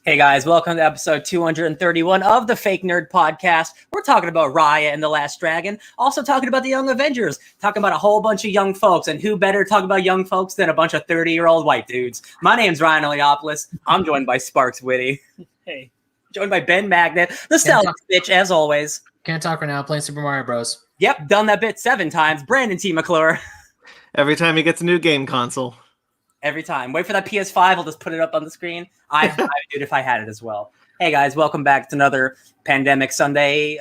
Hey guys, welcome to episode 231 of the Fake Nerd Podcast. We're talking about Raya and the Last Dragon, also talking about the Young Avengers, talking about a whole bunch of young folks, and who better to talk about young folks than a bunch of 30-year-old white dudes. My name's Ryan Eliopoulos. I'm joined by Sparks Whitty. Hey. Joined by Ben Magnet, the Stealth Bitch, as always. Can't talk right now, playing Super Mario Bros. Yep, done that bit 7 times. Brandon T. McClure. Every time he gets a new game console. Every time. Wait for that PS5. I'll just put it up on the screen. I would do it if I had it as well. Hey guys, welcome back to another Pandemic Sunday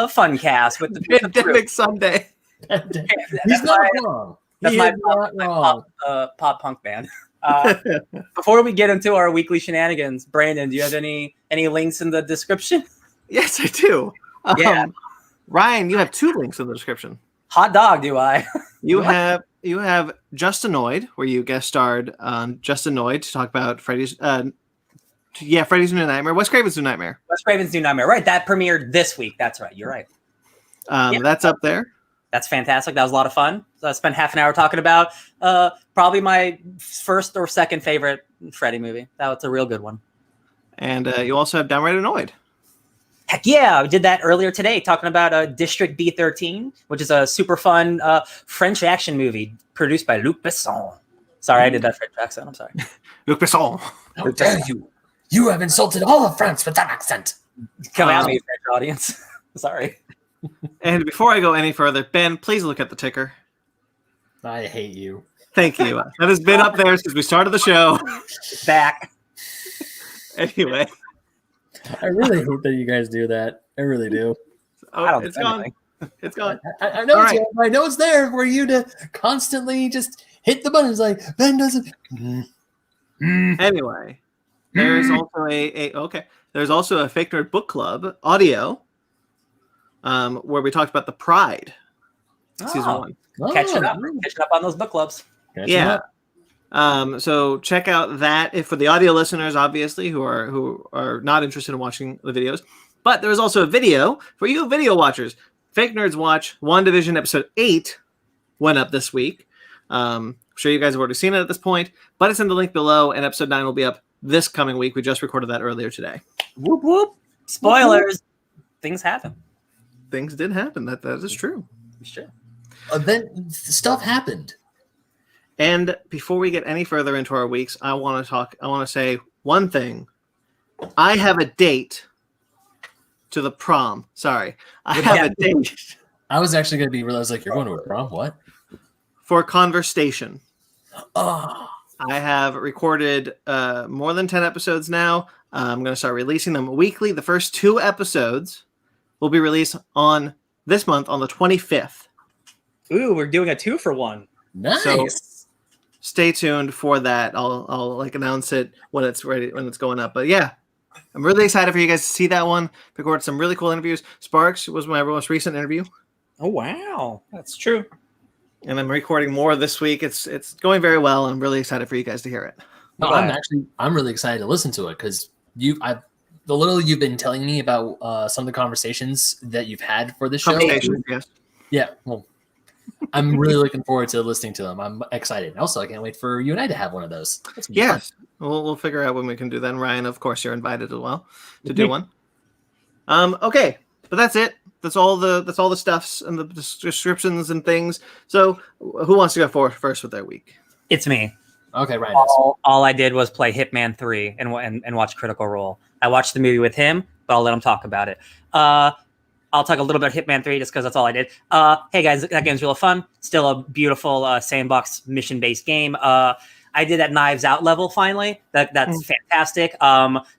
fun cast with the Pandemic Sunday. He's not wrong. That's my pop punk band. Before we get into our weekly shenanigans, Brandon, do you have any links in the description? Yes, I do. Yeah. Ryan, you have 2 links in the description. Hot dog, do I? You have Just Annoyed, where you guest starred on Just Annoyed to talk about Freddy's Freddy's New Nightmare. Wes Craven's New Nightmare. Wes Craven's New Nightmare. Right, that premiered this week. That's right. You're right. That's up there. That's fantastic. That was a lot of fun. So I spent half an hour talking about probably my first or second favorite Freddy movie. That was a real good one. And you also have Downright Annoyed. Heck yeah, we did that earlier today, talking about District B13, which is a super fun French action movie produced by Luc Besson. Sorry, I did that French accent. I'm sorry. Luc Besson. How dare you? You have insulted all of France with that accent. Come at me, French audience. Sorry. And before I go any further, Ben, please look at the ticker. I hate you. Thank you. That has been up there since we started the show. It's back. Anyway. I really hope that you guys do that. I really do. I don't it's do gone. anything. It's gone. I know All it's right. I know it's there for you to constantly just hit the buttons like Ben doesn't. Anyway, there's also there's also a Fake Nerd Book Club audio where we talked about the Pride season 1. Catching up on those book clubs. Yeah. So check out that if for the audio listeners, obviously, who are not interested in watching the videos. But there's also a video for you video watchers. Fake Nerds Watch WandaVision episode 8 went up this week. I'm sure you guys have already seen it at this point, but it's in the link below, and episode 9 will be up this coming week. We just recorded that earlier today. Whoop whoop. Spoilers. Things happen. Things did happen. That is true. Sure. Then stuff happened. And before we get any further into our weeks, I want to say one thing. I have a date to the prom. Sorry. I have a date. I was actually going to be realized like you're going to a prom. What? For Conversation. Oh. I have recorded more than 10 episodes now. I'm going to start releasing them weekly. The first 2 episodes will be released on this month on the 25th. Ooh, we're doing a 2-for-1. Nice. So, stay tuned for that. I'll like announce it when it's ready, when it's going up. But yeah, I'm really excited for you guys to see that one. Recorded some really cool interviews. Sparks was my most recent interview. Oh wow, that's true. And I'm recording more this week. It's going very well. I'm really excited for you guys to hear it. No, I'm really excited to listen to it because you've been telling me about some of the conversations that you've had for this show. Yes. Yeah. Well, I'm really looking forward to listening to them. I'm excited. Also, I can't wait for you and I to have one of those. Yes. We'll figure out when we can do that. And Ryan, of course, you're invited as well to do one. Okay, but that's it. That's all the stuffs and the descriptions and things. So, who wants to go first with their week? It's me. Okay, right. All I did was play Hitman 3 and watch Critical Role. I watched the movie with him, but I'll let him talk about it. I'll talk a little bit of Hitman 3 just because that's all I did. Hey guys, that game's real fun. Still a beautiful sandbox mission-based game. I did that Knives Out level finally. That's fantastic.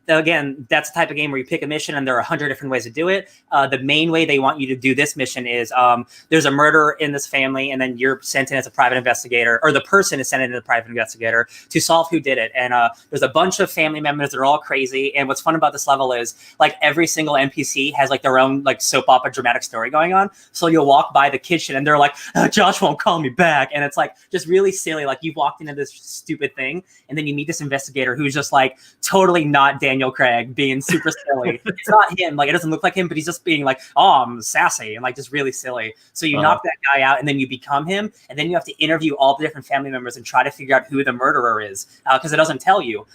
Again, that's the type of game where you pick a mission and there are 100 different ways to do it. The main way they want you to do this mission is there's a murder in this family and then you're sent in as a private investigator, or the person is sent in as a private investigator to solve who did it. And there's a bunch of family members that are all crazy. And what's fun about this level is like every single NPC has like their own like soap opera dramatic story going on. So you'll walk by the kitchen and they're like, Josh won't call me back. And it's like just really silly. Like you walked into this stupid thing, and then you meet this investigator who's just like totally not Daniel Craig, being super silly. It's not him, like it doesn't look like him, but he's just being like, oh, I'm sassy and like just really silly. So you knock that guy out, and then you become him, and then you have to interview all the different family members and try to figure out who the murderer is, because it doesn't tell you.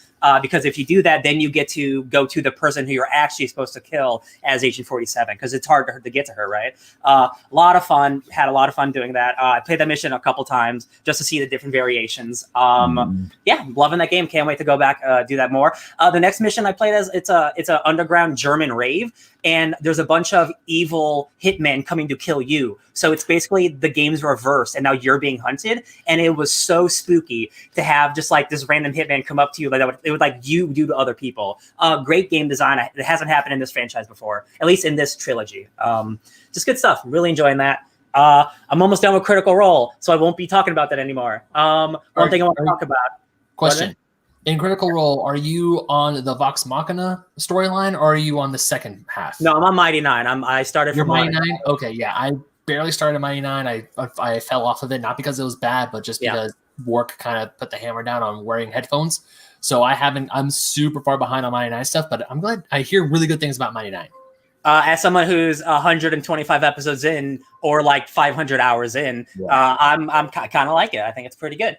Because if you do that, then you get to go to the person who you're actually supposed to kill as Agent 47, because it's hard to get to her, right? A lot of fun. Had a lot of fun doing that. I played that mission a couple times just to see the different variations. Yeah, loving that game. Can't wait to go back do that more. The next mission I played as it's a underground German rave, and there's a bunch of evil hitmen coming to kill you. So it's basically the game's reversed, and now you're being hunted. And it was so spooky to have just like this random hitman come up to you, like it would like you do to other people. Great game design. It hasn't happened in this franchise before, at least in this trilogy. Just good stuff. Really enjoying that. I'm almost done with Critical Role, so I won't be talking about that anymore. One thing I want to talk about. Question. In Critical Role, are you on the Vox Machina storyline, or are you on the second half? No, I'm on Mighty 9. I started from Mighty 9? Okay, yeah. I barely started Mighty 9. I fell off of it, not because it was bad, but just because work kind of put the hammer down on wearing headphones. So I'm super far behind on Mighty 9 stuff, but I'm glad I hear really good things about Mighty 9. As someone who's 125 episodes in, or like 500 hours in, I'm kind of like it. I think it's pretty good.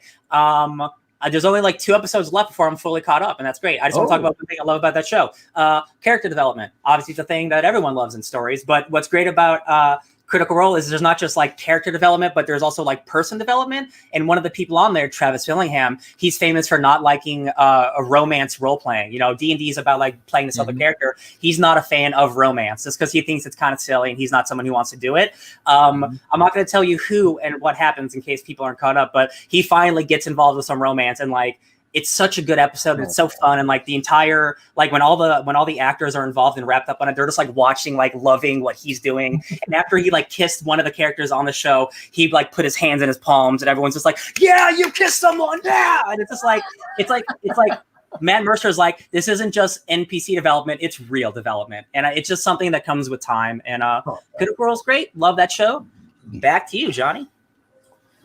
There's only like 2 episodes left before I'm fully caught up, and that's great. I just want to talk about one thing I love about that show. Character development. Obviously, it's a thing that everyone loves in stories, but what's great about Critical Role is there's not just like character development, but there's also like person development. And one of the people on there, Travis Fillingham, he's famous for not liking a romance role playing. You know, D&D is about like playing this other character. He's not a fan of romance just because he thinks it's kind of silly and he's not someone who wants to do it. I'm not going to tell you who and what happens in case people aren't caught up, but he finally gets involved with some romance, and like, it's such a good episode. It's so fun. And like the entire, like when all the actors are involved and wrapped up on it, they're just like watching, like loving what he's doing. And after he like kissed one of the characters on the show, he like put his hands in his palms, and everyone's just like, yeah, you kissed someone. Yeah. And it's just like, it's like Matt Mercer's like, this isn't just NPC development. It's real development. And it's just something that comes with time. And Critical Role's great. Love that show. Back to you, Johnny.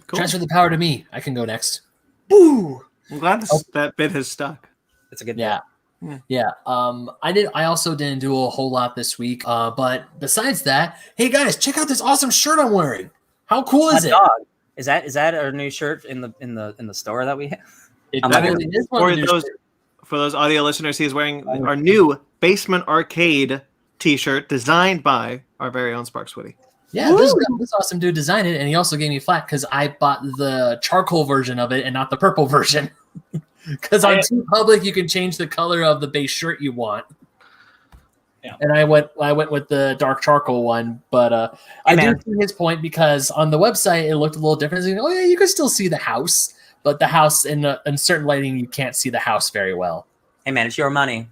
Cool. Transfer the power to me. I can go next. Boo. I'm glad that bit has stuck. It's a good bit. Yeah. I also didn't do a whole lot this week. But besides that, hey guys, check out this awesome shirt I'm wearing. How cool is it? Dog. Is that our new shirt in the store that we have? For those audio listeners, he's wearing our new Basement Arcade t-shirt designed by our very own Sparks Woody. Yeah, this awesome dude designed it, and he also gave me flack because I bought the charcoal version of it and not the purple version. Because on TeePublic, you can change the color of the base shirt you want. Yeah. And I went with the dark charcoal one, but I do see his point because on the website it looked a little different. Like, oh yeah, you can still see the house, but the house in certain lighting you can't see the house very well. Hey man, it's your money.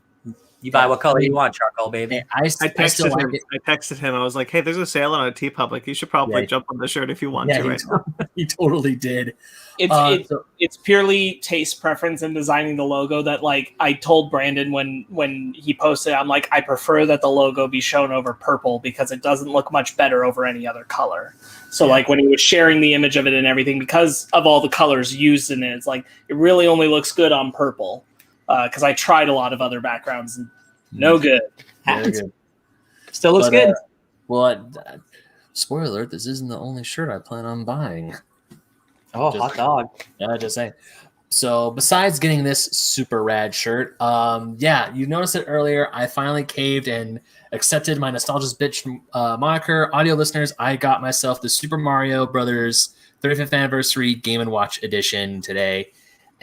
You buy what color you want, charcoal, baby. I texted him. I was like, hey, there's a sale on a TeePublic. You should probably jump on the shirt if you want to right now. He totally did. It's purely taste preference in designing the logo that, like, I told Brandon when he posted, I'm like, I prefer that the logo be shown over purple because it doesn't look much better over any other color. So like when he was sharing the image of it and everything, because of all the colors used in it, it's like, it really only looks good on purple. Because I tried a lot of other backgrounds and no good. Still looks good. Spoiler alert, this isn't the only shirt I plan on buying. Oh, hot dog. Yeah, just saying. So besides getting this super rad shirt, you noticed it earlier. I finally caved and accepted my Nostalgia's Bitch moniker. Audio listeners, I got myself the Super Mario Brothers 35th Anniversary Game & Watch Edition today.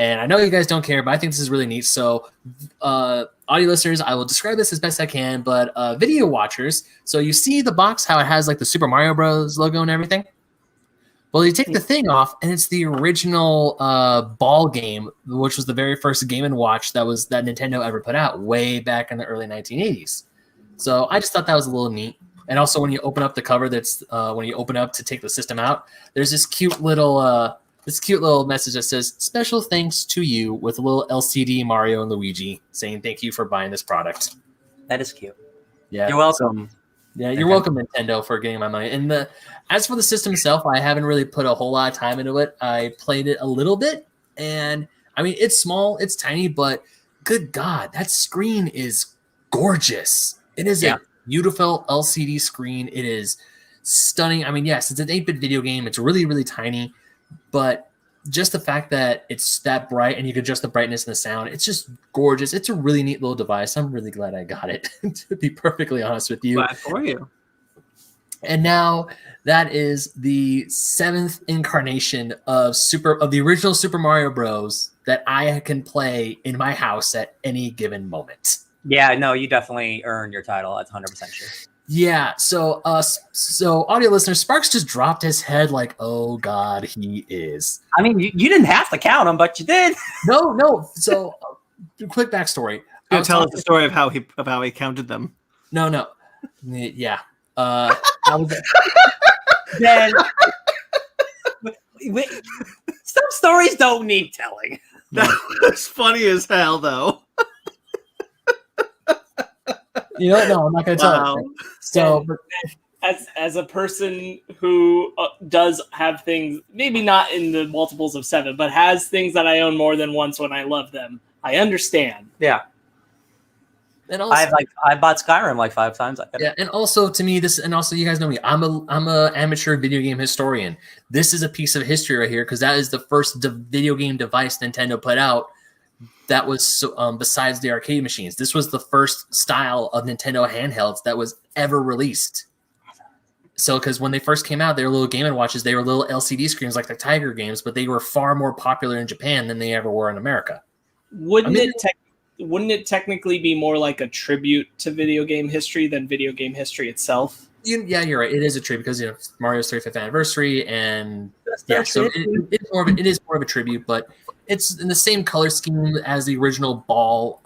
And I know you guys don't care, but I think this is really neat. So audio listeners, I will describe this as best I can, but video watchers, so you see the box, how it has like the Super Mario Bros. Logo and everything? Well, you take the thing off, and it's the original ball game, which was the very first Game & Watch that Nintendo ever put out way back in the early 1980s. So I just thought that was a little neat. And also when you open up the cover, that's when you open up to take the system out, there's this cute little message that says, special thanks to you, with a little LCD Mario and Luigi saying thank you for buying this product. That is cute. Yeah. You're welcome. Yeah, you're welcome, Nintendo, for getting my money. And as for the system itself, I haven't really put a whole lot of time into it. I played it a little bit, and I mean, it's small, it's tiny, but good God, that screen is gorgeous. It is a beautiful LCD screen. It is stunning. I mean, yes, it's an 8-bit video game. It's really, really tiny, but just the fact that it's that bright and you can adjust the brightness and the sound, it's just gorgeous. It's a really neat little device. I'm really glad I got it, to be perfectly honest with you. Glad for you. And now that is the 7th incarnation of the original Super Mario Bros. That I can play in my house at any given moment. Yeah, no, you definitely earned your title. That's 100% true. Yeah, so audio listeners, Sparks just dropped his head like, oh God, he is. I mean, you didn't have to count them, but you did. No. So, quick backstory. Tell us the story of how he counted them. No. Yeah. Then some stories don't need telling. That's funny as hell, though. You know, no, I'm not going to tell you. So, as a person who does have things, maybe not in the multiples of 7, but has things that I own more than once when I love them, I understand. Yeah. And also, I bought Skyrim like 5 times. Yeah, and also to me, you guys know me. I'm a amateur video game historian. This is a piece of history right here because that is the first video game device Nintendo put out. That was besides the arcade machines. This was the first style of Nintendo handhelds that was ever released. So, because when they first came out, they were little Game & Watches. They were little LCD screens like the Tiger games, but they were far more popular in Japan than they ever were in America. Wouldn't it technically be more like a tribute to video game history than video game history itself? Yeah, you're right. It is a tribute because Mario's 35th anniversary, and yeah, so it is more of a tribute, but it's in the same color scheme as the original ball.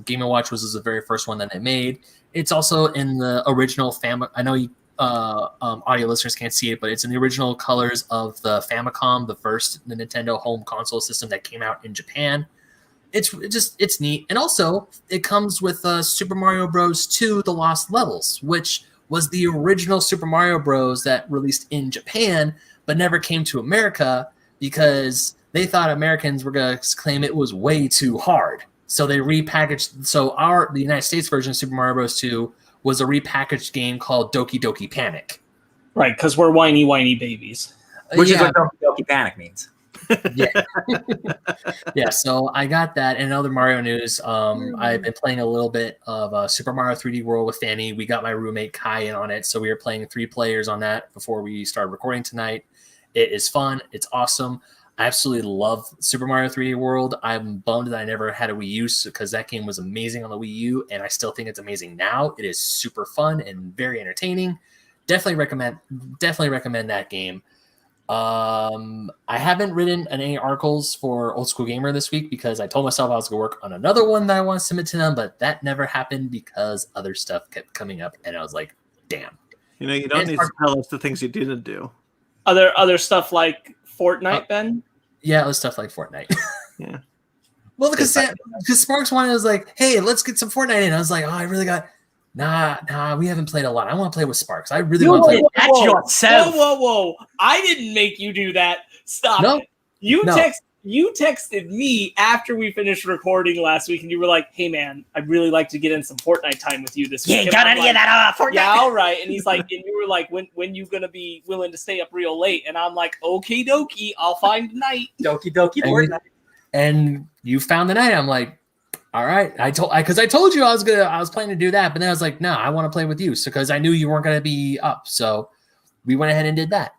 Game & Watch was the very first one that they made. It's also in the original Famicom. I know you audio listeners can't see it, but it's in the original colors of the Famicom, the Nintendo home console system that came out in Japan. It's neat, and also it comes with Super Mario Bros. 2: The Lost Levels, which was the original Super Mario Bros. That released in Japan but never came to America because they thought Americans were going to claim it was way too hard. So they repackaged. So the United States version of Super Mario Bros. 2 was a repackaged game called Doki Doki Panic. Right, because we're whiny babies. Which is what Doki Doki Panic means. Yeah. So I got that. And other Mario news, I've been playing a little bit of Super Mario 3D World with Fanny. We got my roommate Kai in on it, so we were playing 3 players on that before we started recording tonight. It is fun. It's awesome. I absolutely love Super Mario 3D World. I'm bummed that I never had a Wii U because that game was amazing on the Wii U, and I still think it's amazing now. It is super fun and very entertaining. Definitely recommend that game. I haven't written any articles for Old School Gamer this week because I told myself I was going to work on another one that I want to submit to them, but that never happened because other stuff kept coming up, and I was like, damn. You don't need to tell us the things you didn't do. Other stuff like Fortnite, Ben? Yeah, it was stuff like Fortnite. Yeah. Well, because Sparks wanted, was like, hey, let's get some Fortnite in. I was like, oh, I really got... Nah, we haven't played a lot. I want to play with Sparks. I really want to play with yourself. Whoa. I didn't make you do that. Stop it. You texted me after we finished recording last week, and you were like, hey, man, I'd really like to get in some Fortnite time with you this week. You ain't got any of that Fortnite. Yeah, all right. And he's like, and you were like, when you going to be willing to stay up real late? And I'm like, okie dokie, I'll find a night. Doki Doki Fortnite. And you found the night. I'm like, all right. I told you I was planning to do that, but then I was like, no, I want to play with you. So because I knew you weren't going to be up, so we went ahead and did that.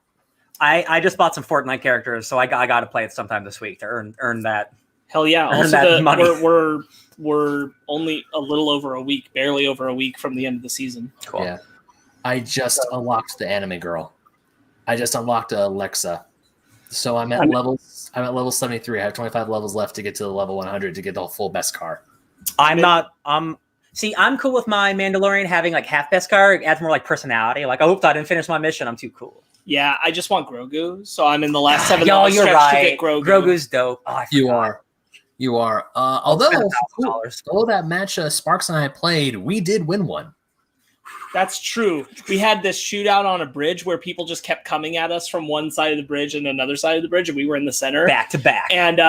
I just bought some Fortnite characters, so I got to play it sometime this week to earn that. Hell yeah! Earn that money. We're only a little over a week, barely over a week from the end of the season. Cool. Yeah. I just unlocked the anime girl. I just unlocked Alexa. So I'm at level 73. I have 25 levels left to get to the level 100 to get the full best car. I'm cool with my Mandalorian having like half best car. It adds more like personality. Like, I didn't finish my mission. I'm too cool. Yeah, I just want Grogu, so I'm in the last 7 Yo, levels you're stretch right. to get Grogu. Grogu's dope. Oh, You are. Although $1,000. that match Sparks and I played, we did win one. That's true. We had this shootout on a bridge where people just kept coming at us from one side of the bridge and another side of the bridge, and we were in the center. Back to back. And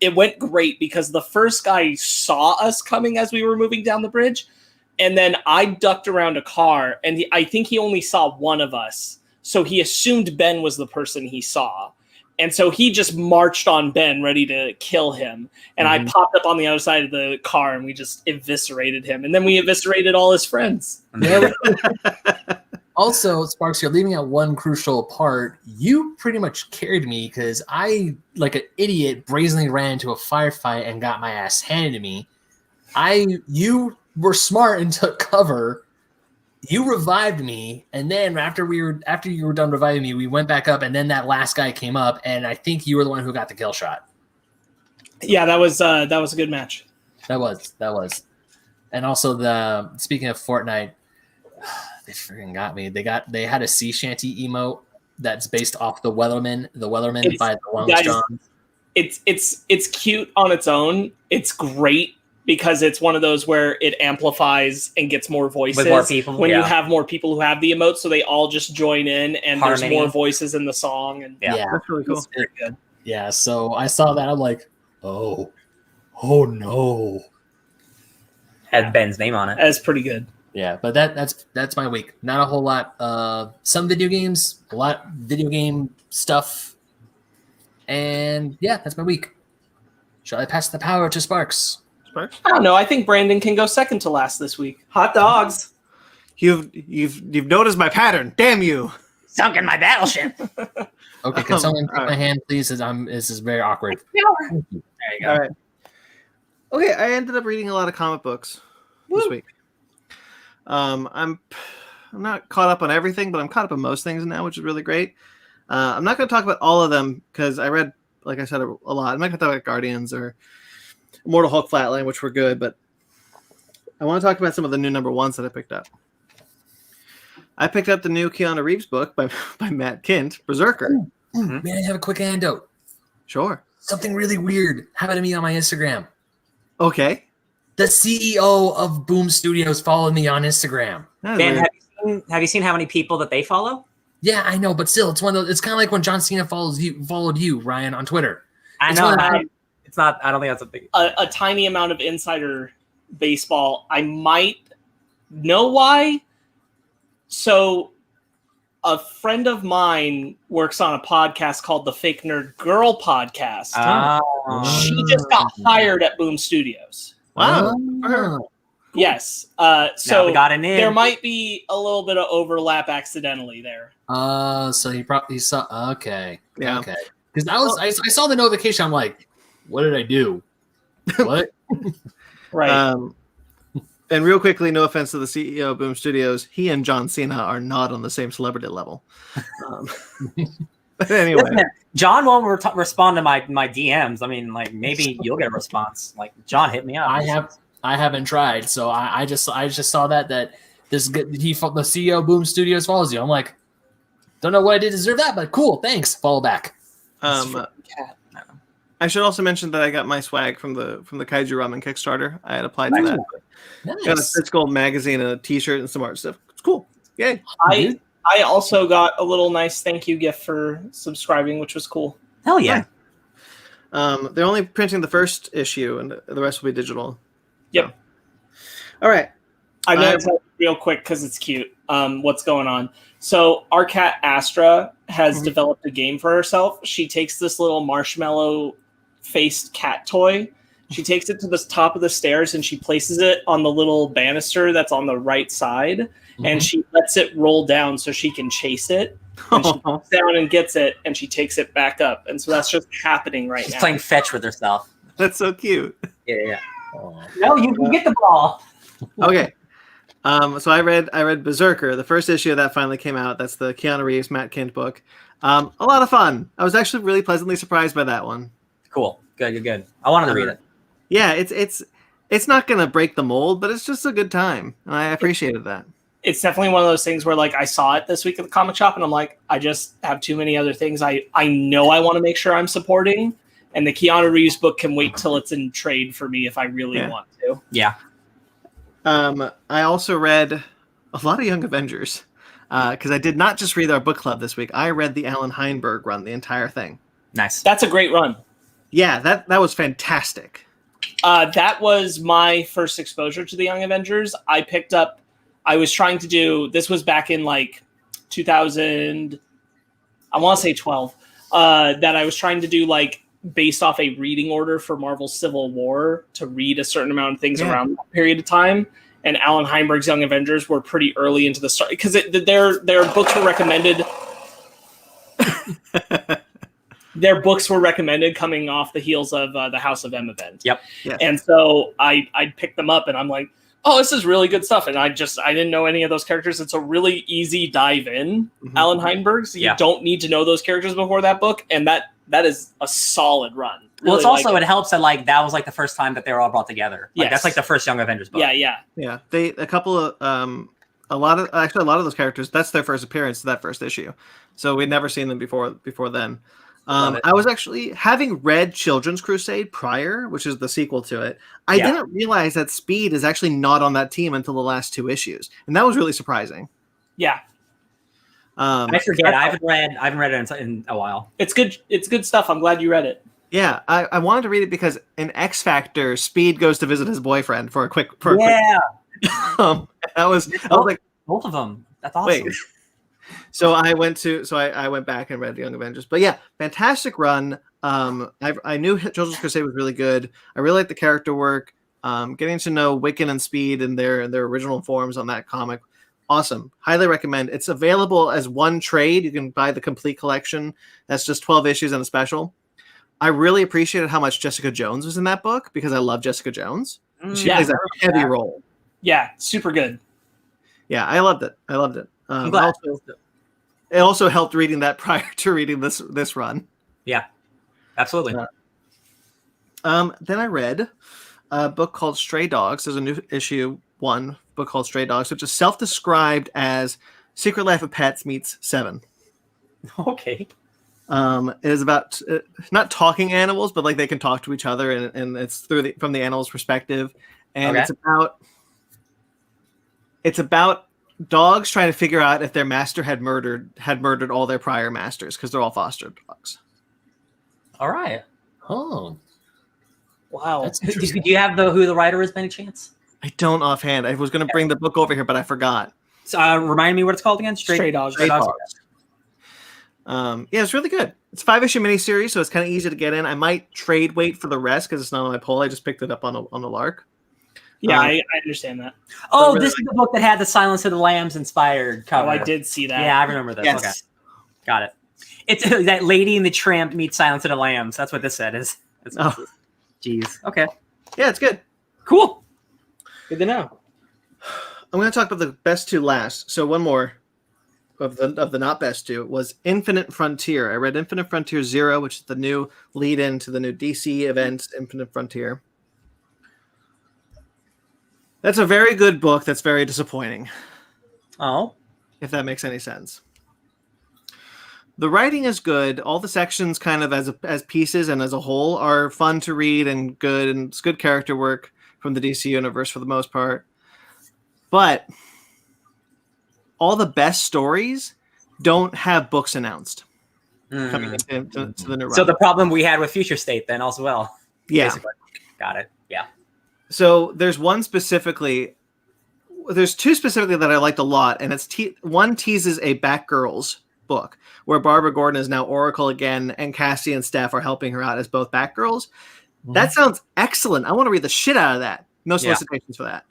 it went great because the first guy saw us coming as we were moving down the bridge, and then I ducked around a car, and I think he only saw one of us. So he assumed Ben was the person he saw. And so he just marched on Ben, ready to kill him. And I popped up on the other side of the car, and we just eviscerated him. And then we eviscerated all his friends. Also, Sparks, you're leaving out one crucial part. You pretty much carried me because I, like an idiot, brazenly ran into a firefight and got my ass handed to me. You were smart and took cover. You revived me, and then after you were done reviving me, we went back up, and then that last guy came up, and I think you were the one who got the kill shot. Yeah, that was a good match. That was. And also speaking of Fortnite, they freaking got me. They had a sea shanty emote that's based off the Wellerman by the Longest John. It's cute on its own. It's great because it's one of those where it amplifies and gets more voices with more people. When you have more people who have the emote, so they all just join in, and Harmony. There's more voices in the song. And Yeah, That's really cool. it's very good. Yeah, so I saw that. I'm like, oh no. Had Ben's name on it. That's pretty good. Yeah, but that's my week. Not a whole lot. Some video games, a lot video game stuff, and yeah, that's my week. Shall I pass the power to Sparks? Sparks? I don't know. I think Brandon can go second to last this week. Hot dogs. You've noticed my pattern. Damn you. Sunk in my battleship. Okay, can someone take all right. my hand, please? This is very awkward. There you go. All right. Okay, I ended up reading a lot of comic books this week. I'm not caught up on everything, but I'm caught up on most things now, which is really great. I'm not going to talk about all of them because I read, like I said, a lot. I'm not going to talk about Guardians or Immortal Hulk Flatline, which were good, but I want to talk about some of the new number ones that I picked up. I picked up the new Keanu Reeves book by Matt Kindt, Berserker. May I have a quick anecdote? Sure. Something really weird happened to me on my Instagram. Okay. The CEO of Boom Studios followed me on Instagram. That is Ben, weird. have you seen how many people that they follow? Yeah, I know, but still, it's one of those. It's kind of like when John Cena followed you, Ryan, on Twitter. I It's know. one of It's not. I don't think that's a big. A tiny amount of insider baseball. I might know why. So a friend of mine works on a podcast called the Fake Nerd Girl Podcast. She just got hired at Boom Studios. Wow. Oh. Yes. Now So we got an in. there might be a little bit of overlap accidentally there. So he probably saw. Okay. Yeah. Okay. Because I saw the notification. I'm like, what did I do? What? Right. And real quickly, no offense to the CEO of Boom Studios, he and John Cena are not on the same celebrity level. But anyway, Listen, John won't respond to my DMs. I mean, like maybe you'll get a response. Like John hit me up. I haven't tried. So I just saw that the CEO of Boom Studios follows you. I'm like, don't know what I did to deserve that, but cool. Thanks. Follow back. Cat. I should also mention that I got my swag from the Kaiju Ramen Kickstarter. I had applied to that. Nice. Got a physical magazine and a T-shirt and some art stuff. It's cool. Yay! I also got a little nice thank you gift for subscribing, which was cool. Hell yeah. They're only printing the first issue, and the rest will be digital. Yep. So. All right. I'm going to tell you real quick because it's cute. What's going on? So our cat Astra has developed a game for herself. She takes this little marshmallow-faced cat toy. She takes it to the top of the stairs and she places it on the little banister that's on the right side, and she lets it roll down so she can chase it. And she comes down and gets it, and she takes it back up. And so that's just happening right She's now. playing fetch with herself. That's so cute. Yeah. No, you can get the ball. Okay. So I read Berserker. The first issue of that finally came out. That's the Keanu Reeves, Matt Kindt book. A lot of fun. I was actually really pleasantly surprised by that one. Cool. Good. I wanted to read it. Yeah, it's not gonna break the mold, but it's just a good time, and I appreciated that. It's definitely one of those things where, like, I saw it this week at the comic shop, and I'm like, I just have too many other things I know I want to make sure I'm supporting, and the Keanu Reeves book can wait till it's in trade for me if I really want to. Yeah. I also read a lot of Young Avengers because I did not just read our book club this week. I read the Alan Heinberg run, the entire thing. Nice. That's a great run. Yeah, that was fantastic. That was my first exposure to the Young Avengers. I was trying to do, this was back in like 2000, I want to say 12, that I was trying to do like based off a reading order for Marvel Civil War to read a certain amount of things around that period of time. And Alan Heinberg's Young Avengers were pretty early into the start because their books were recommended. Their books were recommended coming off the heels of the House of M event. Yep. Yeah. And so I picked them up and I'm like, oh, this is really good stuff. And I didn't know any of those characters. It's a really easy dive in, Alan Heinberg. So you don't need to know those characters before that book. And that is a solid run. Really, well, it's also, it helps that like that was like the first time that they were all brought together. Like that's like the first Young Avengers book. Yeah. A lot of those characters, that's their first appearance to that first issue. So we'd never seen them before then. I was actually, having read Children's Crusade prior, which is the sequel to it, I didn't realize that Speed is actually not on that team until the last 2 issues. And that was really surprising. Yeah. I forget. I haven't read it in a while. It's good. It's good stuff. I'm glad you read it. Yeah, I wanted to read it because in X Factor, Speed goes to visit his boyfriend for a quick. I was like, both of them. That's awesome. Wait. So I went back and read Young Avengers, but yeah, fantastic run. I knew Children's Crusade was really good. I really liked the character work. Getting to know Wiccan and Speed in their original forms on that comic, awesome. Highly recommend. It's available as one trade. You can buy the complete collection. That's just 12 issues and a special. I really appreciated how much Jessica Jones was in that book because I love Jessica Jones. She plays a heavy role. Yeah, super good. Yeah, I loved it. It also helped reading that prior to reading this run. Yeah, absolutely. Then I read a book called Stray Dogs. There's a new issue 1 book called Stray Dogs, which is self-described as Secret Life of Pets meets 7. Okay. It is about not talking animals, but like they can talk to each other, and it's from the animal's perspective, and it's about dogs trying to figure out if their master had murdered all their prior masters because they're all foster dogs. All right. Oh, wow. Do you have who the writer is by any chance? I don't offhand. I was going to bring the book over here, but I forgot. So, remind me what it's called again. Stray Dogs. Stray Dogs. Yeah, it's really good. It's a 5-issue miniseries, so it's kind of easy to get in. I might trade wait for the rest because it's not on my poll. I just picked it up on a lark. Yeah, I understand that. Oh, really, this is the book that had the Silence of the Lambs inspired cover. Oh, I did see that. Yeah, I remember this. Yes. Okay, got it. It's that Lady and the Tramp meets Silence of the Lambs. That's what this said is. Jeez. Okay. Yeah, it's good. Cool. Good to know. I'm going to talk about the best 2 last. So one more of the not best 2 was Infinite Frontier. I read Infinite Frontier 0, which is the new lead-in to the new DC event, Infinite Frontier. That's a very good book that's very disappointing. Oh. If that makes any sense. The writing is good. All the sections kind of as pieces and as a whole are fun to read and good, and it's good character work from the DC universe for the most part. But all the best stories don't have books announced coming into the new run. So the problem we had with Future State then as well. Yeah. Basically. Got it. Yeah. So there's two specifically that I liked a lot, and it's one teases a Batgirls book where Barbara Gordon is now Oracle again, and Cassie and Steph are helping her out as both Batgirls. That sounds excellent. I want to read the shit out of that. No solicitations for that.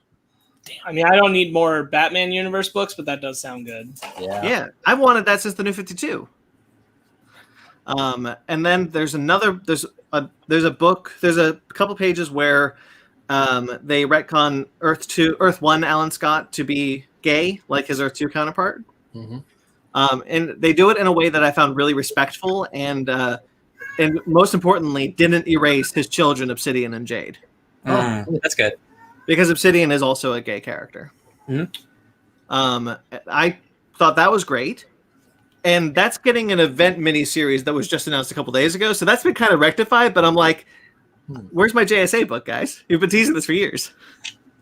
I mean, I don't need more Batman universe books, but that does sound good. Yeah. I've wanted that since the New 52. And then there's a book. There's a couple pages where they retcon Earth 1 Alan Scott to be gay, like his Earth 2 counterpart. And they do it in a way that I found really respectful and most importantly, didn't erase his children, Obsidian and Jade. That's good. Because Obsidian is also a gay character. I thought that was great. And that's getting an event miniseries that was just announced a couple days ago. So that's been kind of rectified, but I'm like, where's my JSA book, guys? You've been teasing this for years.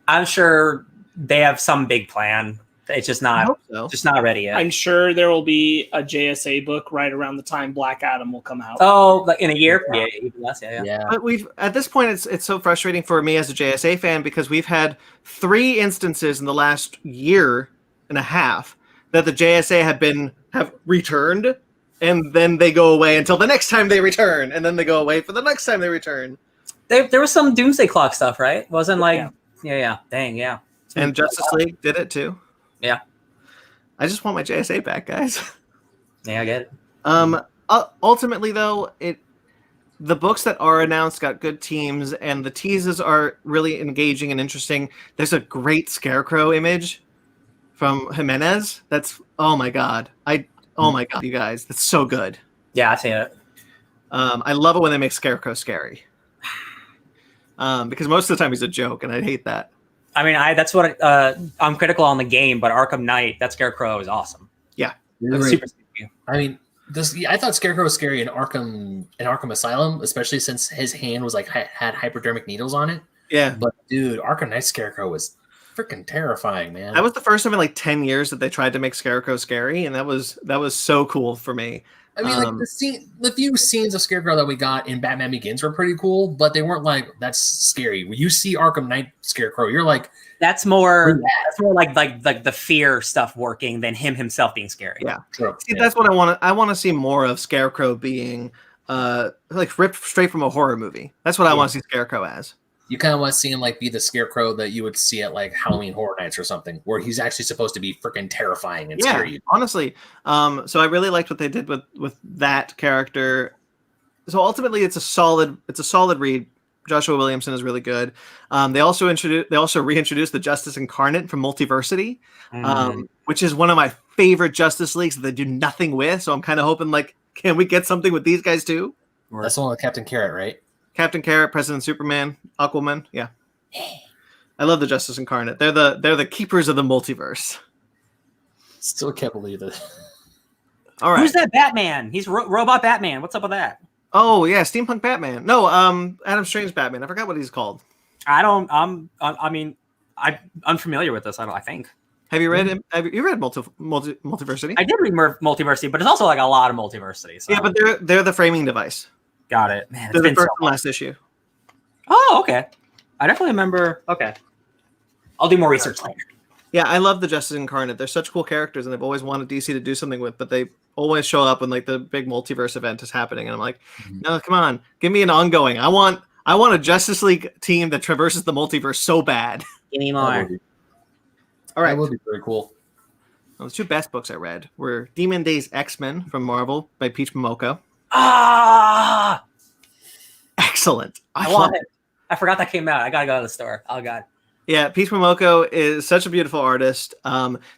I'm sure they have some big plan It's just I not hope so. ready yet. I'm sure there will be a JSA book right around the time Black Adam will come out. Oh, like in a year? Yeah, even less. Yeah. But at this point, it's so frustrating for me as a JSA fan because we've had 3 instances in the last year and a half that the JSA have returned, and then they go away until the next time they return, and then they go away for the next time they return. There was some Doomsday Clock stuff, right? Wasn't like yeah. Dang, yeah. And Justice League did it too. Yeah. I just want my JSA back, guys. Yeah, I get it. Ultimately, though, the books that are announced got good teams, and the teases are really engaging and interesting. There's a great Scarecrow image from Jimenez. Oh my god, you guys, that's so good. Yeah, I see it. I love it when they make Scarecrow scary. Because most of the time he's a joke, and I hate that. I mean, that's what I'm critical on the game, but Arkham Knight, that Scarecrow is awesome. Yeah, that's super spooky. I mean, I thought Scarecrow was scary in Arkham Asylum, especially since his hand was like had hypodermic needles on it. Yeah, but dude, Arkham Knight Scarecrow was freaking terrifying, man. That was the first time in like 10 years that they tried to make Scarecrow scary, and that was so cool for me. I mean, like the few scenes of Scarecrow that we got in Batman Begins were pretty cool, but they weren't like that's scary. When you see Arkham Knight Scarecrow, you're like, that's more like the fear stuff working than him himself being scary. Yeah, true. See, that's what I want. I want to see more of Scarecrow being like ripped straight from a horror movie. That's what I want to see Scarecrow as. You kind of want to see him like be the Scarecrow that you would see at like Halloween Horror Nights or something, where he's actually supposed to be freaking terrifying and scary. Honestly. So I really liked what they did with that character. So ultimately, it's a solid read. Joshua Williamson is really good. They also reintroduced the Justice Incarnate from Multiversity, which is one of my favorite Justice Leagues that they do nothing with. So I'm kind of hoping like, can we get something with these guys too? That's the one with Captain Carrot, right? Captain Carrot, President Superman, Aquaman. Yeah, I love the Justice Incarnate. They're the keepers of the multiverse. Still can't believe it. All right, who's that Batman? He's Robot Batman. What's up with that? Oh yeah, Steampunk Batman. No, Adam Strange Batman. I forgot what he's called. I'm unfamiliar with this. I think. Have you read him? Have you read Multiversity? I did read Multiversity, but it's also like a lot of Multiversity. So. Yeah, but they're the framing device. Got it, man. They're the first and last issue. Oh, okay. I definitely remember. Okay, I'll do more research later. Yeah, I love the Justice Incarnate. They're such cool characters, and they've always wanted DC to do something with, but they always show up when like the big multiverse event is happening, and I'm like, no, come on, give me an ongoing. I want a Justice League team that traverses the multiverse so bad. Give me more. All right, that would be very cool. Well, the 2 best books I read were Demon Days X-Men from Marvel by Peach Momoko. Ah, excellent! I want it. I forgot that came out. I gotta go to the store. Oh god. Yeah, Peach Momoko is such a beautiful artist.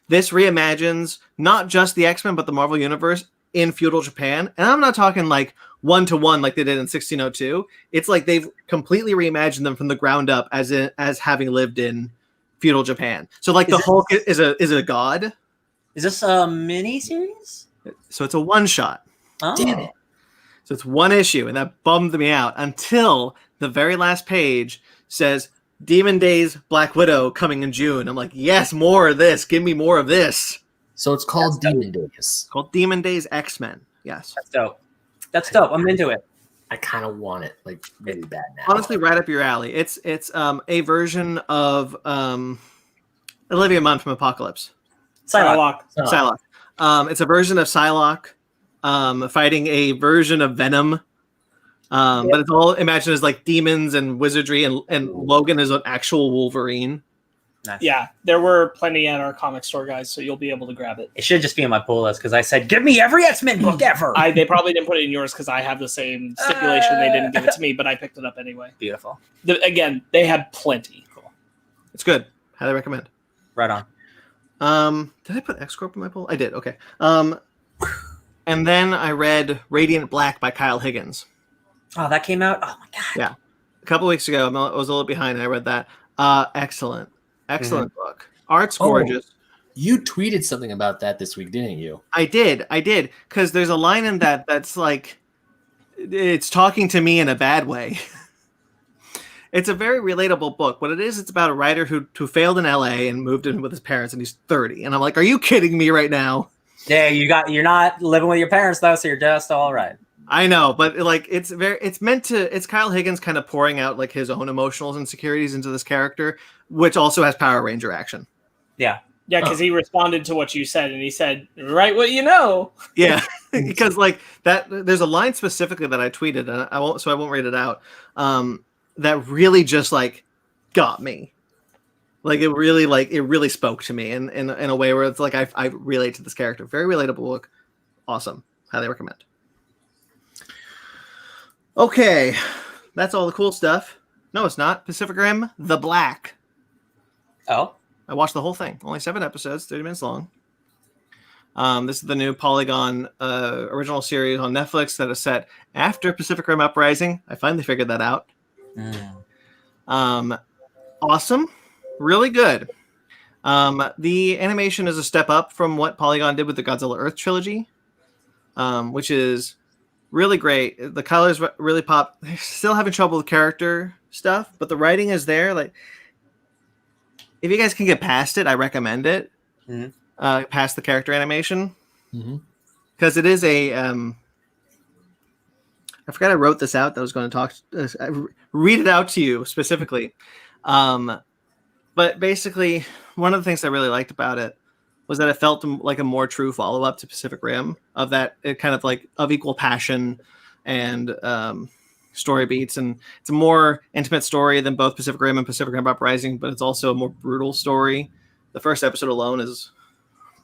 This reimagines not just the X-Men, but the Marvel Universe in feudal Japan. And I'm not talking like 1-to-1 like they did in 1602. It's like they've completely reimagined them from the ground up as having lived in feudal Japan. So like the Hulk is a god. Is this a mini series? So it's a one-shot. Oh. Damn it. So it's 1 issue, and that bummed me out until the very last page says Demon Days Black Widow coming in June. I'm like, yes, more of this. Give me more of this. So it's called Demon Days. It's called Demon Days X-Men. Yes. That's dope. I'm into it. I kind of want it like really bad now. Honestly, right up your alley. It's a version of Olivia Munn from Apocalypse. Psylocke. It's a version of Psylocke fighting a version of Venom. But it's all imagined as like demons and wizardry, and Logan is an actual Wolverine. Nice. Yeah, there were plenty at our comic store, guys, so you'll be able to grab it. It should just be in my pull list because I said, "Give me every X-Men book ever." They probably didn't put it in yours because I have the same stipulation. They didn't give it to me, but I picked it up anyway. Beautiful. Again, they had plenty. Cool. It's good. Highly recommend. Right on. Did I put X-Corp in my pull? I did. Okay. And then I read Radiant Black by Kyle Higgins. Oh, that came out. Oh my god. Yeah, a couple weeks ago. I was a little behind. And I read that. Excellent book. Art's gorgeous. You tweeted something about that this week, didn't you? I did, because there's a line in that that's like, it's talking to me in a bad way. It's a very relatable book. What it is, it's about a writer who failed in LA and moved in with his parents, and he's 30. And I'm like, are you kidding me right now? Yeah, you're not living with your parents though, so you're just all right. I know, but like it's Kyle Higgins kind of pouring out like his own emotional insecurities into this character, which also has Power Ranger action. Yeah. Yeah, because he responded to what you said, and he said, "Write what you know." Yeah, because like that, there's a line specifically that I tweeted, and I won't read it out. That really just like got me. Like it really spoke to me in a way where it's like I relate to this character. Very relatable book. Awesome. Highly recommend. Okay, that's all the cool stuff. No, it's not. Pacific Rim: The Black. Oh. I watched the whole thing. Only 7 episodes, 30 minutes long. This is the new Polygon original series on Netflix that is set after Pacific Rim Uprising. I finally figured that out. Awesome. Really good. The animation is a step up from what Polygon did with the Godzilla Earth trilogy, which is really great. The colors really pop. They're still having trouble with character stuff, but the writing is there. Like, if you guys can get past it, I recommend it. Past the character animation, because it is a. I forgot I wrote this out. That I was going to talk. Read it out to you specifically. But basically, one of the things I really liked about it was that it felt like a more true follow-up to Pacific Rim, of that it kind of like of equal passion and story beats, and it's a more intimate story than both Pacific Rim and Pacific Rim Uprising, but it's also a more brutal story. The first episode alone is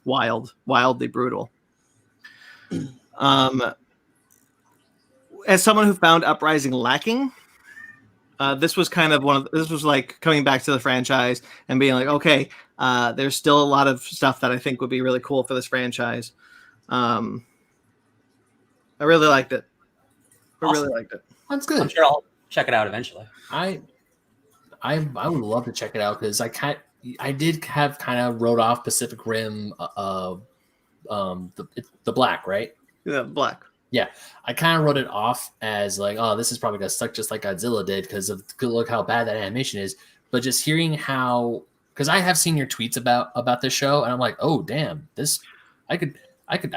wildly brutal. As someone who found Uprising lacking, this was kind of this was like coming back to the franchise and being like, okay, there's still a lot of stuff that I think would be really cool for this franchise. I really liked it. Awesome. Really liked it. That's good. I'm sure I'll check it out eventually. I would love to check it out because I did have kind of wrote off Pacific Rim, the Black, right? Yeah, Black. Yeah, I kind of wrote it off as like, oh, this is probably gonna suck just like Godzilla did because of look how bad that animation is. But just hearing how, because I have seen your tweets about this show, and I'm like, oh damn, this I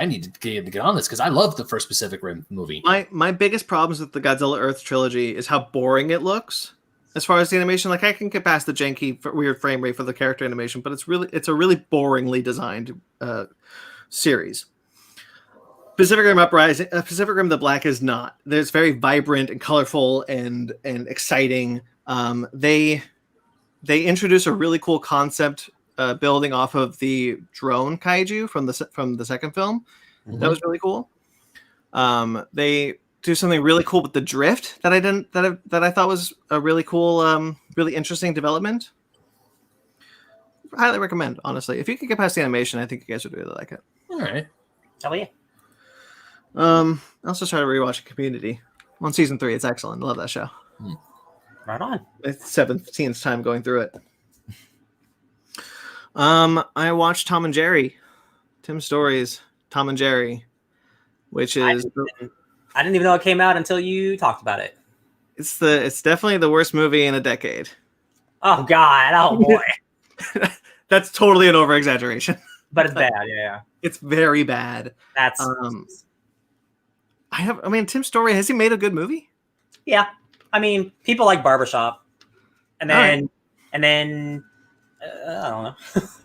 need to get on this because I love the first Pacific Rim movie. My biggest problems with the Godzilla Earth trilogy is how boring it looks. As far as the animation, like I can get past the janky, weird frame rate for the character animation, but it's a really boringly designed series. Pacific Rim Uprising, Pacific Rim: The Black is not. It's very vibrant and colorful and exciting. They introduce a really cool concept building off of the drone kaiju from the second film. That was really cool. They do something really cool with the drift that I thought was a really cool, really interesting development. Highly recommend, honestly. If you could get past the animation, I think you guys would really like it. All right. Hell yeah. I also started rewatching Community. I'm on season 3. It's excellent. I love that show. Right on. It's 17th time going through it. I watched Tom and Jerry. Tim Story's Tom and Jerry, which is I didn't even know it came out until you talked about it. It's definitely the worst movie in a decade. Oh God! Oh boy! That's totally an over exaggeration. But it's bad. Yeah. It's very bad. That's. I mean, Tim Story, has he made a good movie? Yeah. I mean, people like Barbershop, and then I don't know,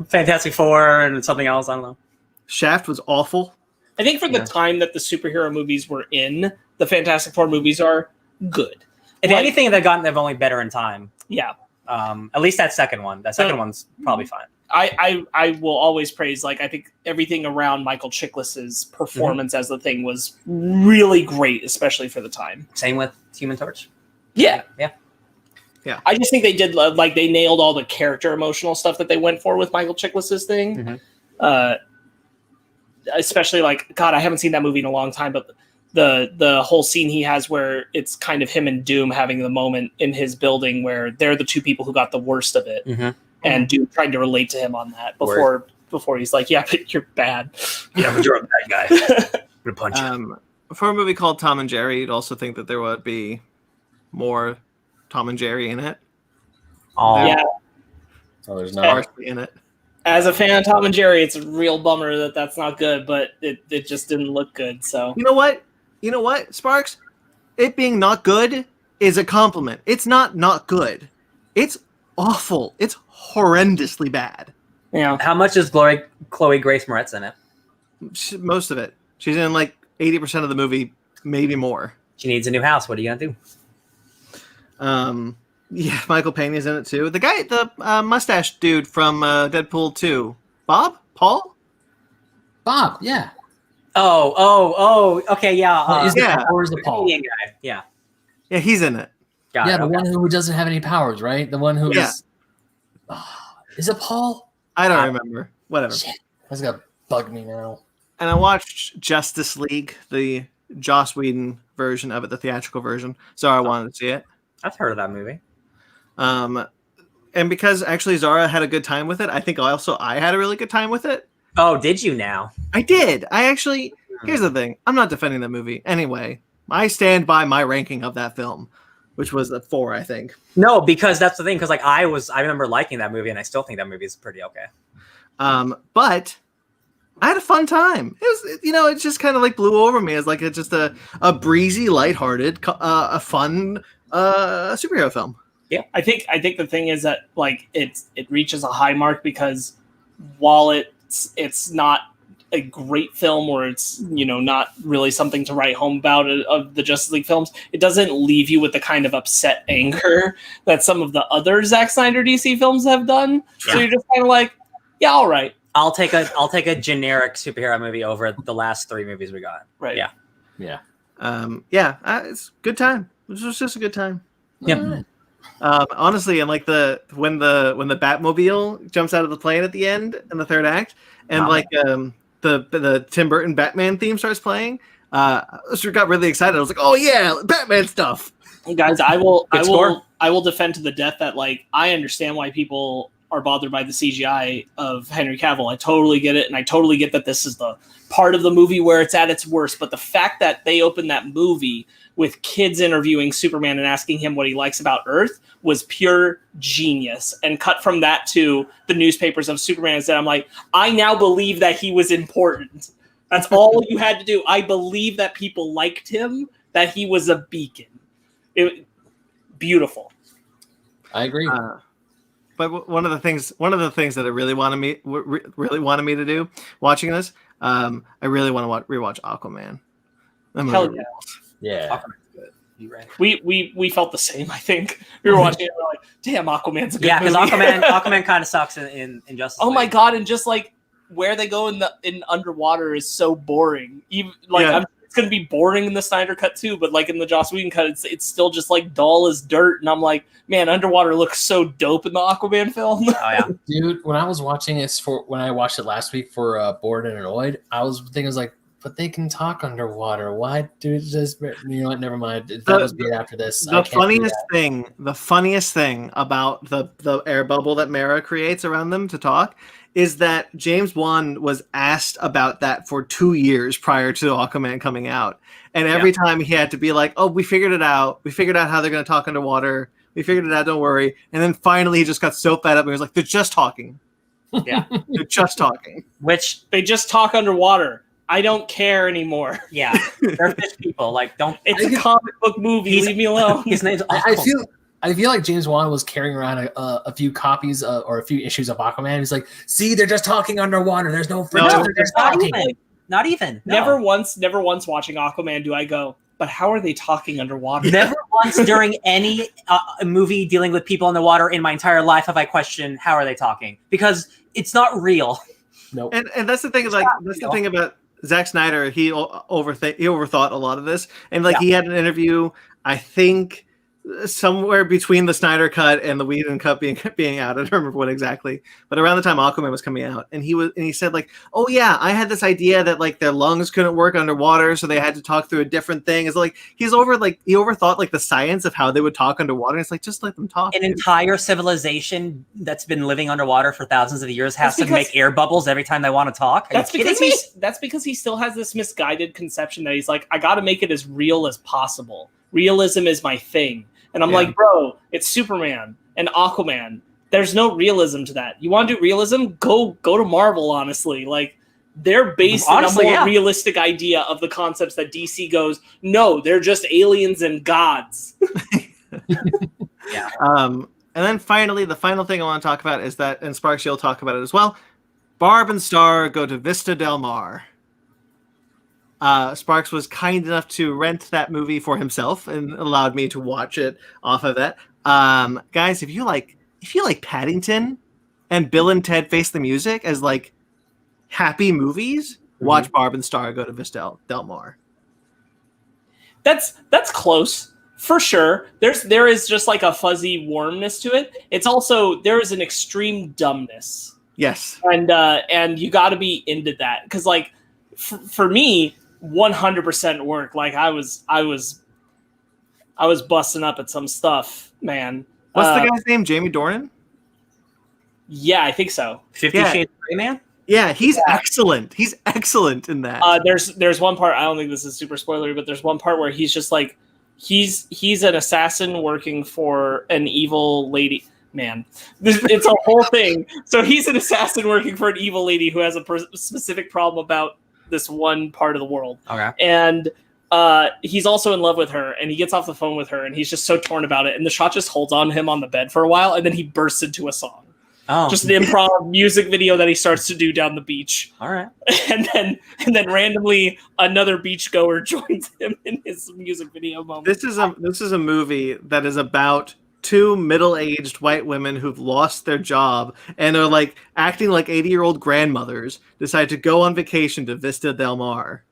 Fantastic Four and something else. I don't know. Shaft was awful. I think for the time that the superhero movies were in, the Fantastic Four movies are good. If anything, they've only better in time. Yeah. At least that second one. That second one's probably fine. I will always praise, like, I think everything around Michael Chiklis's performance as the Thing was really great, especially for the time. Same with Human Torch. Yeah. Yeah. I just think they did, like, they nailed all the character emotional stuff that they went for with Michael Chiklis's Thing. Especially, like, God, I haven't seen that movie in a long time, but the whole scene he has where it's kind of him and Doom having the moment in his building where they're the two people who got the worst of it. And Doom trying to relate to him on that before he's like, yeah, but you're bad. Yeah, but you're a bad guy. I'm gonna punch you. For a movie called Tom and Jerry, you'd also think that there would be more Tom and Jerry in it. Oh, Yeah. Oh, there's not. Partially in it. As a fan of Tom and Jerry, it's a real bummer that that's not good, but it just didn't look good. So You know what? Sparks? It being not good is a compliment. It's not good. It's awful. It's horrendously bad. yeah, How much is Chloe Grace Moretz in it? Most of it. She's in like 80% of the movie, maybe more. She needs a new house. What are you gonna do? Yeah, Michael Peña's in it too. The guy, the mustache dude from Deadpool 2. Bob? Paul? Bob, yeah. Oh, okay, yeah. Is yeah. the or is the Paul? Comedian guy. Yeah, Yeah, he's in it. got Yeah, it. the Okay. one who doesn't have any powers, right? The one who Yeah. is it Paul? I don't remember. Whatever. Shit, that's gonna bug me now. And I watched Justice League, the Joss Whedon version of it, the theatrical version. So I wanted to see it. I've heard of that movie. And because actually Zara had a good time with it, I think also I had a really good time with it. Oh, did you now? I did. Here's the thing. I'm not defending that movie. Anyway, I stand by my ranking of that film, which was a 4, I think. No, because that's the thing. Because like I remember liking that movie, and I still think that movie is pretty okay. But I had a fun time. It was, it just kind of like blew over me as like just a breezy, lighthearted, a fun superhero film. I think the thing is that like it reaches a high mark because while it's not a great film or it's not really something to write home about of the Justice League films, it doesn't leave you with the kind of upset anger that some of the other Zack Snyder DC films have done. Yeah. So you're just kind of like, yeah, all right. I'll take a generic superhero movie over the last 3 movies we got. Right. Yeah. Yeah. It's a good time. It was just a good time. Yep. Honestly, and like when the Batmobile jumps out of the plane at the end in the third act, and the Tim Burton Batman theme starts playing, I got really excited. I was like, "Oh yeah, Batman stuff!" Guys, I will defend to the death that like I understand why people are bothered by the CGI of Henry Cavill. I totally get it, and I totally get that this is the part of the movie where it's at its worst. But the fact that they opened that movie with kids interviewing Superman and asking him what he likes about Earth was pure genius. And cut from that to the newspapers of Superman and said, I'm like, I now believe that he was important. That's all you had to do. I believe that people liked him, that he was a beacon. Beautiful. I agree. But one of the things that it really wanted me to do watching this, I really want to rewatch Aquaman. Hell yeah. Yeah. Aquaman's good. You're right. We felt the same, I think. We were watching it and we're like, damn, Aquaman's a good Yeah, because movie. Aquaman kind of sucks in Justice Oh League. my god, and just like where they go in underwater is so boring. Even like it's gonna be boring in the Snyder cut too, but like in the Joss Whedon cut, it's still just like dull as dirt. And I'm like, man, underwater looks so dope in the Aquaman film. Oh yeah. Dude, when I was watching it when I watched it last week for Bored and Annoyed, I was like, but they can talk underwater. Why do just what? Never mind. That was good after this. The funniest thing about the air bubble that Mara creates around them to talk is that James Wan was asked about that for 2 years prior to Aquaman coming out. And every time he had to be like, oh, we figured it out. We figured out how they're going to talk underwater. We figured it out. Don't worry. And then finally he just got so fed up and he was like, they're just talking. Yeah. They're just talking. Which They just talk underwater. I don't care anymore. yeah, they're fish people. Like don't. It's a comic book movie. Leave me alone. His name's. I feel like James Wan was carrying around a few copies or a few issues of Aquaman. He's like, see, they're just talking underwater. There's no friction. No, they're just talking. Not even. No. Never once watching Aquaman do I go, but how are they talking underwater? Never once during any movie dealing with people in the water in my entire life have I questioned how are they talking, because it's not real. Nope. And that's the thing. Like that's the thing about Zack Snyder. He overthought a lot of this, and like he had an interview, I think, somewhere between the Snyder cut and the Whedon cut being out. I don't remember what exactly, but around the time Aquaman was coming out, and he said like, oh yeah, I had this idea that like their lungs couldn't work underwater, so they had to talk through a different thing. It's like he overthought like the science of how they would talk underwater. It's like, just let them talk. An entire civilization that's been living underwater for thousands of years has to make air bubbles every time they want to talk. That's because he still has this misguided conception that he's like, I got to make it as real as possible. Realism is my thing. And I'm like, bro, it's Superman and Aquaman. There's no realism to that. You want to do realism? Go to Marvel, honestly. Like, they're based on a more realistic idea of the concepts that DC goes, no, they're just aliens and gods. Yeah. And then finally, the final thing I want to talk about is that, and Sparks, you'll talk about it as well, Barb and Star go to Vista Del Mar. Sparks was kind enough to rent that movie for himself and allowed me to watch it off of that. Guys, if you like Paddington and Bill and Ted Face the Music as like happy movies, watch Barb and Star go to Vista Del Mar. That's close for sure. There is just like a fuzzy warmness to it. It's also, there is an extreme dumbness. Yes, and you got to be into that because like for me, 100% work. Like I was busting up at some stuff, man. What's the guy's name? Jamie Dornan? Yeah, I think so. 50 Shades of Grey Man? Yeah, he's excellent. He's excellent in that. There's one part, I don't think this is super spoilery, but there's one part where he's just like, he's an assassin working for an evil lady. Man, it's a whole thing. So he's an assassin working for an evil lady who has a specific problem about this one part of the world. Okay. And he's also in love with her, and he gets off the phone with her, and he's just so torn about it. And the shot just holds on him on the bed for a while, and then he bursts into a song. Oh. Just an improv music video that he starts to do down the beach. All right. And then randomly another beachgoer joins him in his music video moment. This is a movie that is about two middle-aged white women who've lost their job and are like acting like 80-year-old grandmothers, decide to go on vacation to Vista Del Mar.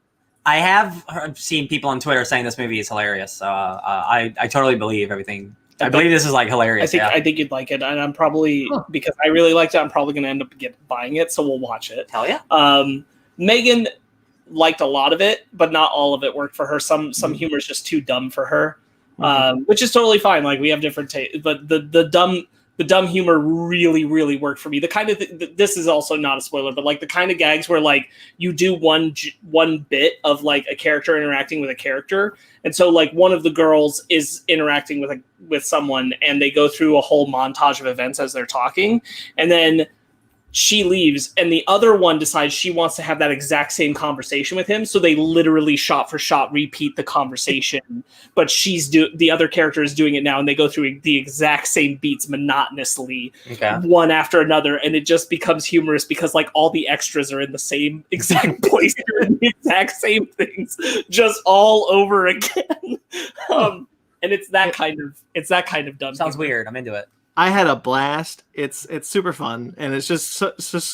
I have seen people on Twitter saying this movie is hilarious, so I totally believe everything. I believe this is like hilarious. I think you'd like it, and I'm probably because I really liked it. I'm probably going to end up buying it, so we'll watch it. Hell yeah! Megan liked a lot of it, but not all of it worked for her. Some humor is just too dumb for her, which is totally fine. Like we have different tastes, but the dumb humor really, really worked for me. The kind of this is also not a spoiler, but like the kind of gags where like you do one bit of like a character interacting with a character, and so like one of the girls is interacting with someone, and they go through a whole montage of events as they're talking, and then she leaves, and the other one decides she wants to have that exact same conversation with him. So they literally shot for shot repeat the conversation, but the other character is doing it now, and they go through the exact same beats monotonously, one after another, and it just becomes humorous because like all the extras are in the same exact place, doing the exact same things, just all over again. And it's that kind of dumb. Sounds humor. weird. I'm into it. I had a blast. It's super fun, and it's just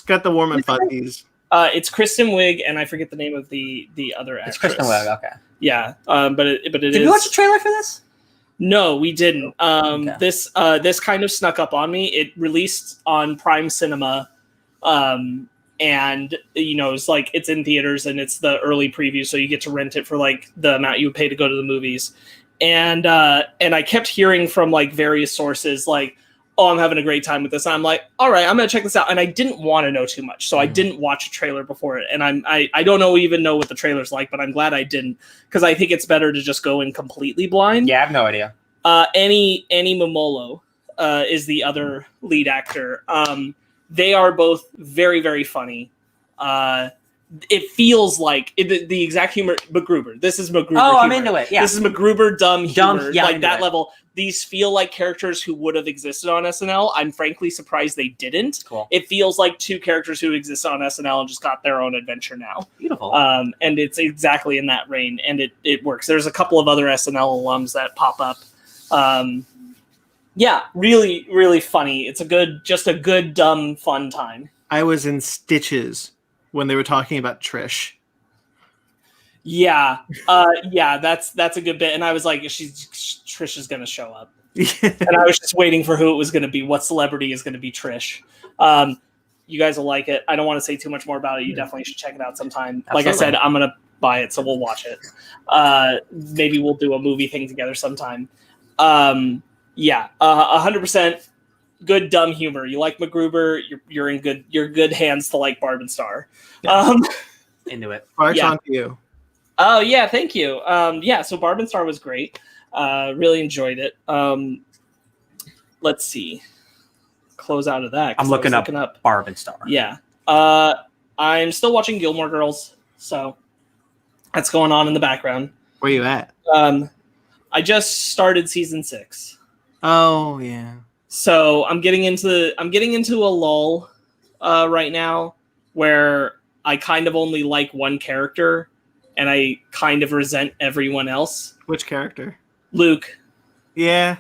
got the warm and fuzzies. It's Kristen Wiig, and I forget the name of the other actress. It's Kristen Wiig. Okay. Yeah, but it is. Did you watch the trailer for this? No, we didn't. Okay. This kind of snuck up on me. It released on Prime Cinema, and it's like it's in theaters and it's the early preview, so you get to rent it for like the amount you would pay to go to the movies. And I kept hearing from like various sources like, oh, I'm having a great time with this. And I'm like, all right, I'm going to check this out. And I didn't want to know too much. So I didn't watch a trailer before it. And I don't even know what the trailer's like, but I'm glad I didn't, because I think it's better to just go in completely blind. Yeah, I have no idea. Annie Momolo is the other lead actor. They are both very, very funny. It feels like the exact humor, MacGruber. This is MacGruber. Oh, I'm humor. into it. Yeah, this is MacGruber dumb humor, yeah, like that level. These feel like characters who would have existed on SNL. I'm frankly surprised they didn't. Cool. It feels like two characters who exist on SNL and just got their own adventure now. Beautiful. And it's exactly in that vein, and it works. There's a couple of other SNL alums that pop up. Yeah, really, really funny. It's just a good, dumb, fun time. I was in stitches when they were talking about Trish. Yeah, that's a good bit. And I was like, Trish is going to show up. And I was just waiting for who it was going to be. What celebrity is going to be Trish? You guys will like it. I don't want to say too much more about it. You definitely should check it out sometime. Absolutely. Like I said, I'm going to buy it, so we'll watch it. Maybe we'll do a movie thing together sometime. 100% good dumb humor. You like MacGruber, you're in good hands to like Barb and Star. Into it. Sparks, on to you. Oh yeah, thank you. So Barb and Star was great. Really enjoyed it. Let's see. Close out of that. I'm looking up Barb and Star. Yeah. I'm still watching Gilmore Girls, so that's going on in the background. Where you at? I just started season 6. Oh yeah. So I'm getting into a lull right now where I kind of only like one character and I kind of resent everyone else. Which character? Luke. Yeah.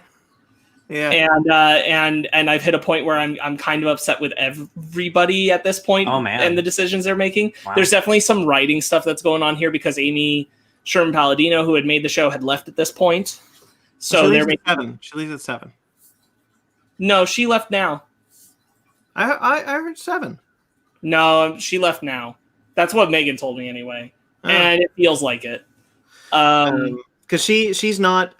Yeah. And I've hit a point where I'm kind of upset with everybody at this point. Oh, man. And the decisions they're making. Wow. There's definitely some writing stuff that's going on here because Amy Sherman Palladino, who had made the show, had left at this point. So she they're leaves making... at 7. She leaves at 7. No, she left now. I heard 7. No, she left now. That's what Megan told me anyway. Oh. And it feels like it. Because she's not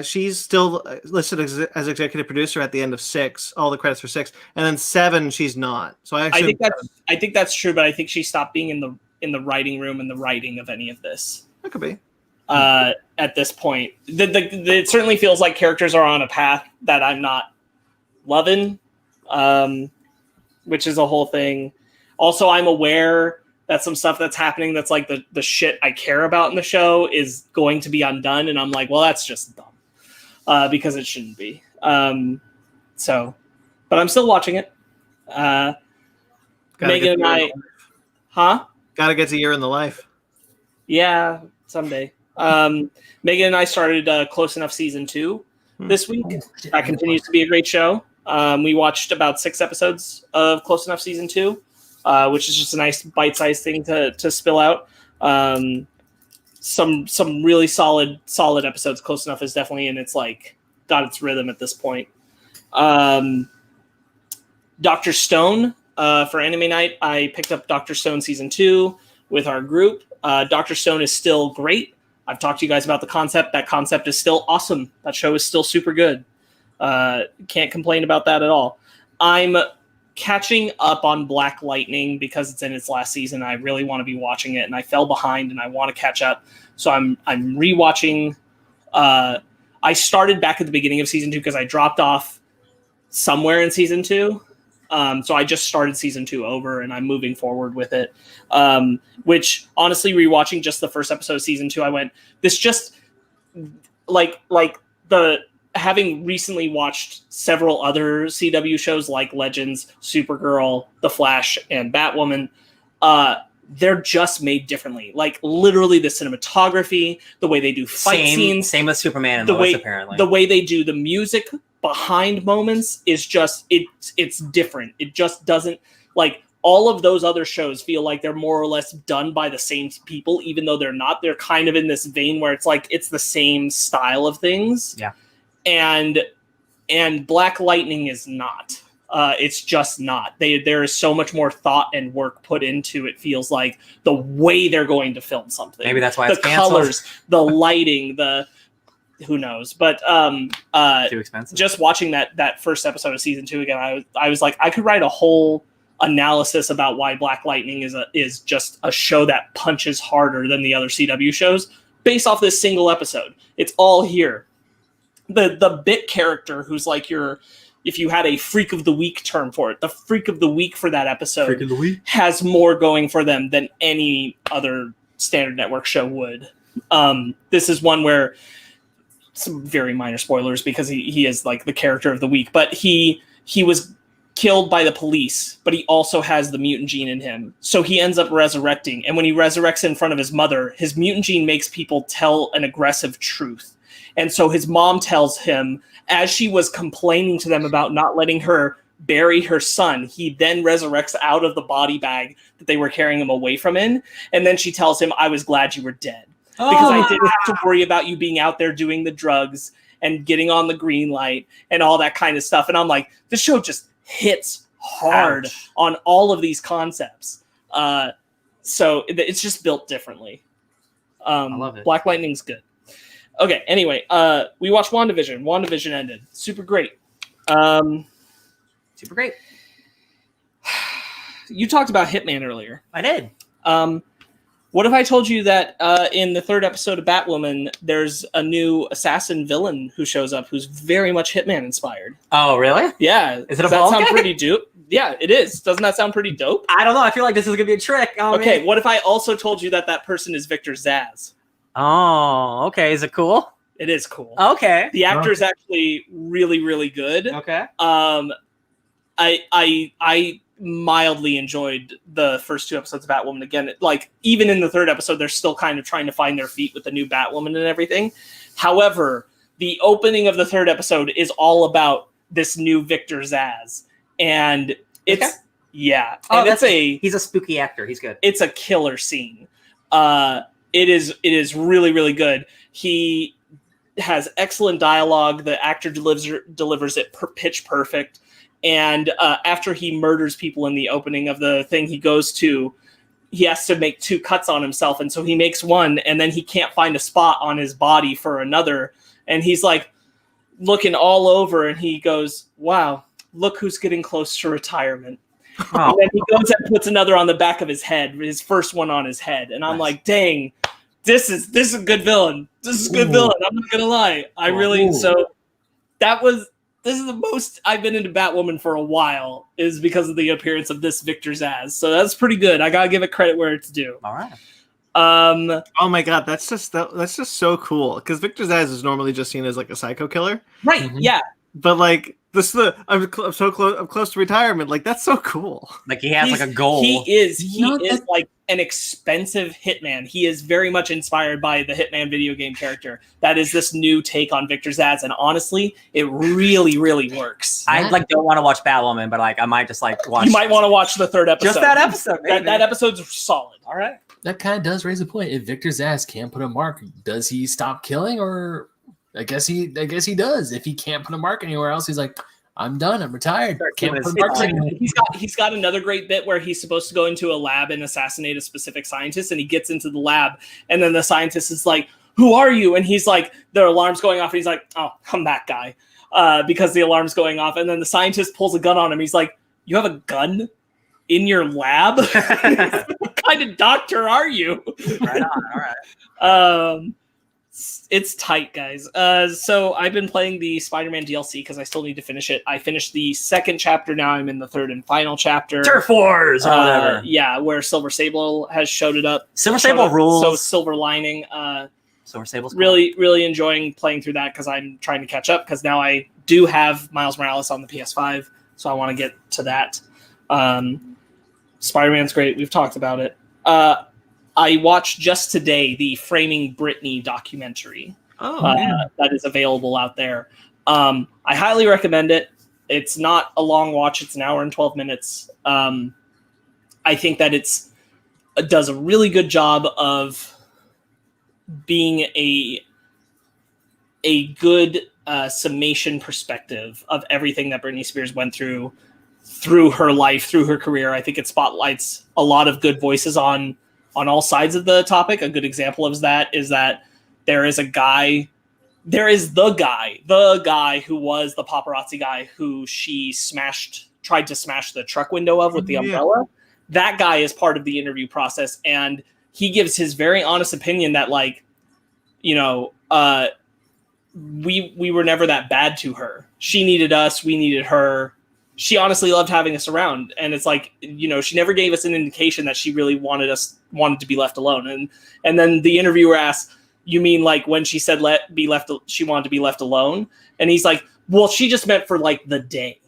she's still listed as executive producer at the end of 6. All the credits for 6, and then 7 she's not. So I think that's true, but I think she stopped being in the writing room and the writing of any of this. That could be. At this point, it certainly feels like characters are on a path that I'm not loving, which is a whole thing. Also, I'm aware that some stuff that's happening that's like the shit I care about in the show is going to be undone, and I'm like, well, that's just dumb because it shouldn't be. But I'm still watching it. Megan and I, Gotta get to Year in the Life. Yeah, someday. Megan and I started Close Enough season 2 this week. That continues to be a great show. We watched about 6 episodes of Close Enough season 2. Which is just a nice bite-sized thing to spill out. Some really solid episodes. Close Enough is definitely in its got its rhythm at this point. Dr. Stone for Anime Night. I picked up Dr. Stone season 2 with our group. Dr. Stone is still great. I've talked to you guys about the concept. That concept is still awesome. That show is still super good. Can't complain about that at all. I'm catching up on Black Lightning because it's in its last season. I really want to be watching it, and I fell behind, and I want to catch up. So I'm rewatching. I started back at the beginning of season 2 because I dropped off somewhere in season 2. So I just started season 2 over, and I'm moving forward with it. Which honestly, rewatching just the first episode of season 2, I went, this just like the. Having recently watched several other CW shows like Legends, Supergirl, The Flash, and Batwoman, they're just made differently. Like literally the cinematography, the way they do fight scenes. Same with Superman and Lois, apparently. The way they do the music behind moments is just, it's different. It just doesn't, like all of those other shows feel like they're more or less done by the same people, even though they're not. They're kind of in this vein where it's like, it's the same style of things. Yeah. And Black Lightning is not. It's just not. There is so much more thought and work put into it. Feels like the way they're going to film something. Maybe that's why the it's canceled. Colors, the lighting, who knows. But too expensive. Just watching that first episode of season 2 again, I was like, I could write a whole analysis about why Black Lightning is just a show that punches harder than the other CW shows based off this single episode. It's all here. The bit character who's like if you had a freak of the week term for it, the freak of the week for that episode has more going for them than any other standard network show would. This is one where some very minor spoilers because he is like the character of the week, but he was killed by the police, but he also has the mutant gene in him. So he ends up resurrecting. And when he resurrects in front of his mother, his mutant gene makes people tell an aggressive truth. And so his mom tells him, as she was complaining to them about not letting her bury her son, he then resurrects out of the body bag that they were carrying him away from in. And then she tells him, I was glad you were dead. Because I didn't have to worry about you being out there doing the drugs and getting on the green light and all that kind of stuff. And I'm like, this show just hits hard on all of these concepts. So it's just built differently. I love it. Black Lightning's good. Okay, anyway, we watched WandaVision. WandaVision ended. Super great. Super great. You talked about Hitman earlier. I did. What if I told you that in the third episode of Batwoman, there's a new assassin villain who shows up who's very much Hitman inspired? Oh, really? Yeah. Is it a Does that bald sound guy? pretty dope? Yeah, it is. Doesn't that sound pretty dope? I don't know. I feel like this is gonna be a trick. Oh, Okay, man. what if I also told you that that person is Victor Zsasz? Oh, okay. Is it cool? It is cool. Okay. The actor is actually really, really good. Okay. I mildly enjoyed the first 2 episodes of Batwoman. Again, like even in the third episode, they're still kind of trying to find their feet with the new Batwoman and everything. However, the opening of the third episode is all about this new Victor Zsasz, and it's and he's a spooky actor. He's good. it's a killer scene. It is really, really good. He has excellent dialogue. The actor delivers it pitch perfect. And after he murders people in the opening of the thing he goes to, he has to make 2 cuts on himself. And so he makes one, and then he can't find a spot on his body for another. And he's like looking all over, and he goes, wow, look who's getting close to retirement. Oh. And then he goes and puts another on the back of his head, his first one on his head. And I'm like, dang, this is a good villain. This is a good villain. I'm not going to lie. This is the most I've been into Batwoman for a while, is because of the appearance of this Victor Zsasz. So that's pretty good. I gotta give it credit where it's due. All right. Oh my god, that's just so cool. Because Victor Zsasz is normally just seen as like a psycho killer, Right? Mhm. Yeah. but like I'm close to retirement. Like that's so cool. Like he has like a goal. He is No, like an expensive hitman. He is very much inspired by the Hitman video game character. That is this new take on Victor Zsasz, and honestly, it really, really works. I like don't want to watch Batwoman, but like I might just like watch. You might want to watch the third episode. just that episode. That episode's solid. All right. That kind of does raise a point. If Victor Zsasz can't put a mark, does he stop killing? Or I guess he does. If he can't put a mark anywhere else, he's like, I'm done. I'm retired. Can't put marks anymore. He's got another great bit where he's supposed to go into a lab and assassinate a specific scientist, and he gets into the lab, and then the scientist is like, who are you? And he's like, the alarm's going off, and he's like, oh, I'm that guy, because the alarm's going off. And then the scientist pulls a gun on him. He's like, you have a gun in your lab? What kind of doctor are you? Right on. All right. It's tight, guys. So I've been playing the Spider-Man DLC because I still need to finish it. I finished the 2nd chapter. Now I'm in the 3rd and final chapter. Turf Wars or whatever. Yeah, where Silver Sable has showed up. Silver Sable rules. So Silver Lining. Silver Sable's cool. Really, really enjoying playing through that because I'm trying to catch up because now I do have Miles Morales on the PS5, so I want to get to that. Spider-Man's great. We've talked about it. I watched just today the Framing Britney documentary that is available out there. I highly recommend it. It's not a long watch. It's an hour and 12 minutes. I think that it does a really good job of being a good summation perspective of everything that Britney Spears went through her life, through her career. I think it spotlights a lot of good voices on all sides of the topic. A good example of that is that there is the guy who was the paparazzi guy who she tried to smash the truck window of with the umbrella. That guy is part of the interview process, and he gives his very honest opinion that, like, you know, we were never that bad to her. She needed us, we needed her. She honestly loved having us around, and it's like, you know, she never gave us an indication that she really wanted to be left alone. And then the interviewer asked, "You mean like when she said she wanted to be left alone?" And he's like, "Well, she just meant for like the day."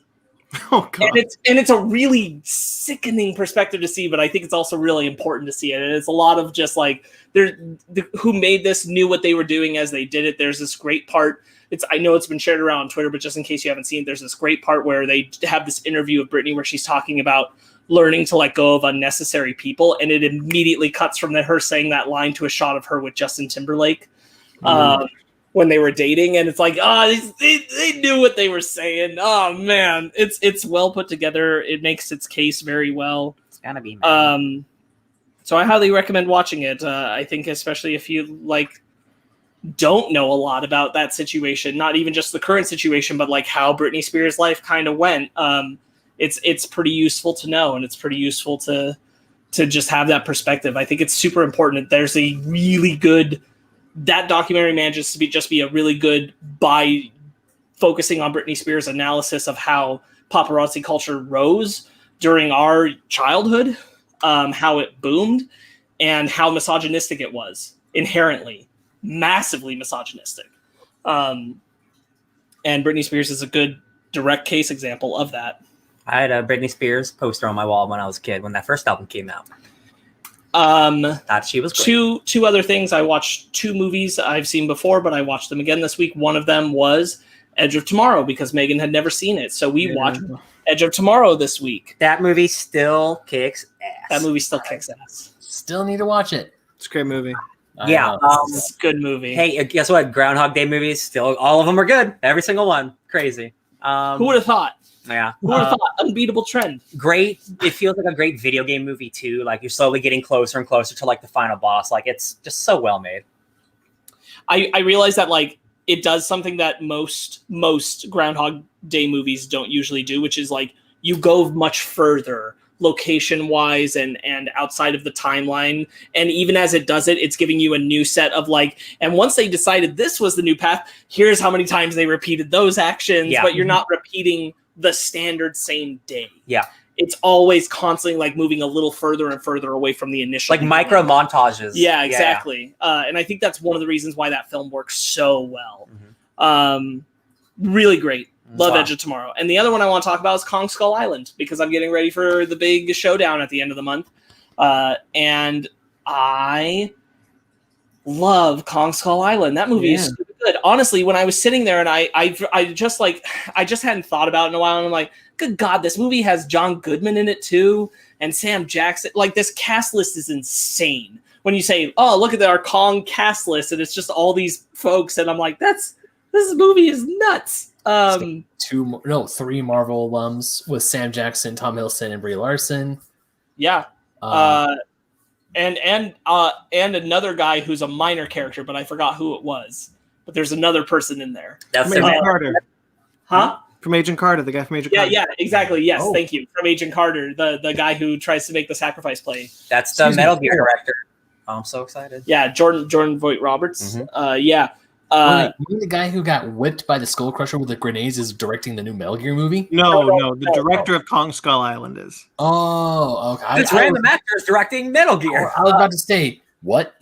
Oh god. And it's a really sickening perspective to see, but I think it's also really important to see it. And it's a lot of just like who made this knew what they were doing as they did it. There's this great part. I know it's been shared around on Twitter, but just in case you haven't seen it, there's this great part where they have this interview of Britney where she's talking about learning to let go of unnecessary people, and it immediately cuts from her saying that line to a shot of her with Justin Timberlake when they were dating, and it's like, they knew what they were saying. Oh man, it's well put together. It makes its case very well. It's gonna be man. So I highly recommend watching it. I think especially if you don't know a lot about that situation, not even just the current situation, but like how Britney Spears' life kind of went. It's pretty useful to know, and it's pretty useful to to just have that perspective. I think it's super important. There's a really good, that documentary manages to be a really good by focusing on Britney Spears' analysis of how paparazzi culture rose during our childhood, how it boomed, and how misogynistic it was inherently, massively misogynistic. And Britney Spears is a good direct case example of that. I had a Britney Spears poster on my wall when I was a kid, when that first album came out. Thought she was great. Two other things. I watched 2 movies I've seen before, but I watched them again this week. One of them was Edge of Tomorrow, because Megan had never seen it. So we watched Edge of Tomorrow this week. That movie still kicks ass. That movie still kicks ass. Still need to watch it. It's a great movie. Yeah. It's a good movie. Hey, guess what? Groundhog Day movies, still, all of them are good. Every single one. Crazy. Who would have thought? Yeah. Who would have thought? Unbeatable trend. Great. It feels like a great video game movie too. Like you're slowly getting closer and closer to like the final boss. Like it's just so well made. I realize that like it does something that most Groundhog Day movies don't usually do, which is like you go much further location wise and outside of the timeline. And even as it does it, it's giving you a new set of like, and once they decided this was the new path, here's how many times they repeated those actions, Yeah. but you're not repeating the standard same day. Yeah. It's always constantly like moving a little further and further away from the initial. Like micro montages. Yeah, exactly. And I think that's one of the reasons why that film works so well. Really great. Love Edge of Tomorrow. And the other one I want to talk about is Kong Skull Island, because I'm getting ready for the big showdown at the end of the month. And I love Kong Skull Island. That movie is super good. Honestly, when I was sitting there and I just hadn't thought about it in a while, and I'm like, good God, this movie has John Goodman in it too, and Sam Jackson. Like, this cast list is insane. When you say, oh, look at our Kong cast list, and it's just all these folks, and I'm like, this movie is nuts. 3 Marvel alums with Sam Jackson, Tom Hiddleston, and Brie Larson. Yeah. And another guy who's a minor character, but I forgot who it was. But there's another person in there. That's From Agent Carter. Huh? From Agent Carter, the guy from Agent Carter. Yeah, exactly. Yes, Oh. thank you. From Agent Carter, the guy who tries to make the sacrifice play. That's the Metal Gear director. Oh, I'm so excited. Yeah, Jordan Voight Roberts. Yeah. You mean the guy who got whipped by the Skull Crusher with the grenades is directing the new Metal Gear movie? No. The director of Kong Skull Island is. Oh, okay. It's random actors directing Metal Gear. I was about to say, what?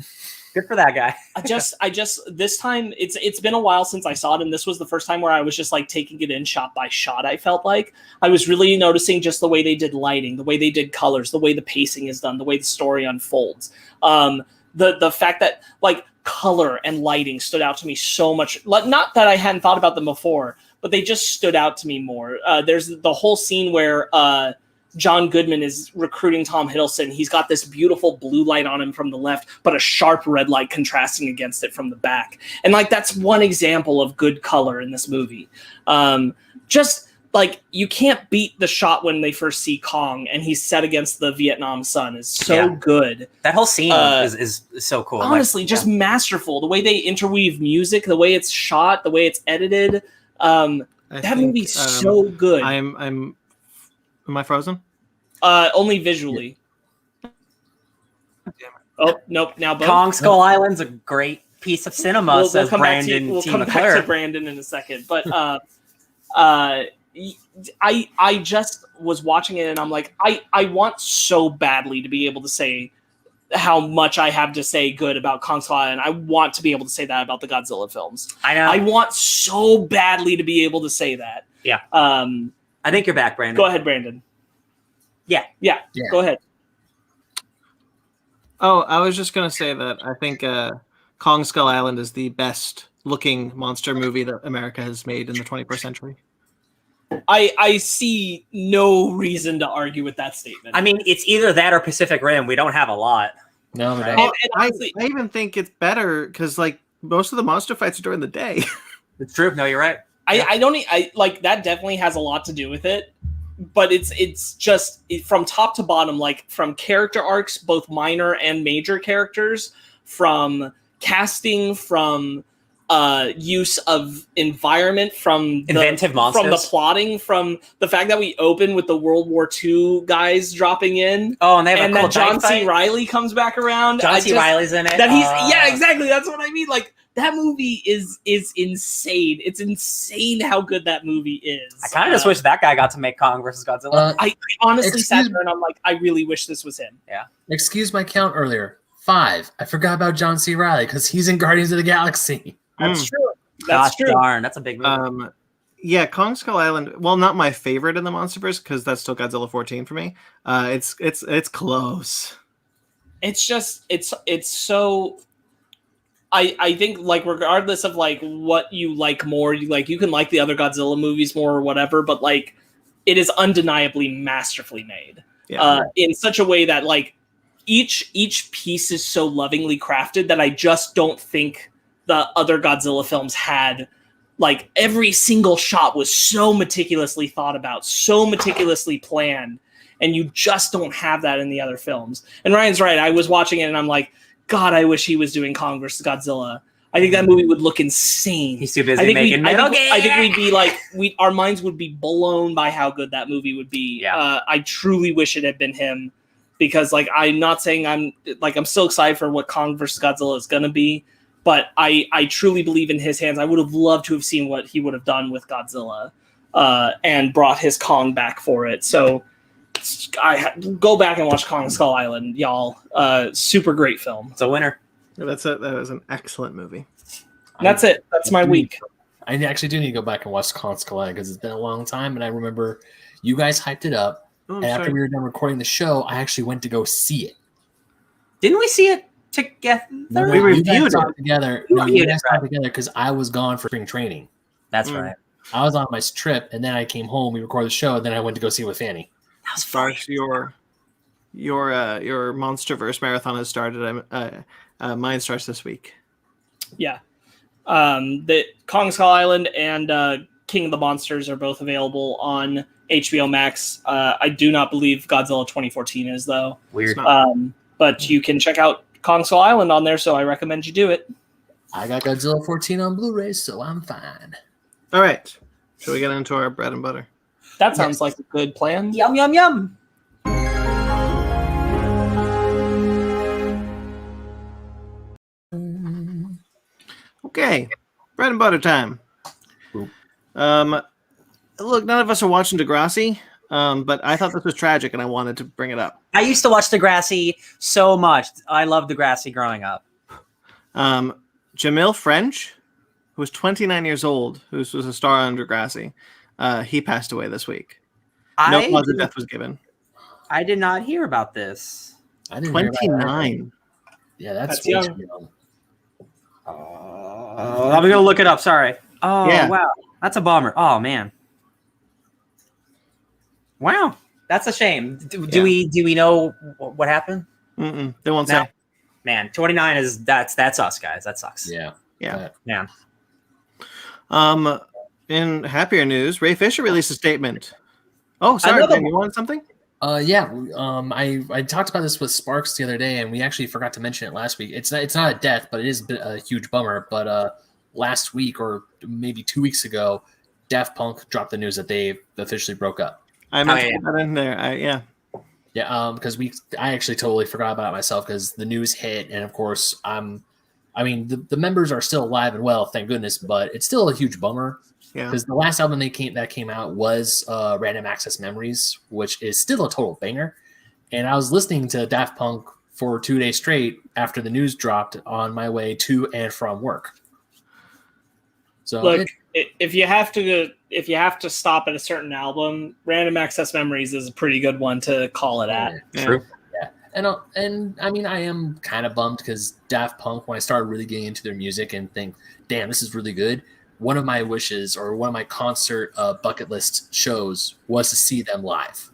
Good for that guy. I just this time it's been a while since I saw it, and this was the first time where I was just like taking it in shot by shot. I felt like I was really noticing just the way they did lighting, the way they did colors, the way the pacing is done, the way the story unfolds. The fact that like color and lighting stood out to me so much. Not that I hadn't thought about them before, but they just stood out to me more. There's the whole scene where John Goodman is recruiting Tom Hiddleston. He's got this beautiful blue light on him from the left, but a sharp red light contrasting against it from the back. And like, that's one example of good color in this movie. Just like, you can't beat the shot when they first see Kong and he's set against the Vietnam sun is so good. That whole scene is so cool. Honestly, just masterful. The way they interweave music, the way it's shot, the way it's edited. That movie's so good. Am I frozen? Only visually. Oh, nope. Now both. Kong Skull Island's a great piece of cinema, says Brandon We'll T. come back McClure. to Brandon in a second. But I just was watching it and I'm like, I want so badly to be able to say how much I have to say good about Kong Skull Island. I want to be able to say that about the Godzilla films. I know. I want so badly to be able to say that. Yeah. I think you're back, Brandon. Go ahead, Brandon. Yeah. Go ahead. Oh, I was just going to say that I think Kong Skull Island is the best looking monster movie that America has made in the 21st century. I see no reason to argue with that statement. I mean, it's either that or Pacific Rim. We don't have a lot. No, we Right. don't. And I honestly, even think it's better because like most of the monster fights are during the day. It's true. No, you're right. I like that definitely has a lot to do with it, but it's just from top to bottom, like from character arcs, both minor and major characters, from casting, from use of environment from Inventive monsters. from the plotting, from the fact that we open with the World War II guys dropping in. Oh, and they have and a cool then John fight. C. Reilly comes back around. John C. Reilly's in it. That he's yeah, exactly. That's what I mean. Like that movie is insane. It's insane how good that movie is. I kind of just wish that guy got to make Kong versus Godzilla. I honestly sat there and I'm like, I really wish this was him. Yeah. Excuse my count earlier. 5. I forgot about John C. Reilly because he's in Guardians of the Galaxy. That's true. Gosh That's true. darn, that's a big movie. Yeah, Kong Skull Island. Well, not my favorite in the MonsterVerse because that's still Godzilla 14 for me. It's close. It's just it's so. I think like regardless of like what you like more, you can like the other Godzilla movies more or whatever, but like it is undeniably masterfully made. Yeah. In such a way that like each piece is so lovingly crafted that I just don't think the other Godzilla films had. Like every single shot was so meticulously thought about, so meticulously planned, and you just don't have that in the other films. And Ryan's right. I was watching it and I'm like, God, I wish he was doing Kong versus Godzilla. I think that movie would look insane. He's too busy making Metal Gear. I think we'd be like, our minds would be blown by how good that movie would be. Yeah. I truly wish it had been him, because like I'm not saying I'm still excited for what Kong versus Godzilla is gonna be, but I truly believe in his hands. I would have loved to have seen what he would have done with Godzilla, and brought his Kong back for it. So go back and watch Kong Skull Island, y'all. Super great film. It's a winner. That was an excellent movie. That's it. That's my week. I actually do need to go back and watch Kong Skull Island because it's been a long time, and I remember you guys hyped it up. And after we were done recording the show, I actually went to go see it. Didn't we see it together? We reviewed it together. No, you guys saw it together because I was gone for spring training. That's right. I was on my trip, and then I came home. We recorded the show, and then I went to go see it with Fanny. That was fun. Your MonsterVerse marathon has started. Mine starts this week. Yeah. The Kong Skull Island and King of the Monsters are both available on HBO Max. I do not believe Godzilla 2014 is, though. Weird. But you can check out Kong Skull Island on there, so I recommend you do it. I got Godzilla 14 on Blu-ray, so I'm fine. All right. Shall we get into our bread and butter? That sounds like a good plan. Yum, yum, yum. Okay. Bread and butter time. Look, none of us are watching Degrassi, but I thought this was tragic, and I wanted to bring it up. I used to watch Degrassi so much. I loved Degrassi growing up. Jahmil French, who was 29 years old, who was a star on Degrassi, he passed away this week. No cause of death was given. I did not hear about this. I didn't 29. Yeah, that's young. young. I'm going to look it up. Sorry. Oh, Yeah. Wow. That's a bummer. Oh, man. Wow. That's a shame. Do we know what happened? They won't say. Man, 29 is that's us, guys. That sucks. Yeah. Man. In happier news, Ray Fisher released a statement. Oh, sorry, Ben, you wanted something? I talked about this with Sparks the other day, and we actually forgot to mention it last week. It's not a death, but it is a huge bummer. But last week, or maybe 2 weeks ago, Daft Punk dropped the news that they officially broke up. I meant to put that in there. Because I actually totally forgot about it myself because the news hit, and of course the members are still alive and well, thank goodness, but it's still a huge bummer. Yeah. Because the last album that came out was Random Access Memories, which is still a total banger. And I was listening to Daft Punk for 2 days straight after the news dropped on my way to and from work. So look, if you have to stop at a certain album, Random Access Memories is a pretty good one to call it at. True. Yeah. And I mean, I am kind of bummed because Daft Punk, when I started really getting into their music and think, damn, this is really good, one of my wishes or one of my concert bucket list shows was to see them live.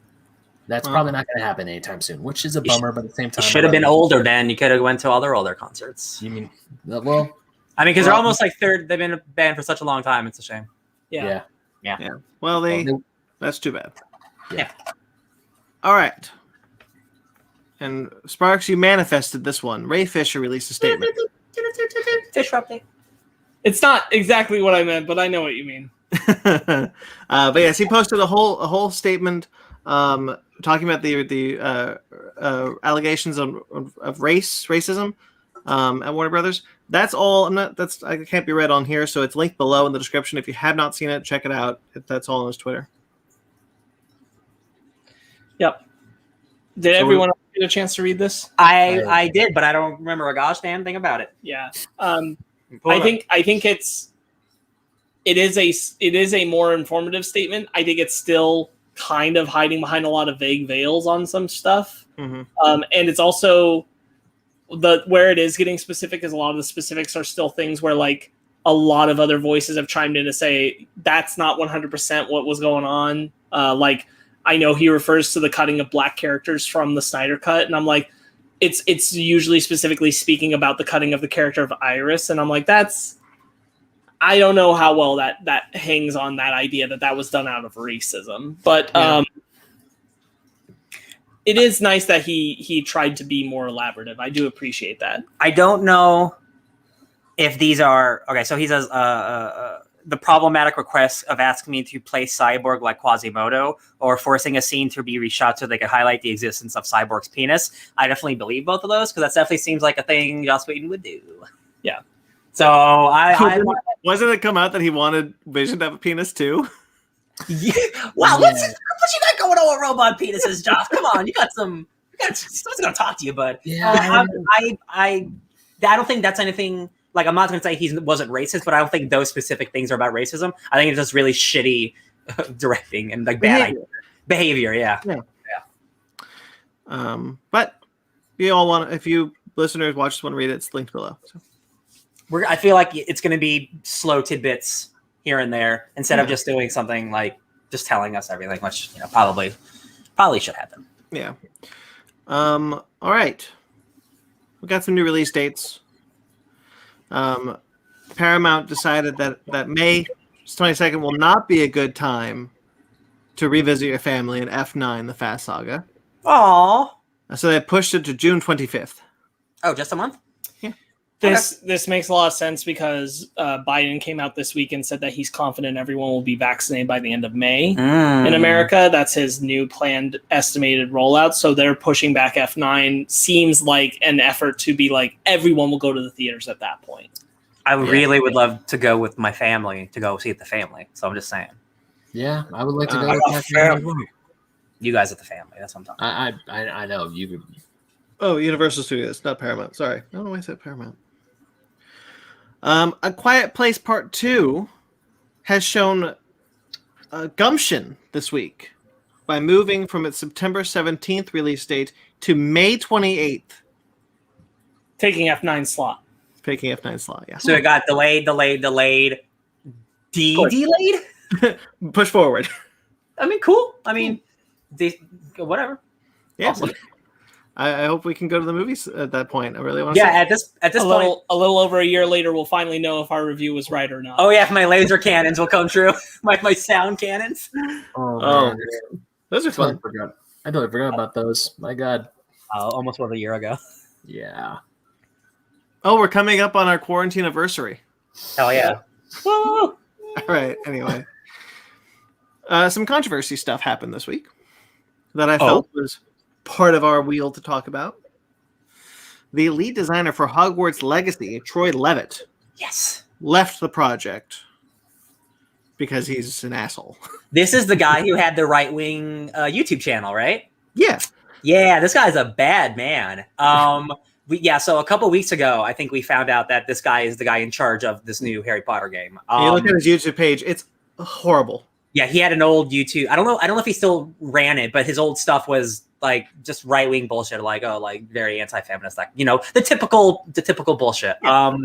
That's probably not going to happen anytime soon, which is a bummer, but at the same time, you should have been older, Ben. You could have went to all their older concerts. You mean, well, I mean, because they're almost like third. They've been a band for such a long time. It's a shame. Yeah. Well, that's too bad. Yeah. All right. And Sparks, you manifested this one. Ray Fisher released a statement. Fish update. It's not exactly what I meant, but I know what you mean. But yes, he posted a whole statement talking about the allegations of racism at Warner Brothers. That's all. I can't be read on here, so it's linked below in the description. If you have not seen it, check it out. That's all on his Twitter. Yep. Did everyone else get a chance to read this? I did, but I don't remember a gosh damn thing about it. Yeah. I think it is a more informative statement. I think it's still kind of hiding behind a lot of vague veils on some stuff. Mm-hmm. And it's also where it is getting specific is a lot of the specifics are still things where like a lot of other voices have chimed in to say that's not 100% what was going on. Like I know he refers to the cutting of black characters from the Snyder Cut, and I'm like, it's usually specifically speaking about the cutting of the character of Iris, and I'm like, I don't know how well that hangs on that idea that was done out of racism, but it is nice that he tried to be more elaborative. I do appreciate that. I don't know if these are okay. So he says the problematic request of asking me to play Cyborg like Quasimodo or forcing a scene to be reshot so they could highlight the existence of Cyborg's penis. I definitely believe both of those because that definitely seems like a thing Joss Whedon would do. Yeah. So wasn't it come out that he wanted Vision to have a penis too? Yeah. Wow, what you got going on with robot penises, Josh? Come on, you got someone's gonna talk to you, bud. Yeah. I don't think that's anything. Like, I'm not gonna say he wasn't racist, but I don't think those specific things are about racism. I think it's just really shitty directing and like bad behavior. Yeah. But you all want, if you listeners watch this one, read it. It's linked below. So. I feel like it's gonna be slow tidbits here and there instead of just doing something like just telling us everything, which probably should happen. Yeah. All right. We got some new release dates. Paramount decided that May 22nd will not be a good time to revisit your family in F9: The Fast Saga. Aww. So they pushed it to June 25th. Oh, just a month? Yeah. This makes a lot of sense because Biden came out this week and said that he's confident everyone will be vaccinated by the end of May in America. That's his new planned estimated rollout. So they're pushing back F9. Seems like an effort to be like everyone will go to the theaters at that point. I really would love to go with my family to go see it the family. So I'm just saying. Yeah, I would like to go with my family. You guys at the family. That's what I'm talking about. I know you. Oh, Universal Studios, not Paramount. Sorry. I don't know why I said Paramount. A Quiet Place Part 2 has shown gumption this week by moving from its September 17th release date to May 28th. Taking F9 slot. Taking F9 slot, yeah. So it got delayed. Delayed. Push forward. I mean, cool. I mean, whatever. Yeah. Awesome. I hope we can go to the movies at that point. I really want to. Yeah, at this point, a little over a year later, we'll finally know if our review was right or not. Oh yeah, if my laser cannons will come true. my sound cannons. Oh, those are fun. I totally forgot about those. My God. Almost was a year ago. Yeah. Oh, we're coming up on our quarantine anniversary. Hell yeah. All right. Anyway, some controversy stuff happened this week that I felt was part of our wheel to talk about. The lead designer for Hogwarts Legacy, Troy Levitt, left the project because he's an asshole. This is the guy who had the right-wing YouTube channel, right? Yeah. Yeah, this guy's a bad man. So a couple weeks ago, I think we found out that this guy is the guy in charge of this new Harry Potter game. You look at his YouTube page; it's horrible. Yeah, he had an old YouTube. I don't know if he still ran it, but his old stuff was like just right-wing bullshit, like very anti-feminist, like the typical bullshit. Yeah.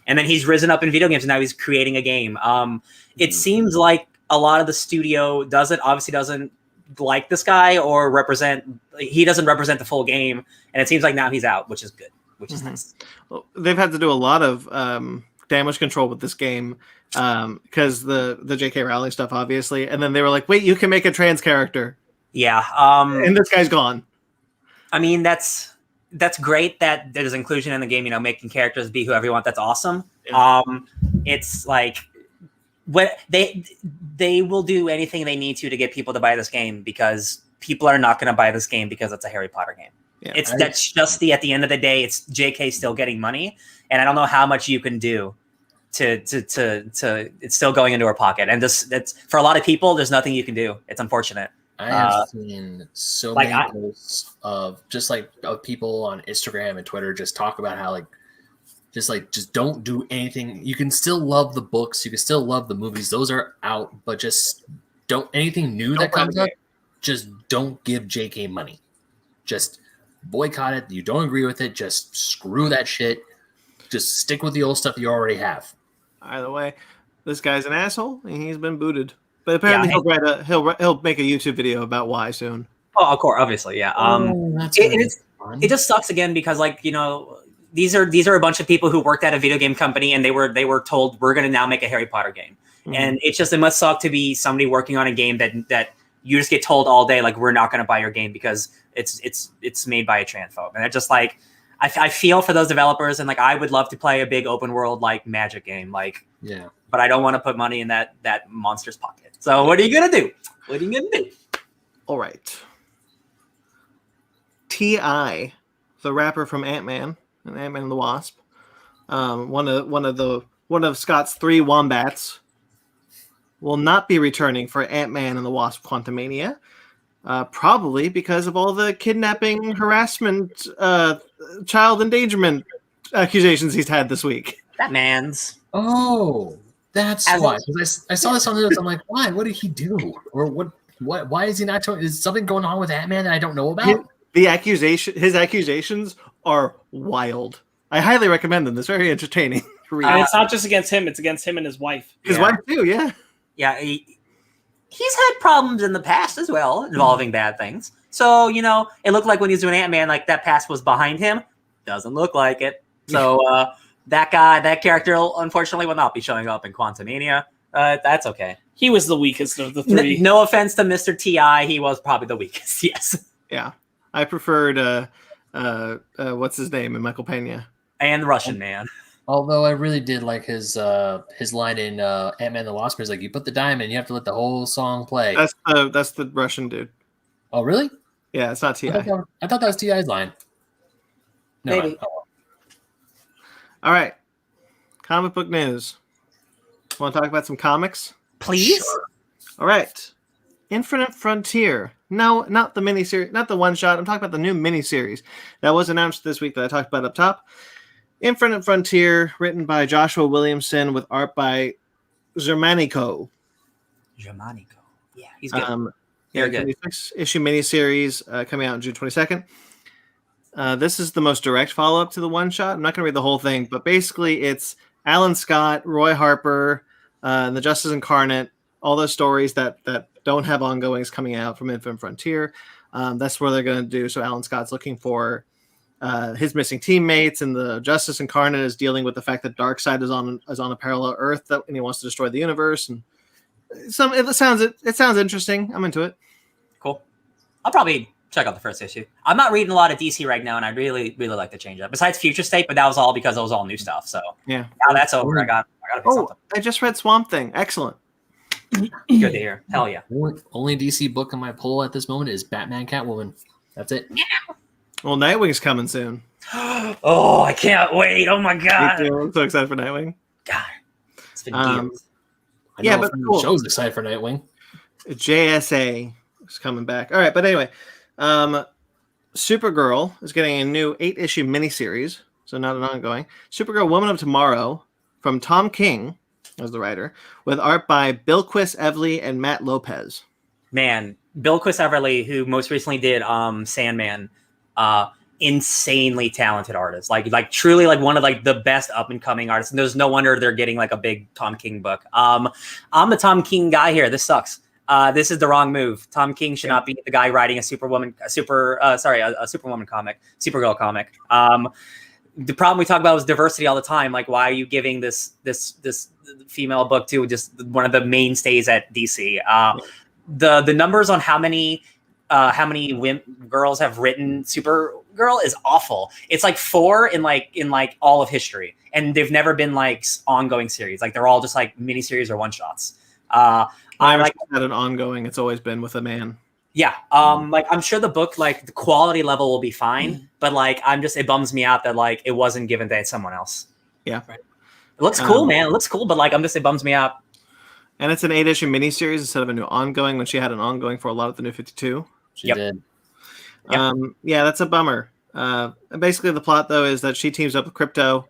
And then he's risen up in video games, and now he's creating a game. It seems like a lot of the studio doesn't like this guy or he doesn't represent the full game, and it seems like now he's out, which is good, which is nice. Well, they've had to do a lot of damage control with this game because the J.K. Rowling stuff, obviously, and then they were like, wait, you can make a trans character. Yeah. And this guy's gone. I mean, that's great that there's inclusion in the game, making characters be whoever you want. That's awesome. Yeah. it's like what they will do anything they need to get people to buy this game, because people are not going to buy this game because it's a Harry Potter game. Yeah, that's just at the end of the day, it's JK still getting money, and I don't know how much you can do to it's still going into her pocket, and that's for a lot of people. There's nothing you can do. It's unfortunate. I have seen so many posts of of people on Instagram and Twitter just talk about how just don't do anything. You can still love the books, you can still love the movies; those are out, but just don't anything new that comes up. Just don't give JK money. Just boycott it. You don't agree with it, just screw that shit. Just stick with the old stuff you already have. Either way, this guy's an asshole, and he's been booted. But apparently, he'll make a YouTube video about why soon. Oh, of course, obviously, yeah. It just sucks again because, these are a bunch of people who worked at a video game company, and they were told we're going to now make a Harry Potter game, and it must suck to be somebody working on a game that you just get told all day we're not going to buy your game because it's made by a transphobe, and it's just I feel for those developers, and I would love to play a big open world Magic game, but I don't want to put money in that monster's pocket. So what are you gonna do? All right. T.I., the rapper from Ant-Man and Ant-Man and the Wasp, one of Scott's 3 wombats, will not be returning for Ant-Man and the Wasp: Quantumania, probably because of all the kidnapping, harassment, child endangerment accusations he's had this week. That man's. Oh, that's why. I saw this on the news. I'm like, why? What did he do? Or what? Why is he not? Is something going on with Ant-Man that I don't know about? His accusations are wild. I highly recommend them. It's very entertaining. And it's not just against him; it's against him and his wife. His wife too. Yeah. Yeah. He's had problems in the past as well involving bad things. So, it looked like when he was doing Ant-Man, that past was behind him. Doesn't look like it. So that character, unfortunately, will not be showing up in Quantumania. That's okay. He was the weakest of the 3. No offense to Mr. T.I., he was probably the weakest, yes. Yeah. I preferred, what's his name, in Michael Pena. And the Russian man. Although I really did like his line in Ant-Man and the Wasp. He's like, you put the diamond, you have to let the whole song play. That's the Russian dude. Oh, really? Yeah, it's not T.I. I thought that was T.I.'s line. No, maybe. All right. Comic book news. Want to talk about some comics? Please? Sure. All right. Infinite Frontier. No, not the miniseries, not the one-shot. I'm talking about the new miniseries that was announced this week that I talked about up top. Infinite Frontier, written by Joshua Williamson with art by Germanico. Yeah, he's good. Very good. 6-issue miniseries coming out on June 22nd. This is the most direct follow-up to the one-shot. I'm not going to read the whole thing, but basically it's Alan Scott, Roy Harper, and the Justice Incarnate, all those stories that don't have ongoings coming out from Infinite Frontier. That's where they're going to do. So Alan Scott's looking for his missing teammates, and the Justice Incarnate is dealing with the fact that Darkseid is on a parallel Earth and he wants to destroy the universe. And it sounds interesting. I'm into it. Cool. I'll probably check out the first issue. I'm not reading a lot of DC right now, and I'd really, really like to change up. Besides Future State, but that was all because it was all new stuff. So yeah, now that's over. I gotta pick something. I just read Swamp Thing. Excellent. Good to hear. Hell yeah. Only DC book on my pull at this moment is Batman Catwoman. That's it. Yeah. Well, Nightwing's coming soon. Oh, I can't wait. Oh my god. I'm so excited for Nightwing. God. It's been years. Yeah, but cool. The show's excited for Nightwing. JSA is coming back. All right, but anyway, Supergirl is getting a new 8-issue miniseries, so not an ongoing. Supergirl Woman of Tomorrow from Tom King as the writer, with art by Bilquis Evely and Matt Lopez. Man, Bilquis Evely, who most recently did Sandman, insanely talented artist. Like truly one of the best up and coming artists. And there's no wonder they're getting a big Tom King book. I'm the Tom King guy here. This sucks. This is the wrong move. Tom King should not be the guy writing a Superwoman comic, Supergirl comic. The problem we talk about is diversity all the time. Like, why are you giving this female book to just one of the mainstays at DC? The numbers on how many girls have written Girl is awful. It's like 4 in all of history, and they've never been like ongoing series. Like they're all just like miniseries or one shots. I like had an ongoing. It's always been with a man. Yeah. Like I'm sure the book, like the quality level will be fine, but like it bums me out that like it wasn't given to someone else. Yeah. Right. It looks cool, man. It looks cool, but like it bums me out. And it's an 8-issue miniseries instead of a new ongoing, when she had an ongoing for a lot of the New 52. She did. Yep. Yeah, that's a bummer. Basically, the plot though is that she teams up with Crypto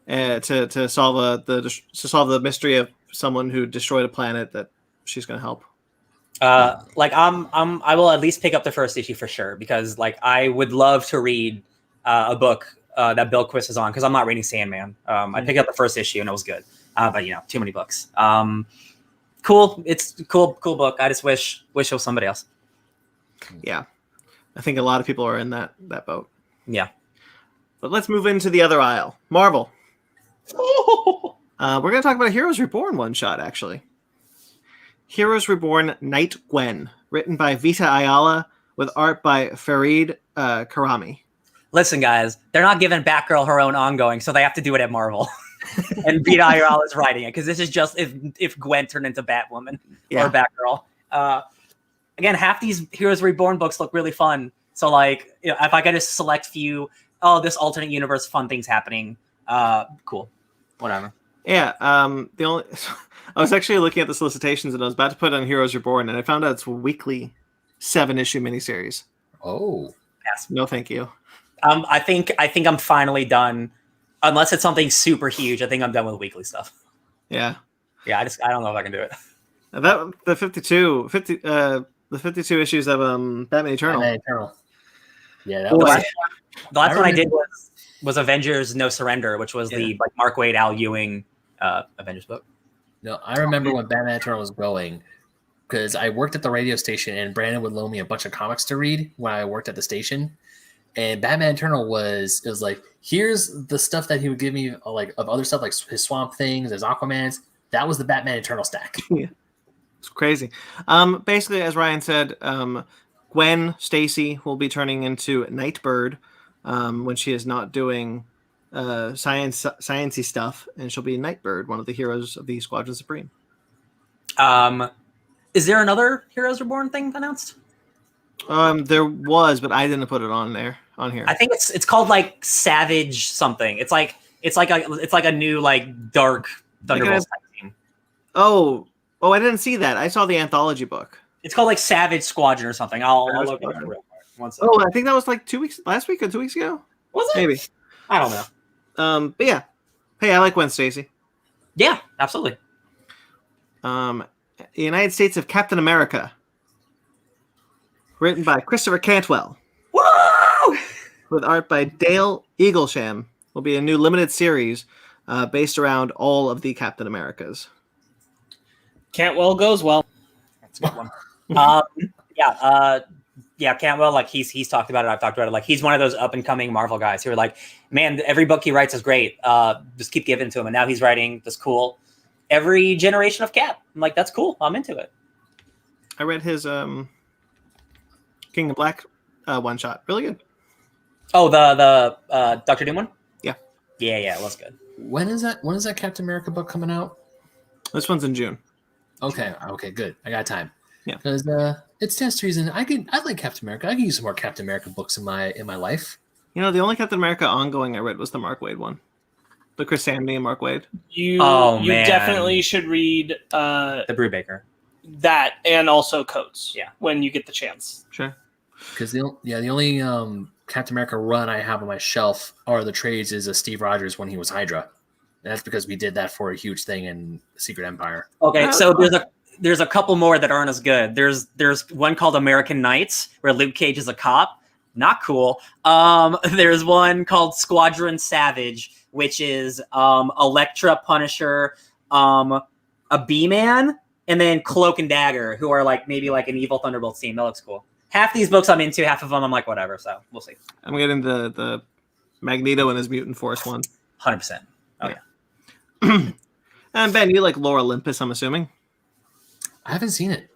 to solve the mystery of someone who destroyed a planet that she's going to help. Like I will at least pick up the first issue for sure, because like I would love to read a book that Bill Quist is on, because I'm not reading Sandman. I picked up the first issue and it was good, but too many books. Cool. It's a cool book. I just wish it was somebody else. Yeah, I think a lot of people are in that boat. Yeah. But let's move into the other aisle. Marvel. We're going to talk about a Heroes Reborn one shot, actually. Heroes Reborn Night Gwen, written by Vita Ayala with art by Farid Karami. Listen, guys, they're not giving Batgirl her own ongoing, so they have to do it at Marvel. And Vita Ayala is writing it, because this is just if Gwen turned into Batwoman or Batgirl. Again, half these Heroes Reborn books look really fun. So, like, if I could just select few, this alternate universe fun things happening, cool, whatever. Yeah. I was actually looking at the solicitations, and I was about to put on Heroes Reborn, and I found out it's a weekly 7-issue miniseries. Oh, yes. No, thank you. I think I'm finally done. Unless it's something super huge, I think I'm done with weekly stuff. Yeah. Yeah, I don't know if I can do it. The 52 issues of Batman Eternal. Batman Eternal. Yeah, that the was. last one I did was Avengers No Surrender, which was the like Mark Waid, Al Ewing Avengers book. No, I remember when Batman Eternal was going, because I worked at the radio station and Brandon would loan me a bunch of comics to read when I worked at the station. And Batman Eternal was like, here's the stuff that he would give me, like, of other stuff, like his Swamp Things, his Aquamans. That was the Batman Eternal stack. Yeah. It's crazy. Basically, as Ryan said, Gwen Stacy will be turning into Nightbird when she is not doing sciencey stuff, and she'll be Nightbird, one of the heroes of the Squadron Supreme. Is there another Heroes Reborn thing announced? There was, but I didn't put it on here. I think it's called like Savage something. It's like a new like dark Thunderbolts type team. Oh, I didn't see that. I saw the anthology book. It's called like Savage Squadron or something. I'll look it up real quick. 1 second. Oh, I think that was like last week or 2 weeks ago. Was it? Maybe. I don't know. But yeah. Hey, I like Gwen Stacy. Yeah, absolutely. The United States of Captain America. Written by Christopher Cantwell. Whoa! With art by Dale Eaglesham. Will be a new limited series based around all of the Captain Americas. Cantwell goes well. That's a good one. Cantwell, like he's talked about it. I've talked about it. Like he's one of those up and coming Marvel guys who are like, man, every book he writes is great. Just keep giving it to him. And now he's writing this cool every generation of Cap. I'm like, that's cool. I'm into it. I read his King of Black one shot. Really good. Oh, the Dr. Doom one? Yeah. Yeah, it was good. When is that Captain America book coming out? This one's in June. Okay, good. I got time. Yeah. Because it stands to reason. I like Captain America. I can use some more Captain America books in my life. The only Captain America ongoing I read was the Mark Waid one. The Chris Samney and Mark Waid. You man. definitely should read the Brubaker. That, and also Codes. Yeah. When you get the chance. Sure. Because the only Captain America run I have on my shelf are the trades is Steve Rogers when he was Hydra. And that's because we did that for a huge thing in Secret Empire. Okay, so there's a couple more that aren't as good. There's one called American Knights where Luke Cage is a cop. Not cool. There's one called Squadron Savage, which is Elektra, Punisher, a B-Man, and then Cloak and Dagger, who are like maybe like an evil Thunderbolts team. That looks cool. Half these books I'm into, half of them I'm like whatever. So we'll see. I'm getting the Magneto and his Mutant Force one. 100%. Oh yeah. And Ben, you like Lore Olympus, I'm assuming. I haven't seen it.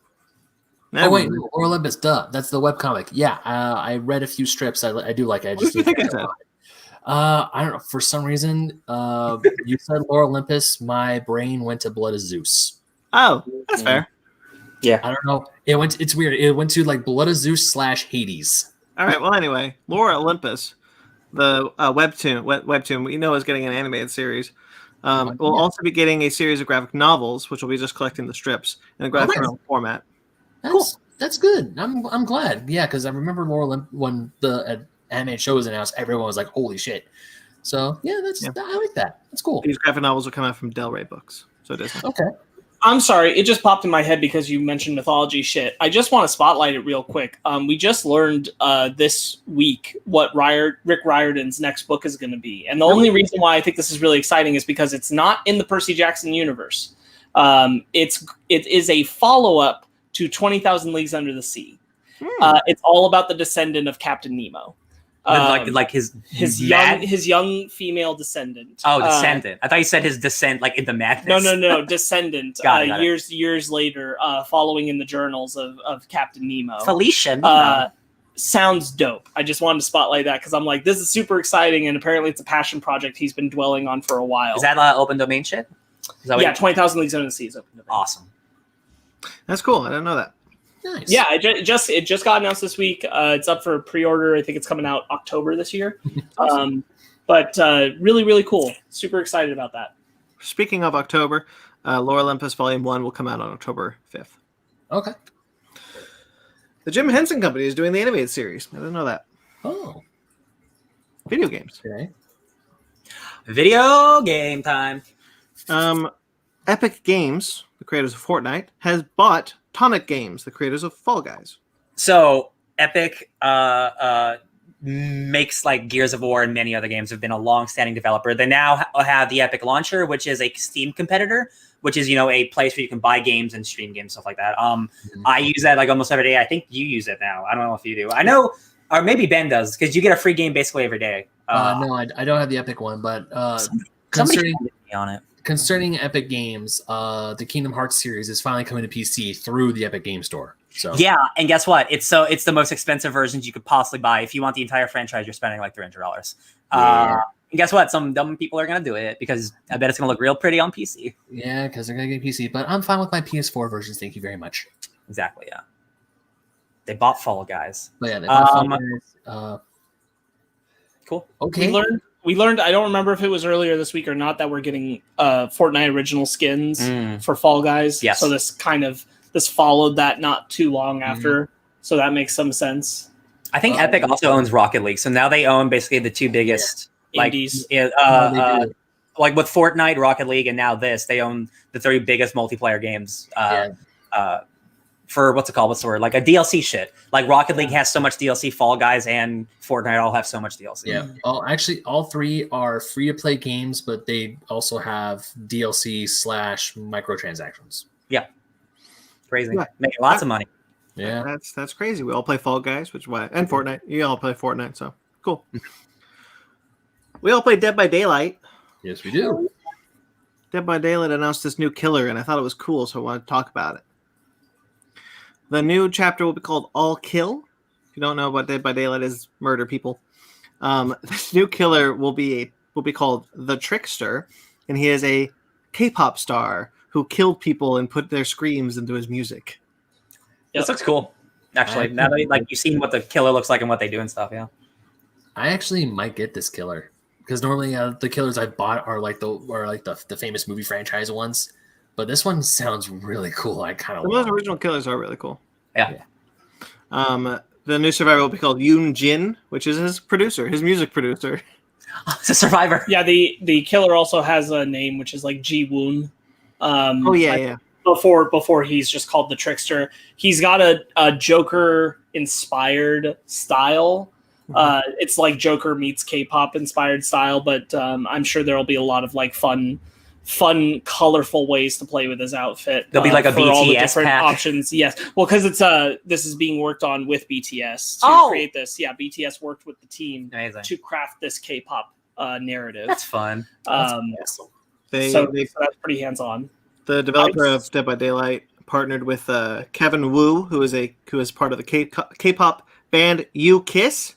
Oh wait, no, Lore Olympus, duh. That's the webcomic. Yeah, I read a few strips. I do like it. I What just did you think I said? I don't know. For some reason, you said Lore Olympus. My brain went to Blood of Zeus. Oh, that's fair. Yeah. I don't know. It's weird. It went to like Blood of Zeus / Hades. All right. Well, anyway, Lore Olympus, the webtoon we know is getting an animated series. We'll also be getting a series of graphic novels, which will be just collecting the strips in a graphic novel format. That's good. I'm glad. Yeah, because I remember Lore Olympus when the animated show was announced, everyone was like, "Holy shit!" So yeah, I like that. That's cool. These graphic novels will come out from Del Rey Books, so Disney. Okay. I'm sorry, it just popped in my head because you mentioned mythology shit. I just want to spotlight it real quick. We just learned this week what Rick Riordan's next book is going to be. And the only reason why I think this is really exciting is because it's not in the Percy Jackson universe. It is a follow-up to 20,000 Leagues Under the Sea. It's all about the descendant of Captain Nemo. Like his young female descendant. Oh, descendant. I thought you said his descent, like into madness. No, descendant. Got it. Years later, following in the journals of Captain Nemo. Felicia Nemo. Sounds dope. I just wanted to spotlight that because I'm like, this is super exciting, and apparently it's a passion project he's been dwelling on for a while. Is that open domain shit? Yeah, 20,000 Leagues Under the Sea is open domain. Awesome. That's cool. I didn't know that. Nice. Yeah, it just got announced this week. It's up for pre-order. I think it's coming out October this year. But really, really cool. Super excited about that. Speaking of October, Lore Olympus Volume 1 will come out on October 5th. Okay. The Jim Henson Company is doing the animated series. I didn't know that. Oh. Video games. Okay. Video game time. Epic Games, the creators of Fortnite, has bought Tonic Games, the creators of Fall Guys. So Epic makes like Gears of War and many other games. Have been a long-standing developer. They now have the Epic Launcher, which is a Steam competitor, which is a place where you can buy games and stream games, stuff like that. I use that like almost every day. I think you use it now. I don't know if you do. I know, or maybe Ben does, because you get a free game basically every day. No, I don't have the Epic one, but somebody on it. Concerning Epic Games, the Kingdom Hearts series is finally coming to PC through the Epic Game Store. So yeah, and guess what? It's the most expensive versions you could possibly buy. If you want the entire franchise, you're spending like $300. And guess what? Some dumb people are gonna do it because I bet it's gonna look real pretty on PC. Yeah, because they're gonna get PC. But I'm fine with my PS4 versions. Thank you very much. Exactly. Yeah. They bought Fall Guys. But yeah, they bought Fall Guys. Cool. Okay. We learned, I don't remember if it was earlier this week or not, that we're getting Fortnite original skins for Fall Guys. Yes. So this followed that not too long after. So that makes some sense. I think Epic also owns Rocket League. So now they own basically the two biggest indies. Like with Fortnite, Rocket League, and now they own the three biggest multiplayer games. For what's it called? What's the word? Like a DLC shit. Like Rocket League has so much DLC, Fall Guys and Fortnite all have so much DLC. Yeah. Actually, all three are free to play games, but they also have DLC / microtransactions. Yeah. Crazy. Yeah. Making lots of money. Yeah. That's crazy. We all play Fall Guys, which is why, and Fortnite. You all play Fortnite, so cool. We all play Dead by Daylight. Yes, we do. Dead by Daylight announced this new killer, and I thought it was cool, so I wanted to talk about it. The new chapter will be called All Kill. If you don't know what Dead by Daylight is, murder people. This new killer will be called the Trickster, and he is a K-pop star who killed people and put their screams into his music. This looks cool. Actually, now that you've seen what the killer looks like and what they do and stuff, yeah. I actually might get this killer because normally the killers I bought are like the famous movie franchise ones. But this one sounds really cool. I kind of those original killers are really cool. Yeah. The new survivor will be called Yoon Jin, which is his music producer. It's a survivor. Yeah, the killer also has a name which is like Ji Woon. Before he's just called the Trickster. He's got a Joker inspired style. It's like Joker meets K-pop inspired style, but I'm sure there'll be a lot of like fun, colorful ways to play with his outfit. There'll be like a for all the BTS different pack. options. Yes, well, because this is being worked on with BTS to create this. Yeah, BTS worked with the team to craft this K-pop narrative. That's fun. So that's pretty hands on. The developer of Dead by Daylight partnered with Kevin Wu, who is part of the K-pop band U-Kiss,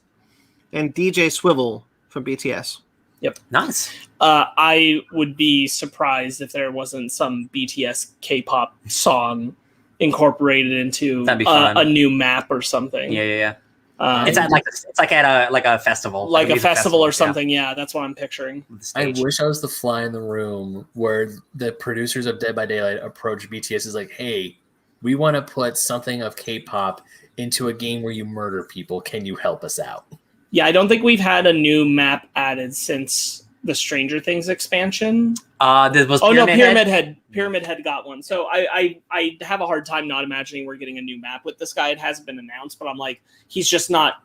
and DJ Swivel from BTS. Yep. Nice. I would be surprised if there wasn't some BTS K-pop song incorporated into That'd be fun. a new map or something. Yeah. It's It's like at a festival, like a music festival or something. Yeah, that's what I'm picturing. I wish I was the fly in the room where the producers of Dead by Daylight approach BTS is like, hey, we want to put something of K-pop into a game where you murder people. Can you help us out? Yeah, I don't think we've had a new map added since the Stranger Things expansion. Pyramid Head got one. So I have a hard time not imagining we're getting a new map with this guy. It hasn't been announced, but I'm like, he's just not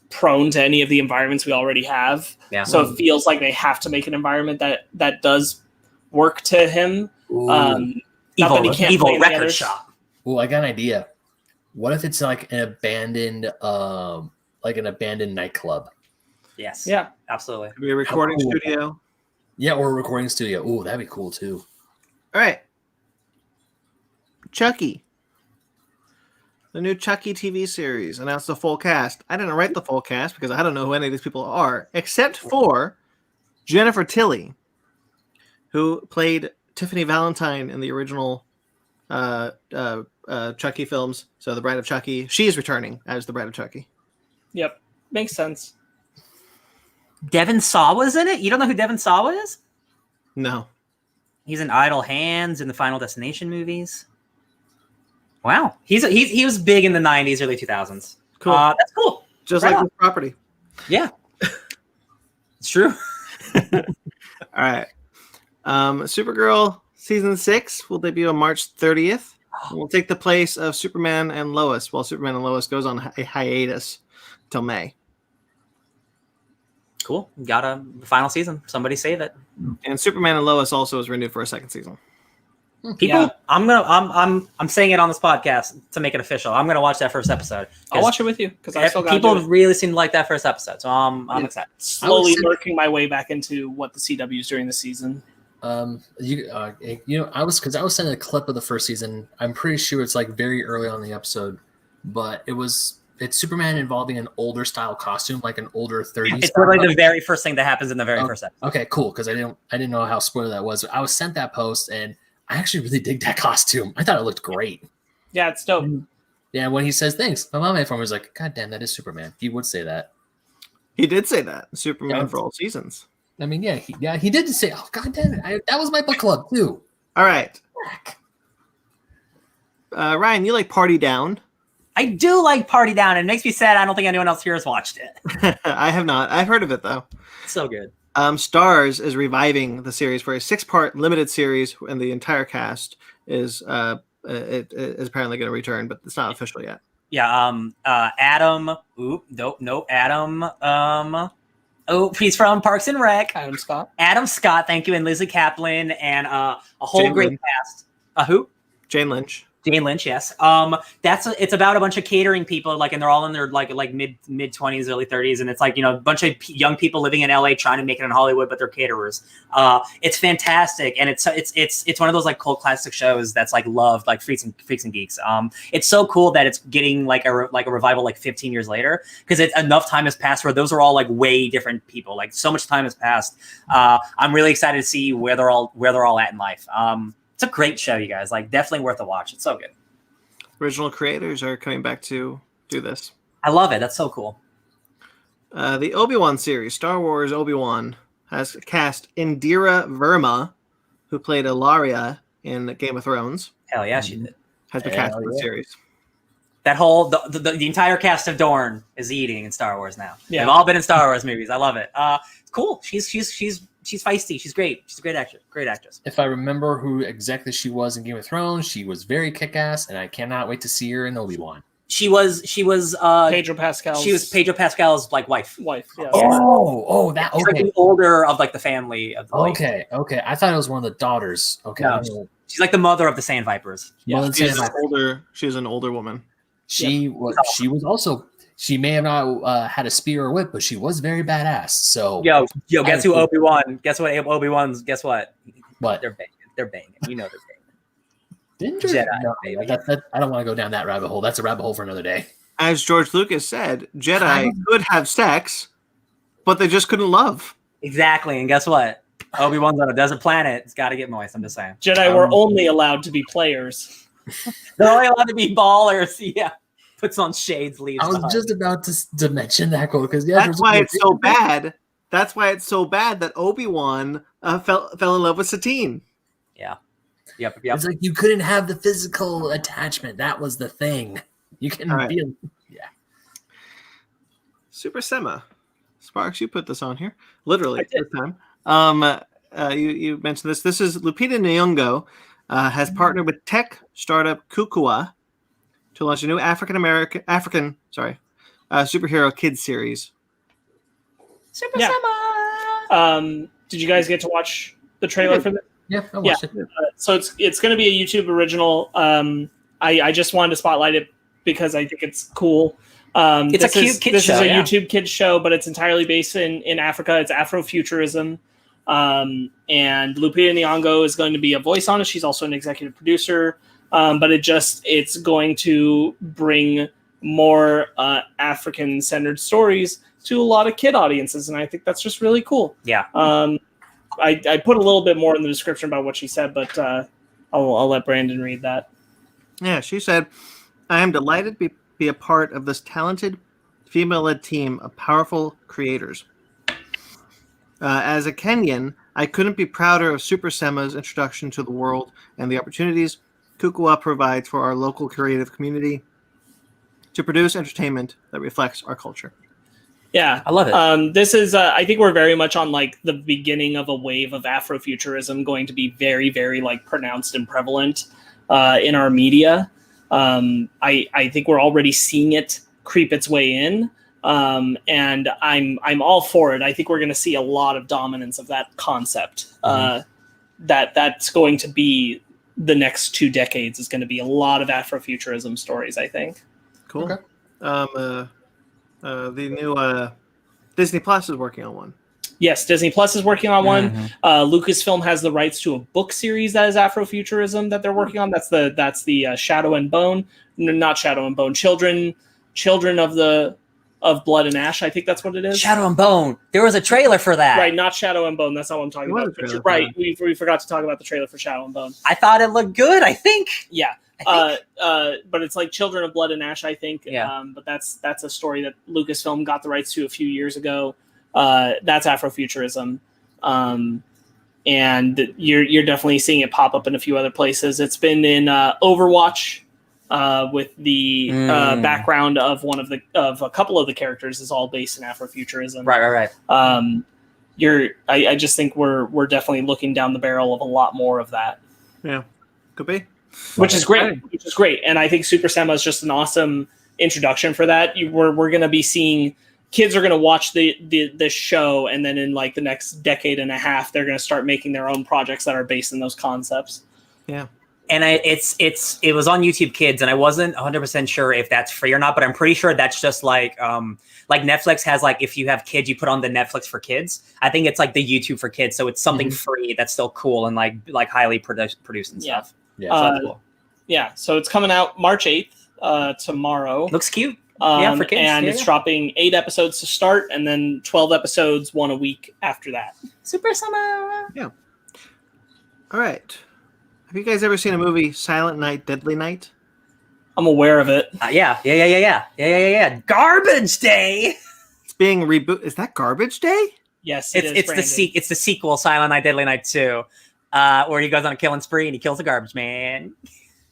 prone to any of the environments we already have. Yeah. So it feels like they have to make an environment that does work to him. Evil record shop. Oh, I got an idea. What if it's like an abandoned nightclub? Yes. Yeah. Absolutely. Could be a recording studio. Yeah, or a recording studio. Oh, that'd be cool too. All right. Chucky. The new Chucky TV series announced the full cast. I didn't write the full cast because I don't know who any of these people are, except for Jennifer Tilly, who played Tiffany Valentine in the original Chucky films. So the Bride of Chucky. She is returning as the Bride of Chucky. Yep. Makes sense. Devin Sawa's in it? You don't know who Devin Sawa is? No. He's in Idle Hands in the Final Destination movies. Wow. He was big in the 90s, early 2000s. Cool. That's cool. Just Right like on. this property. Yeah. It's true. All right. Supergirl season 6 will debut on March 30th. It will take the place of Superman and Lois, while Superman and Lois goes on a hiatus till May. Cool. Got a final season. Somebody save it. And Superman and Lois also is renewed for a second season. People, Yeah. I'm saying it on this podcast to make it official. I'm gonna watch that first episode. I'll watch it with you because I still got people really seem to like that first episode, so I'm excited. slowly working my way back into what the CW is during the season. I was sending a clip of the first season. I'm pretty sure it's like very early on in the episode, but it's Superman involving an older style costume, like an older 30s. It's literally the very first thing that happens in the very first episode. Okay, cool. Because I didn't know how spoiler that was. I was sent that post, and I actually really dig that costume. I thought it looked great. Yeah, it's dope. Yeah, when he says thanks, my mom made for me was like, God damn, that is Superman. He would say that. He did say that. Superman Yeah. for all seasons. I mean, he did say, oh, God damn it. That was my book club, too. All right. Ryan, you like Party Down? I do like Party Down. It makes me sad. I don't think anyone else here has watched it. I have not. I've heard of it, though. It's so good. Starz is reviving the series for a 6-part limited series, and the entire cast is apparently going to return, but it's not official yet. Yeah. Adam. Adam. He's from Parks and Rec. Adam Scott. Adam Scott. Thank you, and Lizzie Kaplan, and a whole Jane great Lynch. cast. Who? Jane Lynch. Jane Lynch, yes. It's about a bunch of catering people, and they're all in their like mid 20s, early 30s, and it's like, a bunch of young people living in LA trying to make it in Hollywood, but they're caterers. It's fantastic, and it's one of those like cult classic shows that's like loved, like freaks and geeks. It's so cool that it's getting like a revival like 15 years later, because enough time has passed where those are all like way different people. Like so much time has passed. I'm really excited to see where they're all at in life. It's a great show, you guys. Like, definitely worth a watch. It's so good. Original creators are coming back to do this. I love it. That's so cool. The Obi-Wan series, Star Wars Obi-Wan, has cast Indira Verma, who played Ilaria in Game of Thrones. Hell yeah, she did. Has been cast in the series. That whole the entire cast of Dorne is eating in Star Wars now. Yeah. They've all been in Star Wars movies. I love it. It's cool. She's feisty. She's great. She's a great actress. Great actress. If I remember who exactly she was in Game of Thrones, she was very kick-ass, and I cannot wait to see her in Obi-Wan. She was Pedro Pascal. She was Pedro Pascal's like wife. Yeah. Oh, that She's like okay. the older of like the family of the Okay. I thought it was one of the daughters. Okay. No. She's like the mother of the Sand Vipers. Well, She's an older woman. She was also. She may have not had a spear or whip, but she was very badass. So Yo, guess who Obi-Wan? Guess what Obi-Wan's? Guess what? What? They're banging. You know they're banging. Didn't George? Jedi, No, baby. I don't want to go down that rabbit hole. That's a rabbit hole for another day. As George Lucas said, Jedi could have sex, but they just couldn't love. Exactly. And guess what? Obi-Wan's on a desert planet. It's got to get moist. I'm just saying. Jedi were only allowed to be players. They're only allowed to be ballers. Yeah. Puts on shades, leaves. I was behind. just about to mention that quote because That's why it's so bad. That's why it's so bad that Obi-Wan fell in love with Satine. Yeah. Yep. It's like you couldn't have the physical attachment. That was the thing. You can be. Yeah. Super Sema. Sparks, you put this on here. Literally this time. You mentioned this. This is Lupita Nyong'o has partnered with tech startup Course.A to launch a new African superhero kids series. Super Sema. Did you guys get to watch the trailer for this? Yeah, I watched it. So it's going to be a YouTube original. I just wanted to spotlight it because I think it's cool. It's a cute kids show. This is a YouTube kids show, but it's entirely based in Africa. It's Afrofuturism. And Lupita Nyong'o is going to be a voice on it. She's also an executive producer. But it's going to bring more African-centered stories to a lot of kid audiences, and I think that's just really cool. Yeah. I put a little bit more in the description about what she said, but I'll let Brandon read that. Yeah, she said, "I am delighted to be a part of this talented, female-led team of powerful creators. As a Kenyan, I couldn't be prouder of Super Sema's introduction to the world and the opportunities Course.A provides for our local creative community to produce entertainment that reflects our culture." Yeah, I love it. This is, I think we're very much on like the beginning of a wave of Afrofuturism going to be very, very like pronounced and prevalent in our media. I think we're already seeing it creep its way in, and I'm all for it. I think we're going to see a lot of dominance of that concept. That's going to be the next 2 decades. Is going to be a lot of Afrofuturism stories, I think. Cool. Okay. The new Disney Plus is working on one. Yes, Disney Plus is working on one. Lucasfilm has the rights to a book series that is Afrofuturism that they're working on. That's the Shadow and Bone, no, not Shadow and Bone, Children of Blood and Ash. I think that's what it is. Shadow and Bone. There was a trailer for that. Right, not Shadow and Bone. That's not what I'm talking about. But you're right. We forgot to talk about the trailer for Shadow and Bone. I thought it looked good. I think. Yeah. But it's like Children of Blood and Ash, I think. Yeah. But that's a story that Lucasfilm got the rights to a few years ago. That's Afrofuturism. And you're definitely seeing it pop up in a few other places. It's been in Overwatch with the background of a couple of the characters is all based in Afrofuturism. Right. I just think we're definitely looking down the barrel of a lot more of that. Yeah, could be. Which is great. And I think Super Sema is just an awesome introduction for that. We're going to be seeing kids are going to watch the show, and then in like the next decade and a half, they're going to start making their own projects that are based in those concepts. Yeah. And it was on YouTube Kids, and I wasn't 100% sure if that's free or not, but I'm pretty sure that's just like Netflix has, like, if you have kids, you put on the Netflix for kids. I think it's like the YouTube for kids, so it's something free that's still cool and like highly produced and stuff. Yeah, so that's cool. Yeah, so it's coming out March 8th, tomorrow. Looks cute. Yeah, for kids. And it's dropping 8 episodes to start, and then 12 episodes, 1 a week after that. Super Summer. Yeah. All right. Have you guys ever seen a movie, Silent Night, Deadly Night? I'm aware of it. Yeah. Garbage Day. It's being rebooted. Is that Garbage Day? Yes, it's the sequel, Silent Night, Deadly Night 2, where he goes on a killing spree and he kills a garbage man.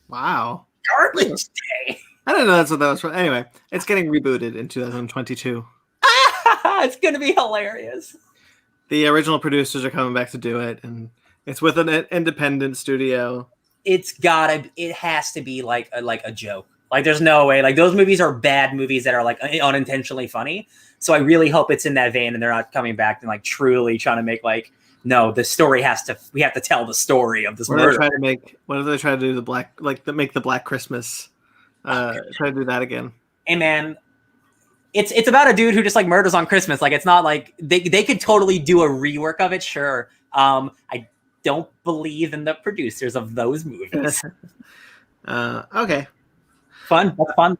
Wow. Garbage Day. I don't know that's what that was from. Anyway, it's getting rebooted in 2022. It's going to be hilarious. The original producers are coming back to do it, and it's with an independent studio. It has to be like a joke. Like, there's no way. Like, those movies are bad movies that are like unintentionally funny. So I really hope it's in that vein, and they're not coming back and like truly trying to make like, no, the story we have to tell the story of this murder. What if they try to do make the Black Christmas? Try to do that again. Hey man, it's about a dude who just like murders on Christmas. Like, it's not like they could totally do a rework of it. Sure. don't believe in the producers of those movies. Okay. Fun. That's fun.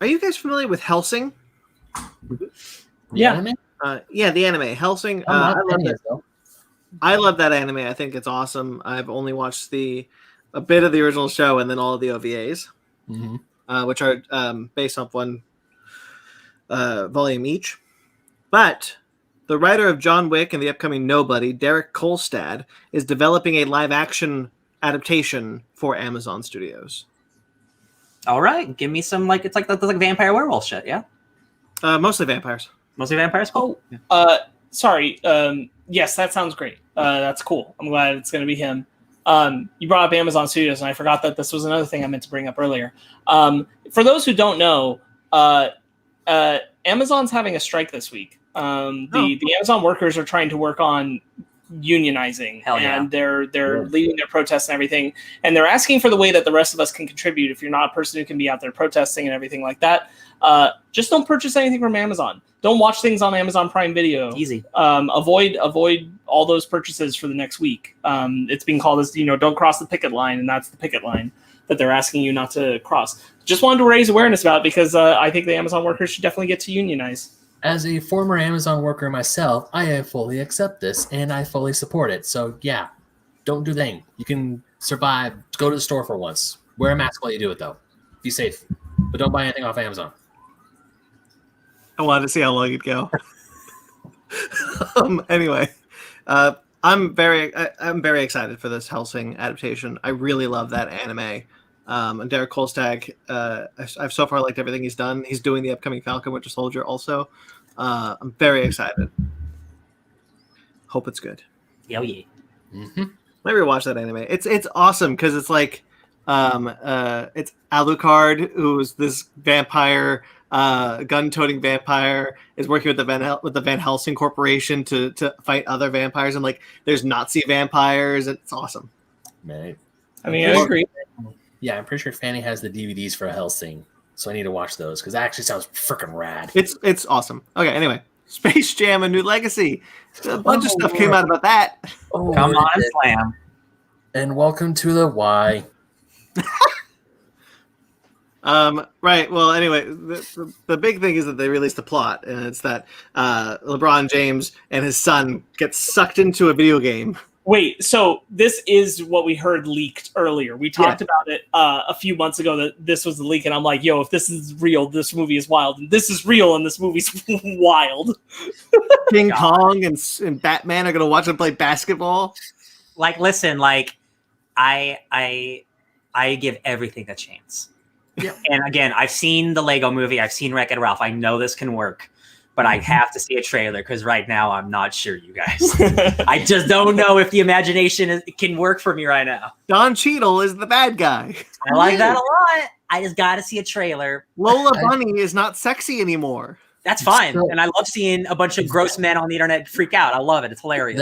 Are you guys familiar with Hellsing? Yeah. Anime? Yeah, the anime Hellsing. I'm not I love any it. of them. I love that anime. I think it's awesome. I've only watched a bit of the original show and then all of the OVAs, which are based off one volume each. But the writer of John Wick and the upcoming Nobody, Derek Kolstad, is developing a live-action adaptation for Amazon Studios. All right, give me some it's like vampire werewolf shit. Yeah, Mostly vampires. mostly vampires. Cool. Sorry. Yes, that sounds great. That's cool. I'm glad it's going to be him. You brought up Amazon Studios, and I forgot that this was another thing I meant to bring up earlier. For those who don't know, Amazon's having a strike this week. The Amazon workers are trying to work on unionizing. Hell yeah. And they're leading their protests and everything. And they're asking for the way that the rest of us can contribute. If you're not a person who can be out there protesting and everything like that, just don't purchase anything from Amazon. Don't watch things on Amazon Prime Video. Easy. Avoid all those purchases for the next week. It's being called as, don't cross the picket line, and that's the picket line that they're asking you not to cross. Just wanted to raise awareness about it because I think the Amazon workers should definitely get to unionize. As a former Amazon worker myself, I fully accept this and I fully support it. So yeah, don't do that. You can survive. Go to the store for once. Wear a mask while you do it, though. Be safe, but don't buy anything off Amazon. I wanted to see how long you'd go. Anyway, I'm very excited for this Hellsing adaptation. I really love that anime. And Derek Kolstad, I've so far liked everything he's done. He's doing the upcoming Falcon Winter Soldier also. I'm very excited. Hope it's good. Yeah, yeah. Might rewatch that anime. It's awesome because it's like it's Alucard, who's this vampire, gun-toting vampire, is working with the Van Helsing Corporation to fight other vampires, and like there's Nazi vampires. It's awesome. Right. I mean, I agree. Yeah, I'm pretty sure Fanny has the DVDs for Hellsing, so I need to watch those because that actually sounds freaking rad. It's awesome. Okay, anyway, Space Jam: A New Legacy. A bunch of stuff came out about that. Oh, Come on, Slam. And welcome to the Y. Right. Well, anyway, the big thing is that they released the plot, and it's that LeBron James and his son get sucked into a video game. Wait, so this is what we heard leaked earlier. We talked about it a few months ago that this was the leak, and I'm like, yo, if this is real, this movie is wild. And this is real, and this movie's wild. King Kong and Batman are going to watch him play basketball. Listen, I give everything a chance. Yeah. And again, I've seen the Lego movie. I've seen Wreck-It Ralph. I know this can work. But I have to see a trailer because right now I'm not sure, you guys. I just don't know if the imagination can work for me right now. Don Cheadle is the bad guy. I like that a lot. I just got to see a trailer. Lola Bunny is not sexy anymore. That's fine. And I love seeing a bunch of gross men on the internet freak out. I love it. It's hilarious.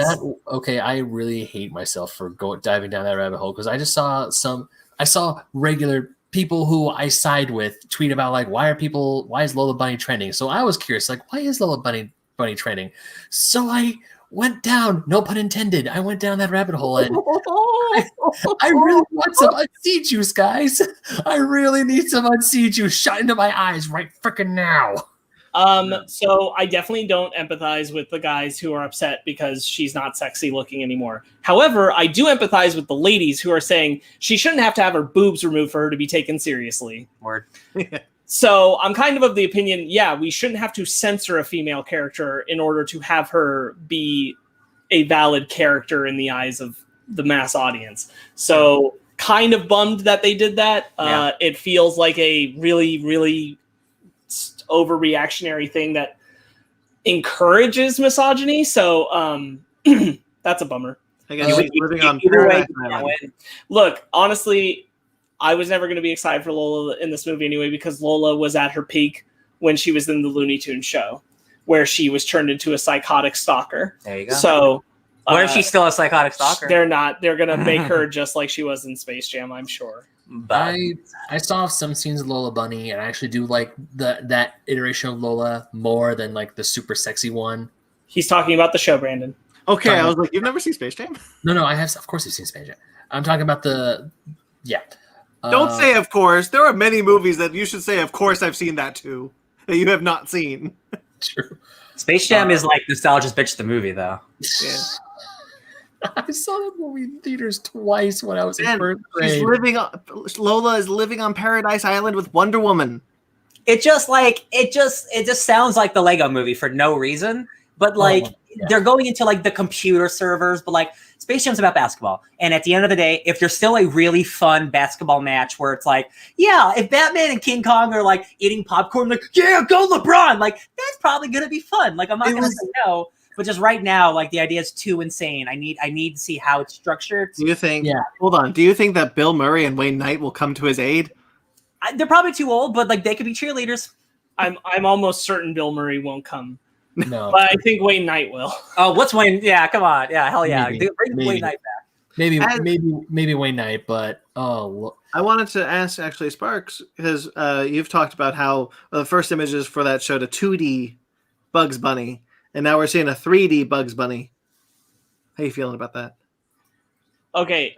I really hate myself for diving down that rabbit hole because I just saw regular people who I side with tweet about why is Lola Bunny trending? So I was curious, why is Lola Bunny trending? So I went down, no pun intended. I went down that rabbit hole and I really want some Unsea juice, guys. I really need some Unsea juice shot into my eyes right freaking now. So I definitely don't empathize with the guys who are upset because she's not sexy looking anymore. However, I do empathize with the ladies who are saying she shouldn't have to have her boobs removed for her to be taken seriously. Word. So I'm kind of the opinion, we shouldn't have to censor a female character in order to have her be a valid character in the eyes of the mass audience. So kind of bummed that they did that. It feels like a really, really overreactionary thing that encourages misogyny. So that's a bummer. I guess she's living on Paradise Island. Look, honestly, I was never going to be excited for Lola in this movie anyway because Lola was at her peak when she was in the Looney Tunes show, where she was turned into a psychotic stalker. There you go. So, what if she's still a psychotic stalker? They're not. They're going to make her just like she was in Space Jam, I'm sure. But I saw some scenes of Lola Bunny, and I actually do like that iteration of Lola more than the super sexy one. He's talking about the show, Brandon. Okay, I was like, you've never seen Space Jam? No, I have. Of course, I've seen Space Jam. I'm talking about the. Yeah. Don't say of course. There are many movies that you should say, of course, I've seen that too, that you have not seen. True. Space Jam is like Nostalgia's Bitch the movie, though. Yeah. I saw that movie in theaters twice when I was in first grade. Lola is living on Paradise Island with Wonder Woman. It just sounds like the Lego movie for no reason. But like they're going into like the computer servers, but like Space Jam's about basketball. And at the end of the day, if there's still a really fun basketball match where it's like, yeah, if Batman and King Kong are like eating popcorn, like, yeah, go LeBron, like that's probably gonna be fun. Like I'm not gonna say no, but just right now, like the idea is too insane. I need to see how it's structured. Do you think? Yeah. Hold on. Do you think that Bill Murray and Wayne Knight will come to his aid? They're probably too old, but like they could be cheerleaders. I'm almost certain Bill Murray won't come. No, but I think Wayne Knight will. Oh, what's Wayne? Yeah, come on. Yeah, hell yeah. Maybe. Bring Wayne Knight back. Maybe Wayne Knight, but I wanted to ask actually Sparks, because you've talked about how the first images for that showed a 2D Bugs Bunny, and now we're seeing a 3D Bugs Bunny. How you feeling about that? Okay,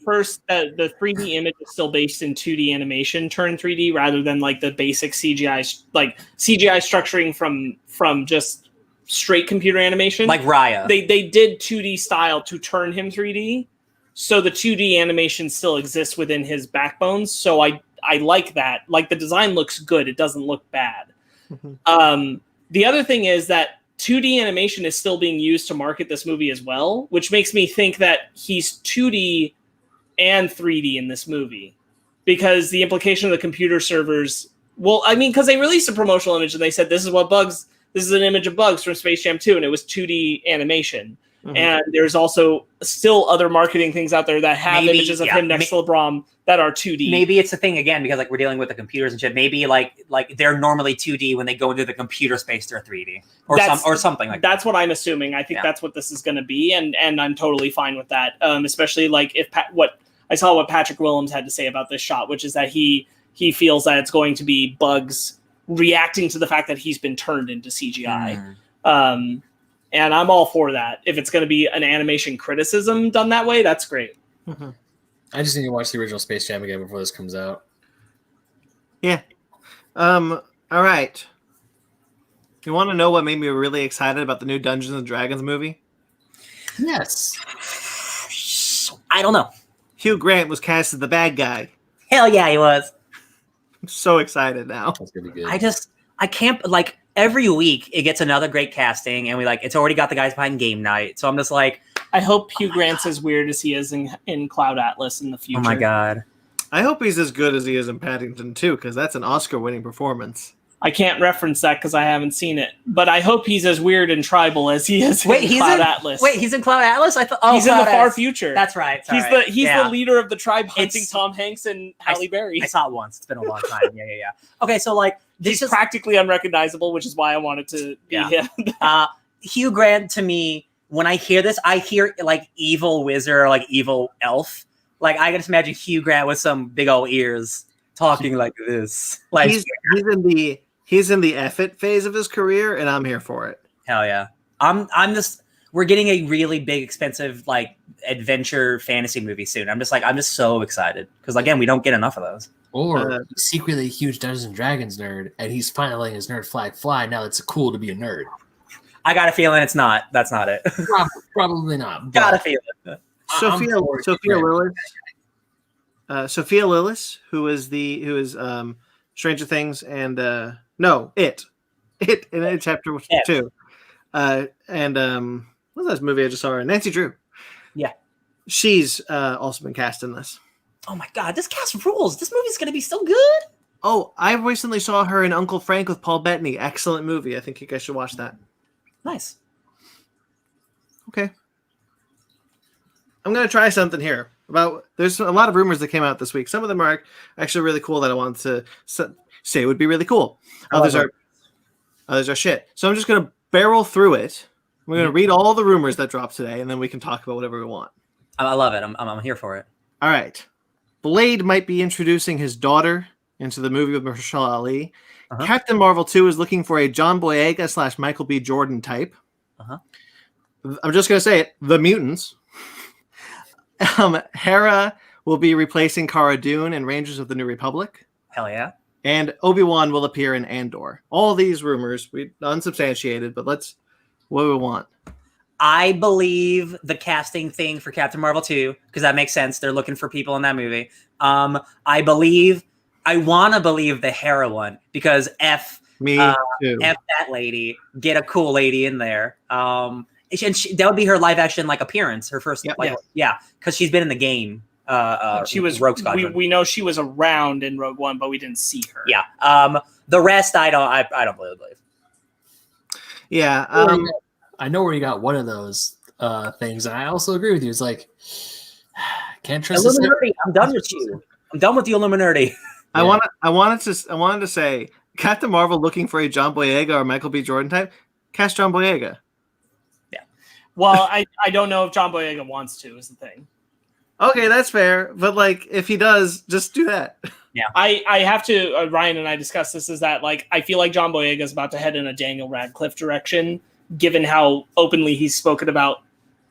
first, the 3D image is still based in 2D animation turned 3D rather than like the basic CGI, like CGI structuring from just straight computer animation. Like Raya. They did 2D style to turn him 3D. So the 2D animation still exists within his backbones. So I like that. Like the design looks good. It doesn't look bad. Mm-hmm. The other thing is that 2D animation is still being used to market this movie as well, which makes me think that he's 2D and 3D in this movie, because the implication of the computer servers, well, I mean, because they released a promotional image and they said this is an image of Bugs from Space Jam 2, and it was 2D animation. Mm-hmm. And there's also still other marketing things out there that have images of him next to LeBron that are 2D. Maybe it's a thing again because like we're dealing with the computers and shit. Maybe like they're normally 2D when they go into the computer space, they're 3D or something like that. That's what I'm assuming. I think that's what this is going to be, and I'm totally fine with that. Especially like if what Patrick Willems had to say about this shot, which is that he feels that it's going to be Bugs reacting to the fact that he's been turned into CGI. And I'm all for that. If it's going to be an animation criticism done that way, that's great. Mm-hmm. I just need to watch the original Space Jam again before this comes out. Yeah. All right. You want to know what made me really excited about the new Dungeons and Dragons movie? Yes. I don't know. Hugh Grant was cast as the bad guy. Hell yeah, he was. I'm so excited now. That's gonna be good. I can't, like, every week it gets another great casting, and it's already got the guys behind Game Night. So I'm just like, I hope Hugh Grant's as weird as he is in Cloud Atlas in the future. Oh my god. I hope he's as good as he is in Paddington 2, because that's an Oscar-winning performance. I can't reference that because I haven't seen it, but I hope he's as weird and tribal as he is in Cloud Atlas. Wait, he's in Cloud Atlas? I thought he's in the far future. That's right. He's the leader of the tribe hunting Tom Hanks and Halle Berry. I saw it once. It's been a long time. Yeah. Okay, so like he's practically unrecognizable, which is why I wanted to be him. Hugh Grant, to me, when I hear this, I hear like evil wizard or like evil elf. Like I can just imagine Hugh Grant with some big old ears talking like this. Like he's in the F-it phase of his career, and I'm here for it. Hell yeah. We're getting a really big, expensive, like adventure fantasy movie soon. I'm just so excited. Because again, we don't get enough of those. Or he's secretly a huge Dungeons and Dragons nerd, and he's finally letting his nerd flag fly. Now it's cool to be a nerd. I got a feeling it's not. That's not it. Probably not. Got a feeling. Sophia Lillis, who is Stranger Things and It in chapter 2, and what's that movie I just saw her in? Nancy Drew. Yeah, she's also been cast in this. Oh my god, this cast rules! This movie's gonna be so good. Oh, I recently saw her in Uncle Frank with Paul Bettany. Excellent movie. I think you guys should watch that. Nice. Okay. I'm going to try something here. There's a lot of rumors that came out this week. Some of them are actually really cool that I wanted to say would be really cool. Others are shit. So I'm just going to barrel through it. We're going to read all the rumors that dropped today, and then we can talk about whatever we want. I love it. I'm here for it. All right. Blade might be introducing his daughter into the movie with Mahershala Ali. Captain Marvel 2 is looking for a John Boyega / Michael B. Jordan type. I'm just going to say it. The Mutants. Hera will be replacing Cara Dune in Rangers of the New Republic. Hell yeah. And Obi-Wan will appear in Andor. All these rumors, unsubstantiated, but what do we want? I believe the casting thing for Captain Marvel 2, because that makes sense. They're looking for people in that movie. I want to believe the Hera one, because F that lady, get a cool lady in there. And that would be her live action appearance, her first, because she's been in the game. She was Rogue Squadron. We know she was around in Rogue One, but we didn't see her. Yeah. The rest, I don't really believe. Yeah. I know where you got one of those things, and I also agree with you. It's like, can't trust Illuminati. I'm done with you. I'm done with the Illuminati. I wanted to say Captain Marvel looking for a John Boyega or Michael B. Jordan type. Cast John Boyega. Yeah. Well, I don't know if John Boyega wants to. Is the thing. Okay, that's fair. But if he does, just do that. Yeah. I have to. Ryan and I discussed this. Is that I feel like John Boyega is about to head in a Daniel Radcliffe direction, given how openly he's spoken about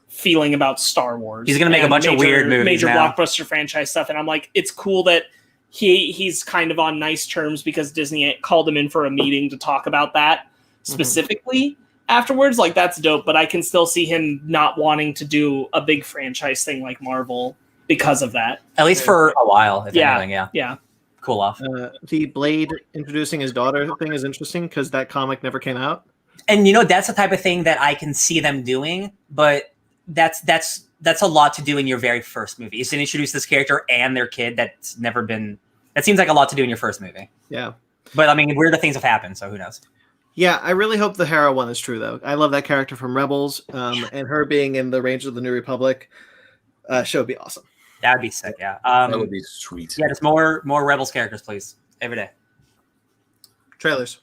feeling about Star Wars. He's going to make a bunch of weird movies, major now. blockbuster franchise stuff, and I'm like, it's cool that he's kind of on nice terms because Disney called him in for a meeting to talk about that specifically afterwards. That's dope, but I can still see him not wanting to do a big franchise thing like Marvel because of that. At least for a while, if anything, yeah. Cool off. The Blade introducing his daughter thing is interesting because that comic never came out. And that's the type of thing that I can see them doing, but that's a lot to do in your very first movie. Is to introduce this character and their kid that's never been. That seems like a lot to do in your first movie. Yeah, but I mean, weirder things have happened, so who knows? Yeah, I really hope the Hera one is true, though. I love that character from Rebels, and her being in the Rangers of the New Republic show would be awesome. That would be sick. Yeah, that would be sweet. Yeah, just more Rebels characters, please, every day. Trailers.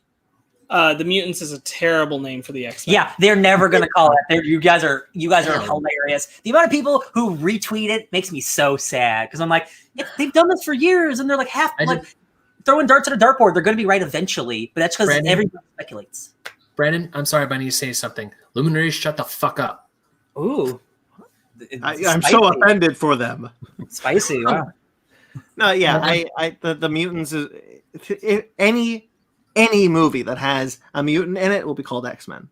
The Mutants is a terrible name for the X-Men. Yeah, they're never gonna call it. You guys are hilarious. The amount of people who retweet it makes me so sad because I'm like, they've done this for years, and they're like throwing darts at a dartboard. They're gonna be right eventually, but that's because everybody speculates. Brandon, I'm sorry, but I need to say something. Luminaries, shut the fuck up. Ooh, I'm so offended for them. Spicy. Wow. No, yeah, the Mutants is any movie that has a mutant in it will be called X-Men.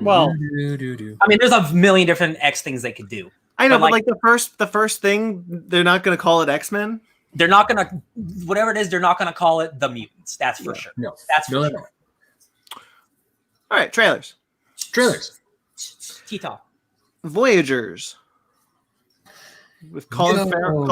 Well, I mean, there's a million different X things they could do. I know, but the first thing, they're not going to call it X-Men. They're not going to, whatever it is, they're not going to call it the Mutants. That's for sure. No, that's for sure. All right, trailers. T-Talk. Voyagers with Colin Farrell.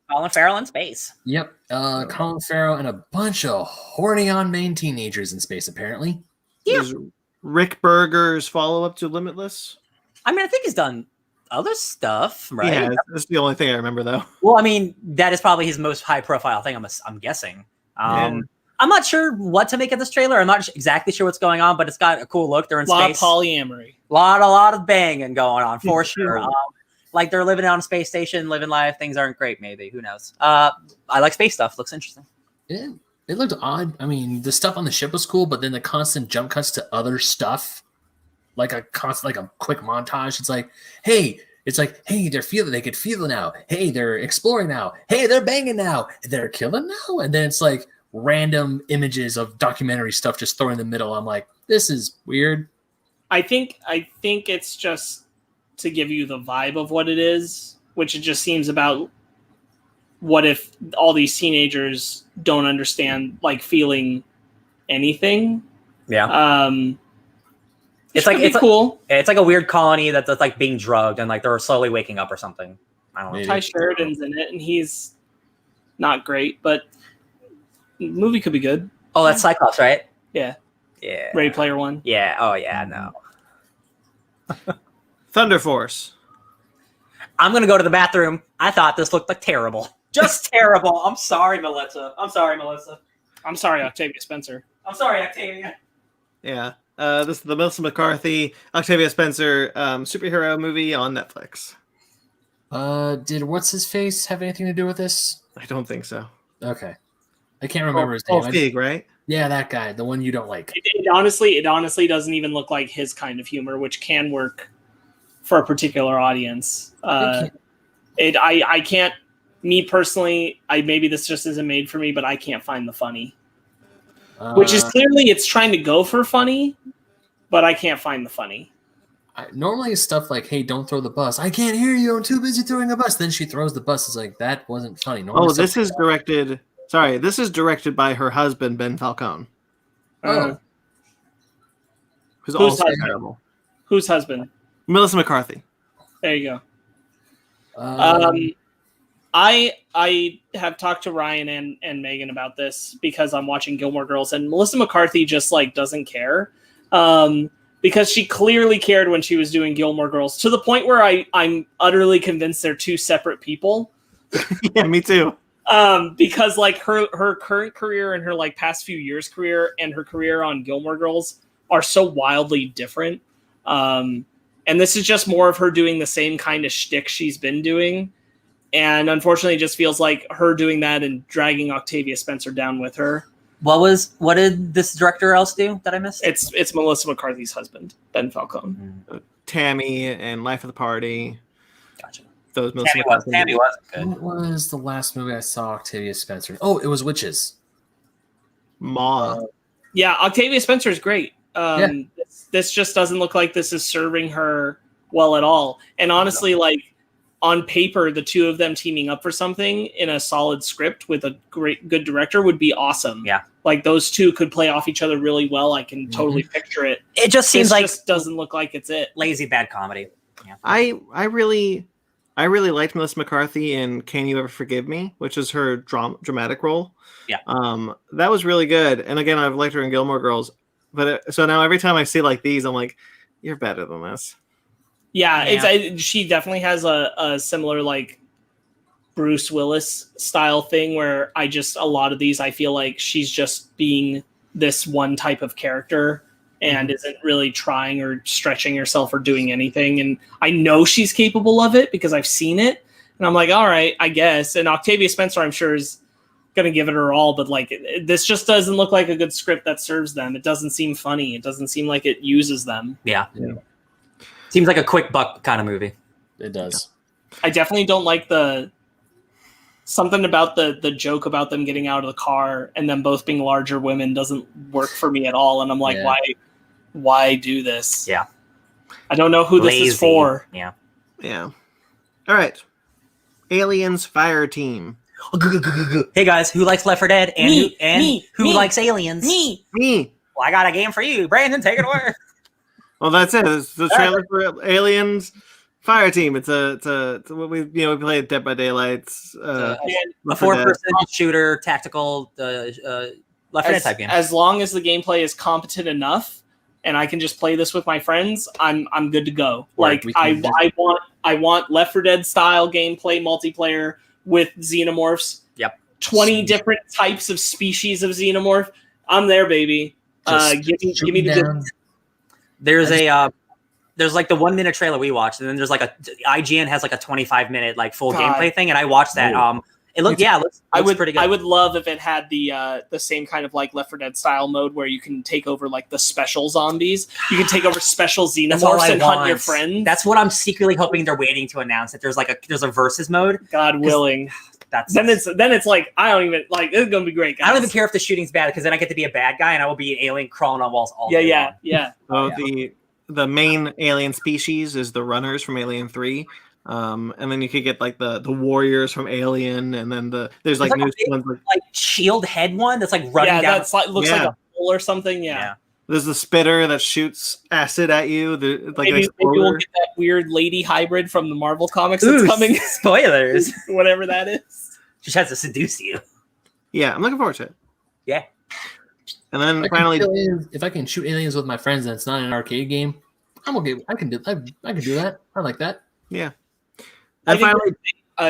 Colin Farrell in space. Yep. Colin Farrell and a bunch of horny on main teenagers in space, apparently. Yeah. There's Rick Berger's follow-up to Limitless. I mean, I think he's done other stuff, right? Yeah, that's the only thing I remember, though. Well, I mean, that is probably his most high-profile thing, I'm guessing. I'm not sure what to make of this trailer. I'm not exactly sure what's going on, but it's got a cool look. They're in space. A lot of polyamory. A lot of banging going on, for sure. Like they're living on a space station, living life. Things aren't great, maybe. Who knows? I like space stuff. Looks interesting. It looked odd. I mean, the stuff on the ship was cool, but then the constant jump cuts to other stuff, like a quick montage. It's like, hey, they could feel it now. Hey, they're exploring now. Hey, they're banging now. They're killing now. And then it's like random images of documentary stuff just thrown in the middle. I'm like, this is weird. I think it's just to give you the vibe of what it is, which it just seems about what if all these teenagers don't understand feeling anything. Yeah. It's cool. It's like a weird colony that's like being drugged and they're slowly waking up or something. I don't know. Ty Sheridan's in it and he's not great, but the movie could be good. Oh, that's Cyclops, right? Yeah. Yeah. Ready Player One. Yeah. Oh yeah. No. Thunder Force. I'm gonna go to the bathroom. I thought this looked terrible. Just terrible. I'm sorry, Melissa. I'm sorry, Octavia Spencer. I'm sorry, Octavia. Yeah. This is the Melissa McCarthy, Octavia Spencer superhero movie on Netflix. Did What's His Face have anything to do with this? I don't think so. Okay. I can't remember his name. Fig, right? Yeah, that guy, the one you don't like. It honestly doesn't even look like his kind of humor, which can work for a particular audience. I can't. Me personally, maybe this just isn't made for me, but I can't find the funny. Which is clearly it's trying to go for funny, but I can't find the funny. Normally stuff like, hey, don't throw the bus. I can't hear you. I'm too busy throwing a bus. Then she throws the bus. It's like, that wasn't funny. Normally this is directed. Sorry, this is directed by her husband, Ben Falcone. Who's also husband? terrible. Whose husband? Melissa McCarthy. There you go. I have talked to Ryan and Megan about this because I'm watching Gilmore Girls, and Melissa McCarthy just like doesn't care. Because she clearly cared when she was doing Gilmore Girls, to the point where I'm utterly convinced they're two separate people. Yeah, me too. Because like her current career and her like past few years' career and her career on Gilmore Girls are so wildly different. And this is just more of her doing the same kind of shtick she's been doing. And unfortunately, it just feels like her doing that and dragging Octavia Spencer down with her. What did this director else do that I missed? It's Melissa McCarthy's husband, Ben Falcone. Tammy and Life of the Party. Gotcha. Those Tammy wasn't good. What was the last movie I saw Octavia Spencer? Oh, it was Witches. Ma. Yeah, Octavia Spencer is great. This just doesn't look like this is serving her well at all. And honestly, like on paper, the two of them teaming up for something in a solid script with a good director would be awesome. Yeah. Like those two could play off each other really well. I can totally picture it. It just seems like just doesn't look like it's it. Lazy bad comedy. Yeah. I really liked Melissa McCarthy in Can You Ever Forgive Me, which is her dramatic role. Yeah. That was really good. And again, I've liked her in Gilmore Girls. But so now every time I see like these, I'm like, you're better than this. Yeah. She definitely has a similar like Bruce Willis style thing where a lot of these I feel like she's just being this one type of character and isn't really trying or stretching herself or doing anything. And I know she's capable of it because I've seen it. And I'm like, all right, I guess. And Octavia Spencer, I'm sure, is going to give it her all. But like, this just doesn't look like a good script that serves them. It doesn't seem funny. It doesn't seem like it uses them. Yeah. Seems like a quick buck kind of movie. It does. I definitely don't like something about the joke about them getting out of the car and them both being larger women doesn't work for me at all. And I'm like, why do this? Yeah. I don't know who this is for. Yeah. Yeah. All right. Aliens Fire Team. Hey guys, who likes Left 4 Dead and who likes Aliens? Me. Well, I got a game for you, Brandon. Take it away. Well, that's it. It's the trailer for Aliens Fire Team. It's what we play Dead by Daylight. A 4-person shooter, tactical, Left 4 Dead type game. As long as the gameplay is competent enough, and I can just play this with my friends, I'm good to go. Like I want Left 4 Dead style gameplay multiplayer with xenomorphs. Yep. 20 different types of species of xenomorph. I'm there, baby. Give me the good. There's like the 1 minute trailer we watched, and then there's like IGN has like a 25-minute like full gameplay thing, and I watched that. It looked pretty good. I would love if it had the same kind of like Left 4 Dead style mode where you can take over like the special zombies. You can take over special xenomorphs and hunt your friends. That's what I'm secretly hoping they're waiting to announce, that there's a versus mode. God willing. Then it's like I don't even like. It's gonna be great, guys. I don't even care if the shooting's bad because then I get to be a bad guy and I will be an alien crawling on walls all day long. Yeah. The main alien species is the runners from Alien 3. And then you could get like the warriors from Alien, and then there's like new ones like shield head one that's like running down. That's like looks like a hole or something. Yeah. There's the spitter that shoots acid at you. Maybe we'll get that weird lady hybrid from the Marvel comics that's coming. Spoilers. Whatever that is. She tries to seduce you. Yeah, I'm looking forward to it. Yeah. And then finally, if I can shoot aliens with my friends and it's not an arcade game, I'm okay. I can do that. I like that. Yeah. And finally,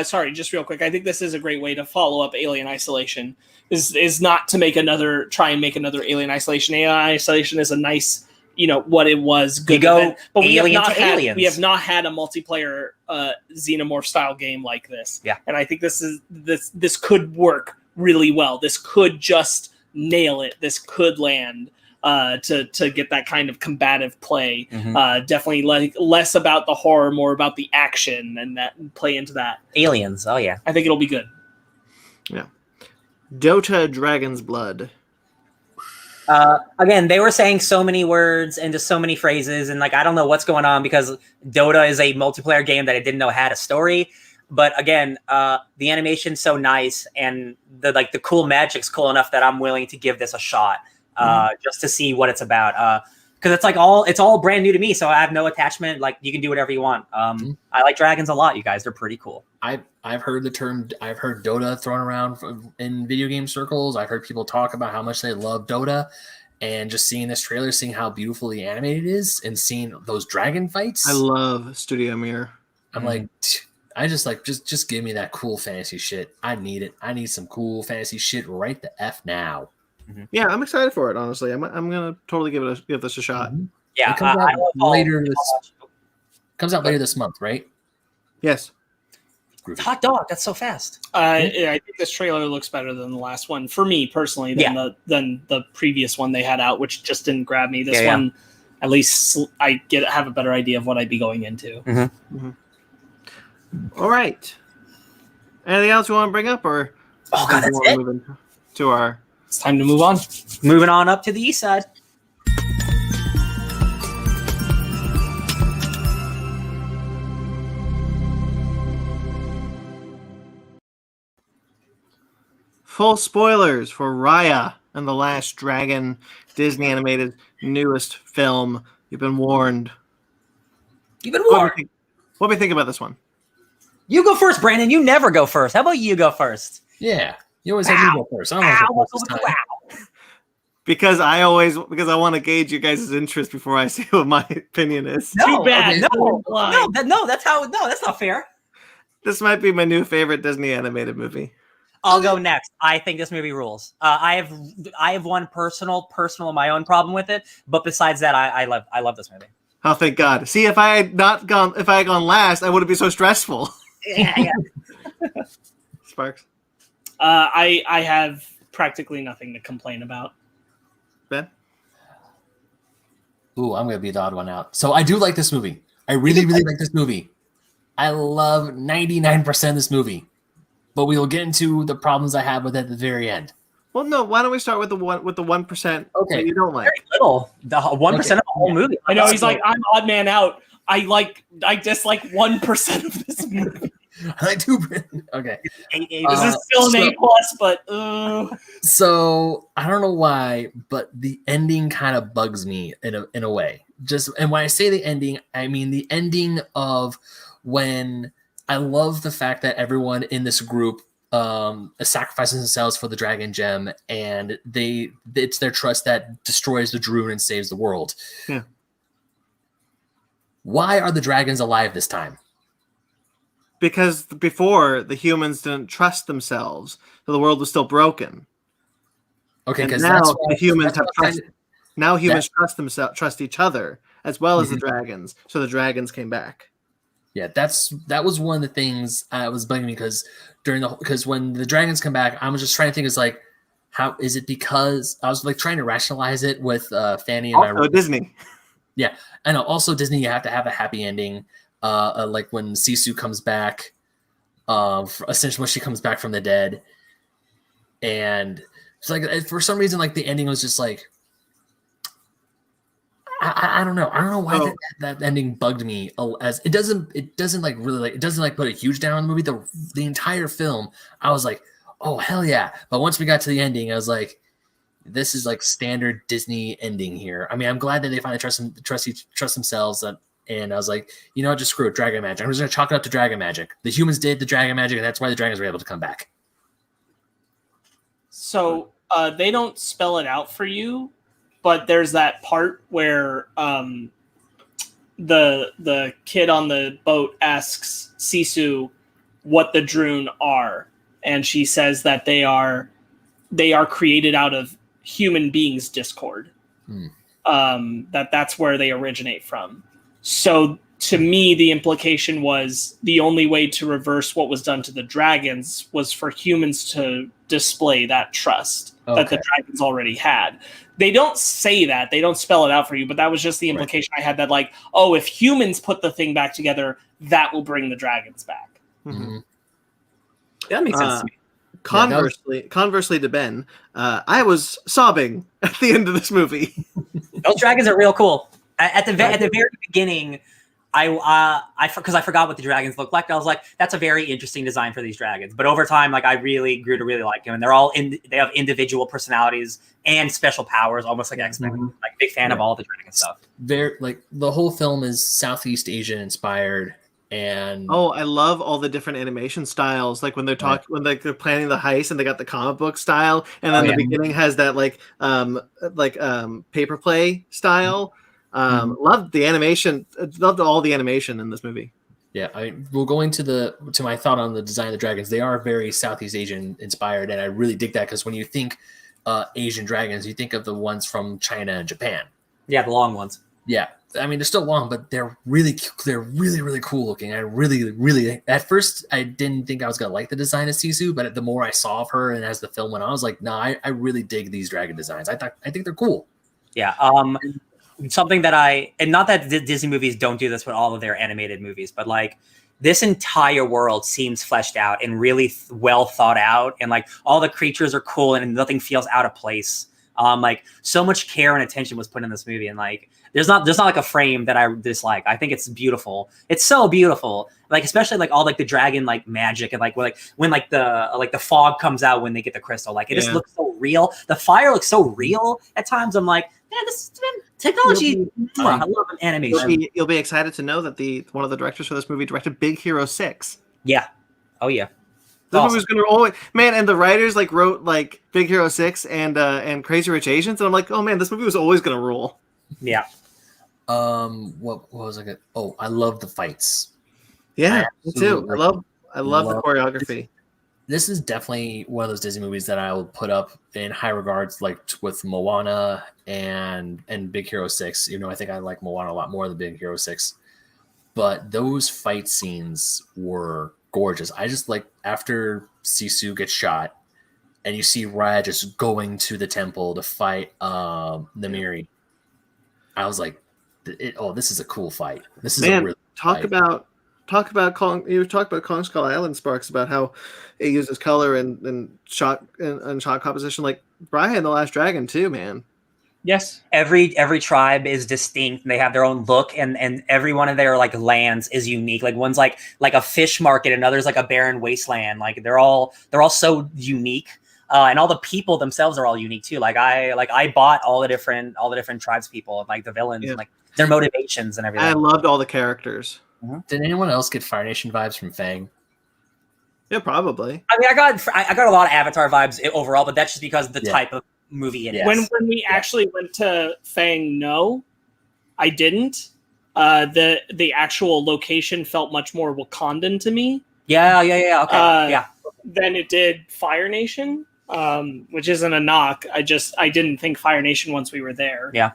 sorry, just real quick. I think this is a great way to follow up Alien Isolation. Is not to try and make another Alien Isolation. Alien Isolation is a nice, what it was. Good event, but we have not had a multiplayer xenomorph style game like this. Yeah. And I think this could work really well. This could just nail it. This could land to get that kind of combative play. Definitely less about the horror, more about the action, and that play into that. Aliens. Oh yeah. I think it'll be good. Yeah. Dota Dragon's Blood. Again, they were saying so many words and just so many phrases, and like I don't know what's going on because Dota is a multiplayer game that I didn't know had a story. But again, the animation's so nice, and the cool magic's cool enough that I'm willing to give this a shot, just to see what it's about. Because it's all brand new to me, so I have no attachment. Like you can do whatever you want. I like dragons a lot, you guys. They're pretty cool. I've heard Dota thrown around in video game circles. I've heard people talk about how much they love Dota, and just seeing this trailer, seeing how beautifully animated it is, and seeing those dragon fights. I love Studio Mirror. I'm like, I just like just give me that cool fantasy shit. I need it. I need some cool fantasy shit right the F now. Yeah, I'm excited for it. Honestly, I'm gonna totally give this a shot. Yeah, It comes out later this month, right? Yes. Hot dog. That's so fast. I think this trailer looks better than the last one for me personally than the previous one they had out, which just didn't grab me. This one, at least I have a better idea of what I'd be going into. All right. Anything else you want to bring up, or Oh god, that's it. move to our? It's time to move on. Moving on up to the east side. Full spoilers for Raya and the Last Dragon, Disney animated newest film. You've been warned. You've been warned. What do we think about this one? You go first, Brandon. You never go first. How about you go first? Yeah, you always have me go first. I don't want to go first this time. Because I want to gauge you guys' interest before I say what my opinion is. No, Too bad. that's not fair. This might be my new favorite Disney animated movie. I'll go next. I think this movie rules. I have one personal my own problem with it, but besides that, I love this movie. Oh, thank God! See, if I had gone last, I wouldn't be so stressful. Yeah. Sparks. I have practically nothing to complain about. Ben. Ooh, I'm gonna be the odd one out. So I do like this movie. I really like this movie. I love 99% of this movie. But we will get into the problems I have with it at the very end. Well, no. Why don't we start with the 1%? Okay. That you don't like. Very little. The 1% of the whole movie. I know he's like, I'm odd man out. I dislike 1% of this movie. I do. Okay. This is still an A+, but So I don't know why, but the ending kind of bugs me in a way. And when I say the ending, I mean the ending of when. I love the fact that everyone in this group sacrifices themselves for the dragon gem, and it's their trust that destroys the Druid and saves the world. Yeah. Why are the dragons alive this time? Because before, the humans didn't trust themselves, so the world was still broken. Okay, because now the humans have trust. Now humans trust each other as well as the dragons, so the dragons came back. Yeah, that was one of the things I was bugging me because when the dragons come back, I was just trying to think, is like, how is it? Because I was like trying to rationalize it with Fanny and also Disney. Yeah, I know. Also Disney, you have to have a happy ending. Like when Sisu comes back, essentially when she comes back from the dead, and it's like for some reason, like the ending was just like. I don't know. I don't know why that ending bugged me. As it doesn't like really like it doesn't like put a huge down on the movie. The entire film, I was like, oh hell yeah! But once we got to the ending, I was like, this is like standard Disney ending here. I mean, I'm glad that they finally trust themselves. And I was like, you know what, just screw it, dragon magic. I'm just gonna chalk it up to dragon magic. The humans did the dragon magic, and that's why the dragons were able to come back. So they don't spell it out for you. But there's that part where the kid on the boat asks Sisu what the Droon are, and she says that they are created out of human beings' discord. That's where they originate from. So to me, the implication was the only way to reverse what was done to the dragons was for humans to display that trust that the dragons already had. They don't say that. They don't spell it out for you, but that was just the implication I had, that like, oh, if humans put the thing back together, that will bring the dragons back. Mm-hmm. Yeah, that makes sense to me. Conversely to Ben, I was sobbing at the end of this movie. Those dragons are real cool. At the very beginning, because I forgot what the dragons looked like, I was like, that's a very interesting design for these dragons. But over time, like, I really grew to really like them, and they have individual personalities and special powers, almost like X-Men. Mm-hmm. Like, big fan of all the dragon stuff. They're like, the whole film is Southeast Asian inspired. And I love all the different animation styles. Like when they're when they're planning the heist, and they got the comic book style, and then the beginning has that paper play style. Loved the animation. Loved all the animation in this movie. Yeah, we'll go into my thought on the design of the dragons. They are very Southeast Asian inspired, and I really dig that, because when you think Asian dragons, you think of the ones from China and Japan. Yeah, the long ones. Yeah, I mean, they're still long, but they're really cool looking. I really, at first, I didn't think I was gonna like the design of Sisu, but the more I saw of her, and as the film went on, I was like, I really dig these dragon designs. I think they're cool. Yeah. Something that and not that Disney movies don't do this with all of their animated movies, but like, this entire world seems fleshed out and really well thought out, and like, all the creatures are cool and nothing feels out of place. Like, so much care and attention was put in this movie, and like, there's not like a frame that I dislike. I think it's beautiful. It's so beautiful. Like, especially like all like the dragon like magic, and like when the fog comes out when they get the crystal. Like, it just looks so real. The fire looks so real at times. I'm like, man, this technology. I love an animation. You'll be excited to know that one of the directors for this movie directed Big Hero 6. Yeah. Oh yeah. This movie's gonna always, man, and the writers like wrote like Big Hero 6 and Crazy Rich Asians, and I'm like, oh man, this movie was always gonna rule. Yeah. What was I gonna? Oh, I love the fights. Yeah, me too. I love the choreography. This is definitely one of those Disney movies that I will put up in high regards, like with Moana and Big Hero 6. You know, I think I like Moana a lot more than Big Hero 6. But those fight scenes were gorgeous. I just like, after Sisu gets shot and you see Raya just going to the temple to fight Namiri, I was like, this is a cool fight. This is a really talk about Kong. You talked about Kong Skull Island, Sparks, about how it uses color and shot and shot composition, like Raya and the Last Dragon too, man. Yes. Every tribe is distinct, and they have their own look, and every one of their like lands is unique. Like, one's like a fish market, another's like a barren wasteland. Like, they're all so unique. And all the people themselves are all unique too. Like, I bought all the different tribes people, and like the villains, and like their motivations and everything. I loved all the characters. Mm-hmm. Did anyone else get Fire Nation vibes from Fang? Yeah, probably. I mean, I got a lot of Avatar vibes overall, but that's just because of the type of movie it is. When we actually went to Fang, no, I didn't. The actual location felt much more Wakandan to me. Yeah. Okay. Than it did Fire Nation. Which isn't a knock. I didn't think Fire Nation once we were there. Yeah.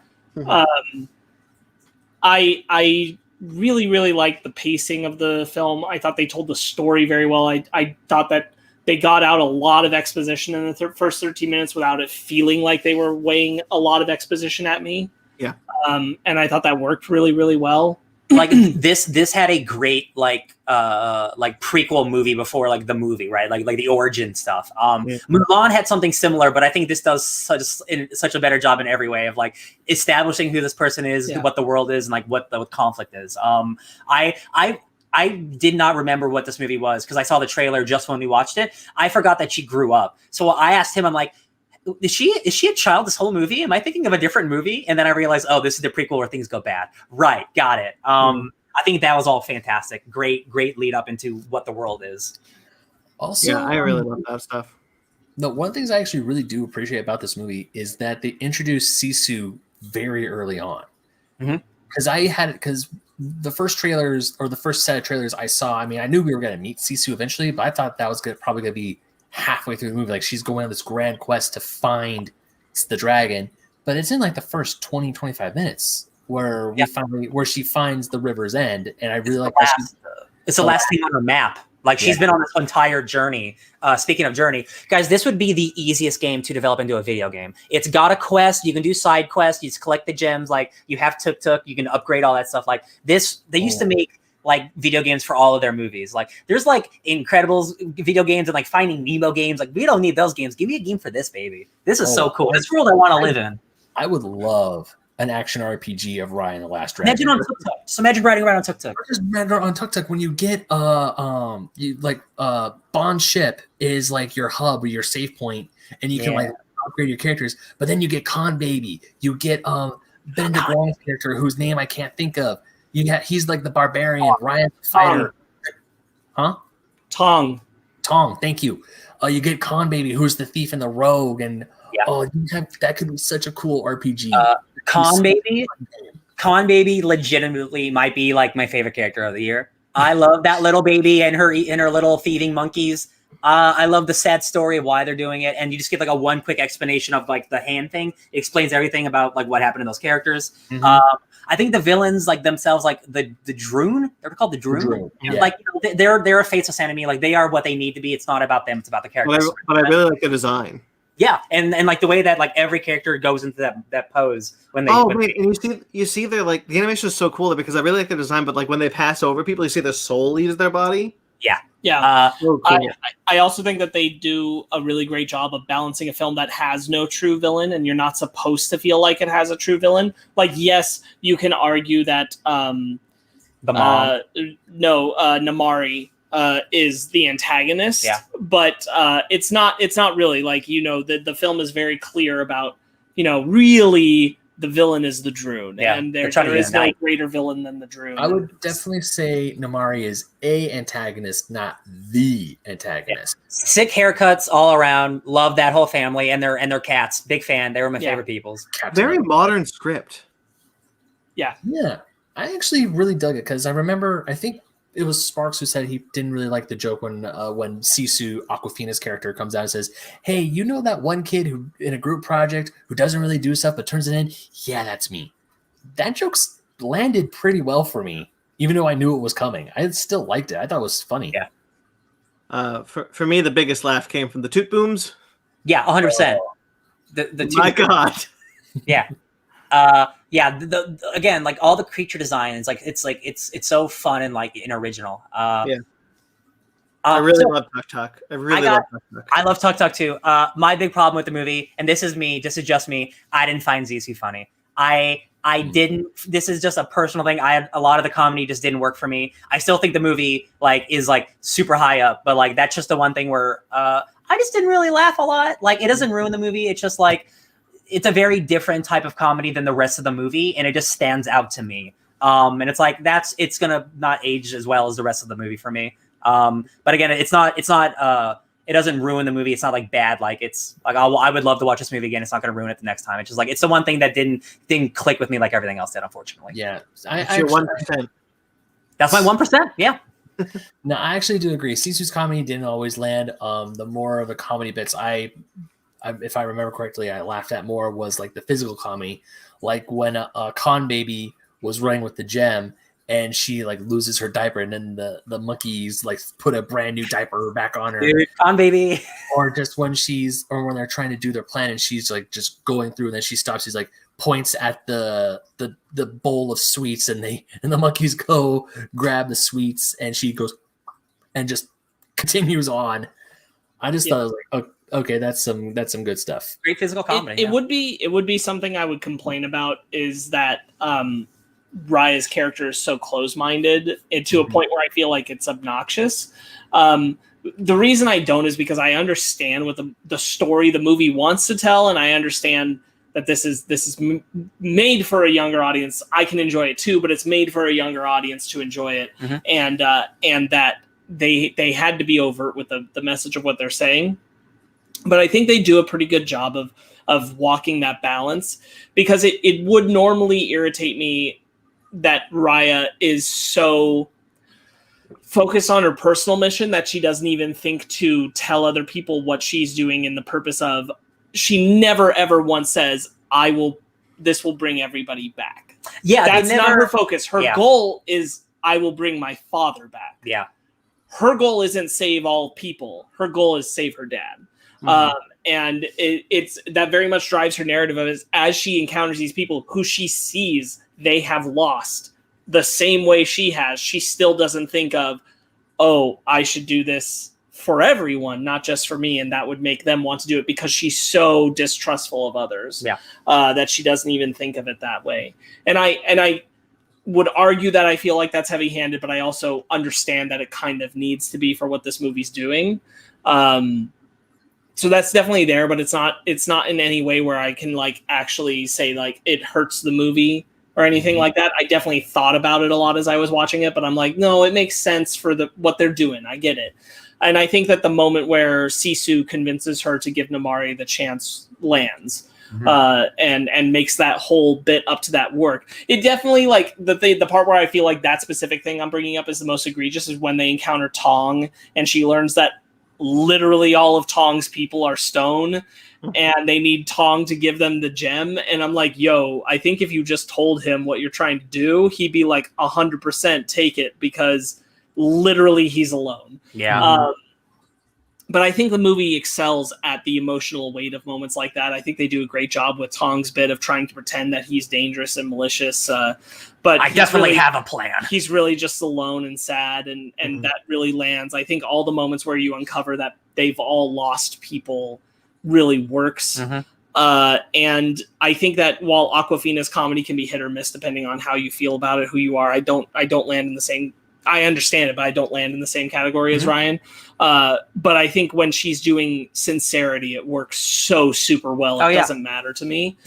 I really, really liked the pacing of the film. I thought they told the story very well. I thought that they got out a lot of exposition in the first 13 minutes without it feeling like they were weighing a lot of exposition at me. Yeah. And I thought that worked really, really well. Like, this had a great like prequel movie before like the movie, right? Like the origin stuff. Mulan had something similar, but I think this does such a better job in every way of like establishing who this person is, what the world is, and like what the conflict is. I did not remember what this movie was because I saw the trailer just when we watched it. I forgot that she grew up, so I asked him, I'm like, is she a child this whole movie? Am I thinking of a different movie? And then I realized, oh, this is the prequel where things go bad. Right. Got it. I think that was all fantastic. Great lead up into what the world is. Also, yeah, I really love that stuff. No, one of the things I actually really do appreciate about this movie is that they introduced Sisu very early on. Because the first trailers, or the first set of trailers I saw, I mean, I knew we were going to meet Sisu eventually, but I thought that was probably going to be halfway through the movie. Like, she's going on this grand quest to find the dragon, but it's in like the first 20-25 minutes where she finds the river's end, and I really like it's the last thing on her map. Like she's been on this entire journey. Speaking of journey, guys, this would be the easiest game to develop into a video game. It's got a quest. You can do side quests. You just collect the gems. Like you have tuk-tuk. You can upgrade all that stuff. Like this, they used to make like video games for all of their movies. Like there's like Incredibles video games and like Finding Nemo games. Like we don't need those games. Give me a game for this, baby. This is so cool. This world I want to live in. I would love an action RPG of Raya and the Last Dragon. Imagine on tuk-tuk. Just imagine riding around on tuk-tuk. Just imagine on tuk-tuk when you get Bond ship is like your hub or your save point, and you can like upgrade your characters. But then you get Khan Baby, you get Bender Wong's character whose name I can't think of. He's like the barbarian, Ryan the fighter. Tong. Thank you. You get Khan Baby, who's the thief and the rogue, and that could be such a cool RPG. Khan Baby legitimately might be like my favorite character of the year. I love that little baby and her little thieving monkeys. I love the sad story of why they're doing it, and you just get like a one quick explanation of like the hand thing. It explains everything about like what happened to those characters. I think the villains like themselves, like the Droon, they're called the Droon. Like they're a faceless enemy. Like they are what they need to be. It's not about them. It's about the characters. But I really like the design. Yeah, and like the way that like every character goes into that pose when they. And you see they're like the animation is so cool because I really like the design, but like when they pass over people, you see their soul leaves their body. Yeah. So cool. I also think that they do a really great job of balancing a film that has no true villain, and you're not supposed to feel like it has a true villain. Like, yes, you can argue that The mom. Namari is the antagonist, but it's not really like, the film is very clear about, really the villain is the Droon, and there is no greater villain than the Droon. I would definitely say Namari is a antagonist, not the antagonist. Sick haircuts all around. Love that whole family and their cats. Big fan. They were my favorite peoples. Very modern script. Yeah. I actually really dug it because I remember, I think it was Sparks who said he didn't really like the joke when Sisu, Aquafina's character, comes out and says, "Hey, you know that one kid who in a group project who doesn't really do stuff but turns it in? Yeah, that's me." That joke's landed pretty well for me, even though I knew it was coming. I still liked it. I thought it was funny. Yeah. For me, the biggest laugh came from the Toot Booms. Yeah, 100%. My God. Yeah. Again, like all the creature design, it's so fun and like original. I really love Tuk Tuk. I love Tuk Tuk too. My big problem with the movie, and this is just me, I didn't find Zissou funny. I didn't. This is just a personal thing. A lot of the comedy just didn't work for me. I still think the movie is super high up, but like that's just the one thing where I just didn't really laugh a lot. Like it doesn't ruin the movie. It's just like it's a very different type of comedy than the rest of the movie, and it just stands out to me. And it's like it's gonna not age as well as the rest of the movie for me. But again, it doesn't ruin the movie. It's not like bad. Like it's like I would love to watch this movie again. It's not gonna ruin it the next time. It's just like it's the one thing that didn't click with me like everything else did, unfortunately. Yeah, I 1%. That's my 1%. Yeah. No, I actually do agree. Sisu's comedy didn't always land. The more of the comedy bits if I remember correctly, I laughed at more was like the physical comedy, like when Khan Baby was running with the gem and she like loses her diaper, and then the monkeys like put a brand new diaper back on her. Dude, Khan Baby. Or just when they're trying to do their plan and she's like just going through, and then she stops. She's like points at the bowl of sweets, and the monkeys go grab the sweets, and she goes and just continues on. I just thought it was like, okay, that's some good stuff. Great physical comedy. It would be something I would complain about, is that Raya's character is so close-minded and to a point where I feel like it's obnoxious. The reason I don't is because I understand what the story the movie wants to tell, and I understand that this is made for a younger audience. I can enjoy it too, but it's made for a younger audience to enjoy it, and that they had to be overt with the message of what they're saying. But I think they do a pretty good job of walking that balance, because it would normally irritate me that Raya is so focused on her personal mission that she doesn't even think to tell other people what she's doing, in the purpose of, she never ever once says, this will bring everybody back. Yeah, that's not her focus. Her goal is, I will bring my father back. Yeah. Her goal isn't save all people. Her goal is save her dad. And it's that very much drives her narrative of as she encounters these people who she sees they have lost the same way she has. She still doesn't think of, oh, I should do this for everyone, not just for me, and that would make them want to do it, because she's so distrustful of others that she doesn't even think of it that way. And I would argue that I feel like that's heavy-handed, but I also understand that it kind of needs to be for what this movie's doing. So that's definitely there, but it's not in any way where I can like actually say like it hurts the movie or anything like that. I definitely thought about it a lot as I was watching it, but I'm like, no, it makes sense for what they're doing. I get it. And I think that the moment where Sisu convinces her to give Namari the chance lands, and makes that whole bit up to that work. It definitely, like, the part where I feel like that specific thing I'm bringing up is the most egregious is when they encounter Tong and she learns that literally all of Tong's people are stone and they need Tong to give them the gem. And I'm like, yo, I think if you just told him what you're trying to do, he'd be like 100% take it, because literally he's alone. But I think the movie excels at the emotional weight of moments like that. I think they do a great job with Tong's bit of trying to pretend that he's dangerous and malicious. But I definitely have a plan. He's really just alone and sad, and that really lands. I think all the moments where you uncover that they've all lost people really works. And I think that while Awkwafina's comedy can be hit or miss depending on how you feel about it, who you are, I don't land in the same. I understand it, but I don't land in the same category as Ryan. But I think when she's doing sincerity, it works so super well. It doesn't matter to me.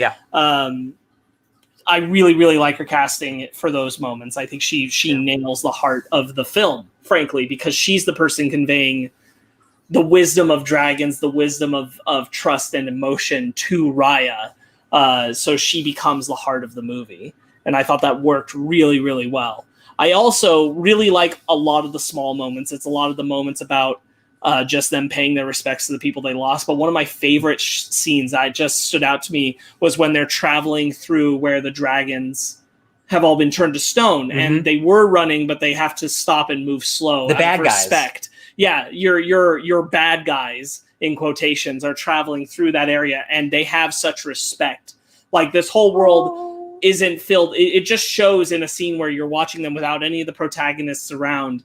I really, really like her casting for those moments. I think she nails the heart of the film, frankly, because she's the person conveying the wisdom of dragons, the wisdom of trust and emotion to Raya. So she becomes the heart of the movie. And I thought that worked really, really well. I also really like a lot of the small moments. It's a lot of the moments about just them paying their respects to the people they lost. But one of my favorite scenes that just stood out to me was when they're traveling through where the dragons have all been turned to stone, and they were running, but they have to stop and move slow. The bad guys. Respect. Yeah, your bad guys, in quotations, are traveling through that area, and they have such respect. Like, this whole world isn't filled. It just shows in a scene where you're watching them without any of the protagonists around.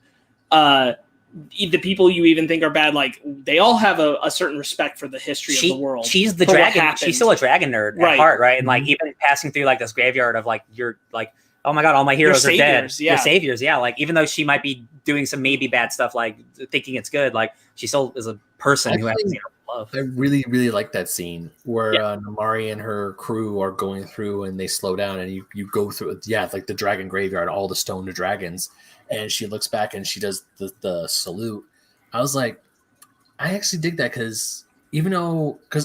The people you even think are bad, like, they all have a certain respect for the history of the world. She's the dragon. She's still a dragon nerd at heart, right? And like, even passing through like this graveyard of like, you're like, oh my god, all my heroes are dead. Your saviors, Like, even though she might be doing some maybe bad stuff, like thinking it's good, like she still is a person who has love. I really, really like that scene where Namari and her crew are going through and they slow down, and you go through, like the dragon graveyard, all the stone to dragons, and she looks back and she does the salute. I was like, I actually dig that, because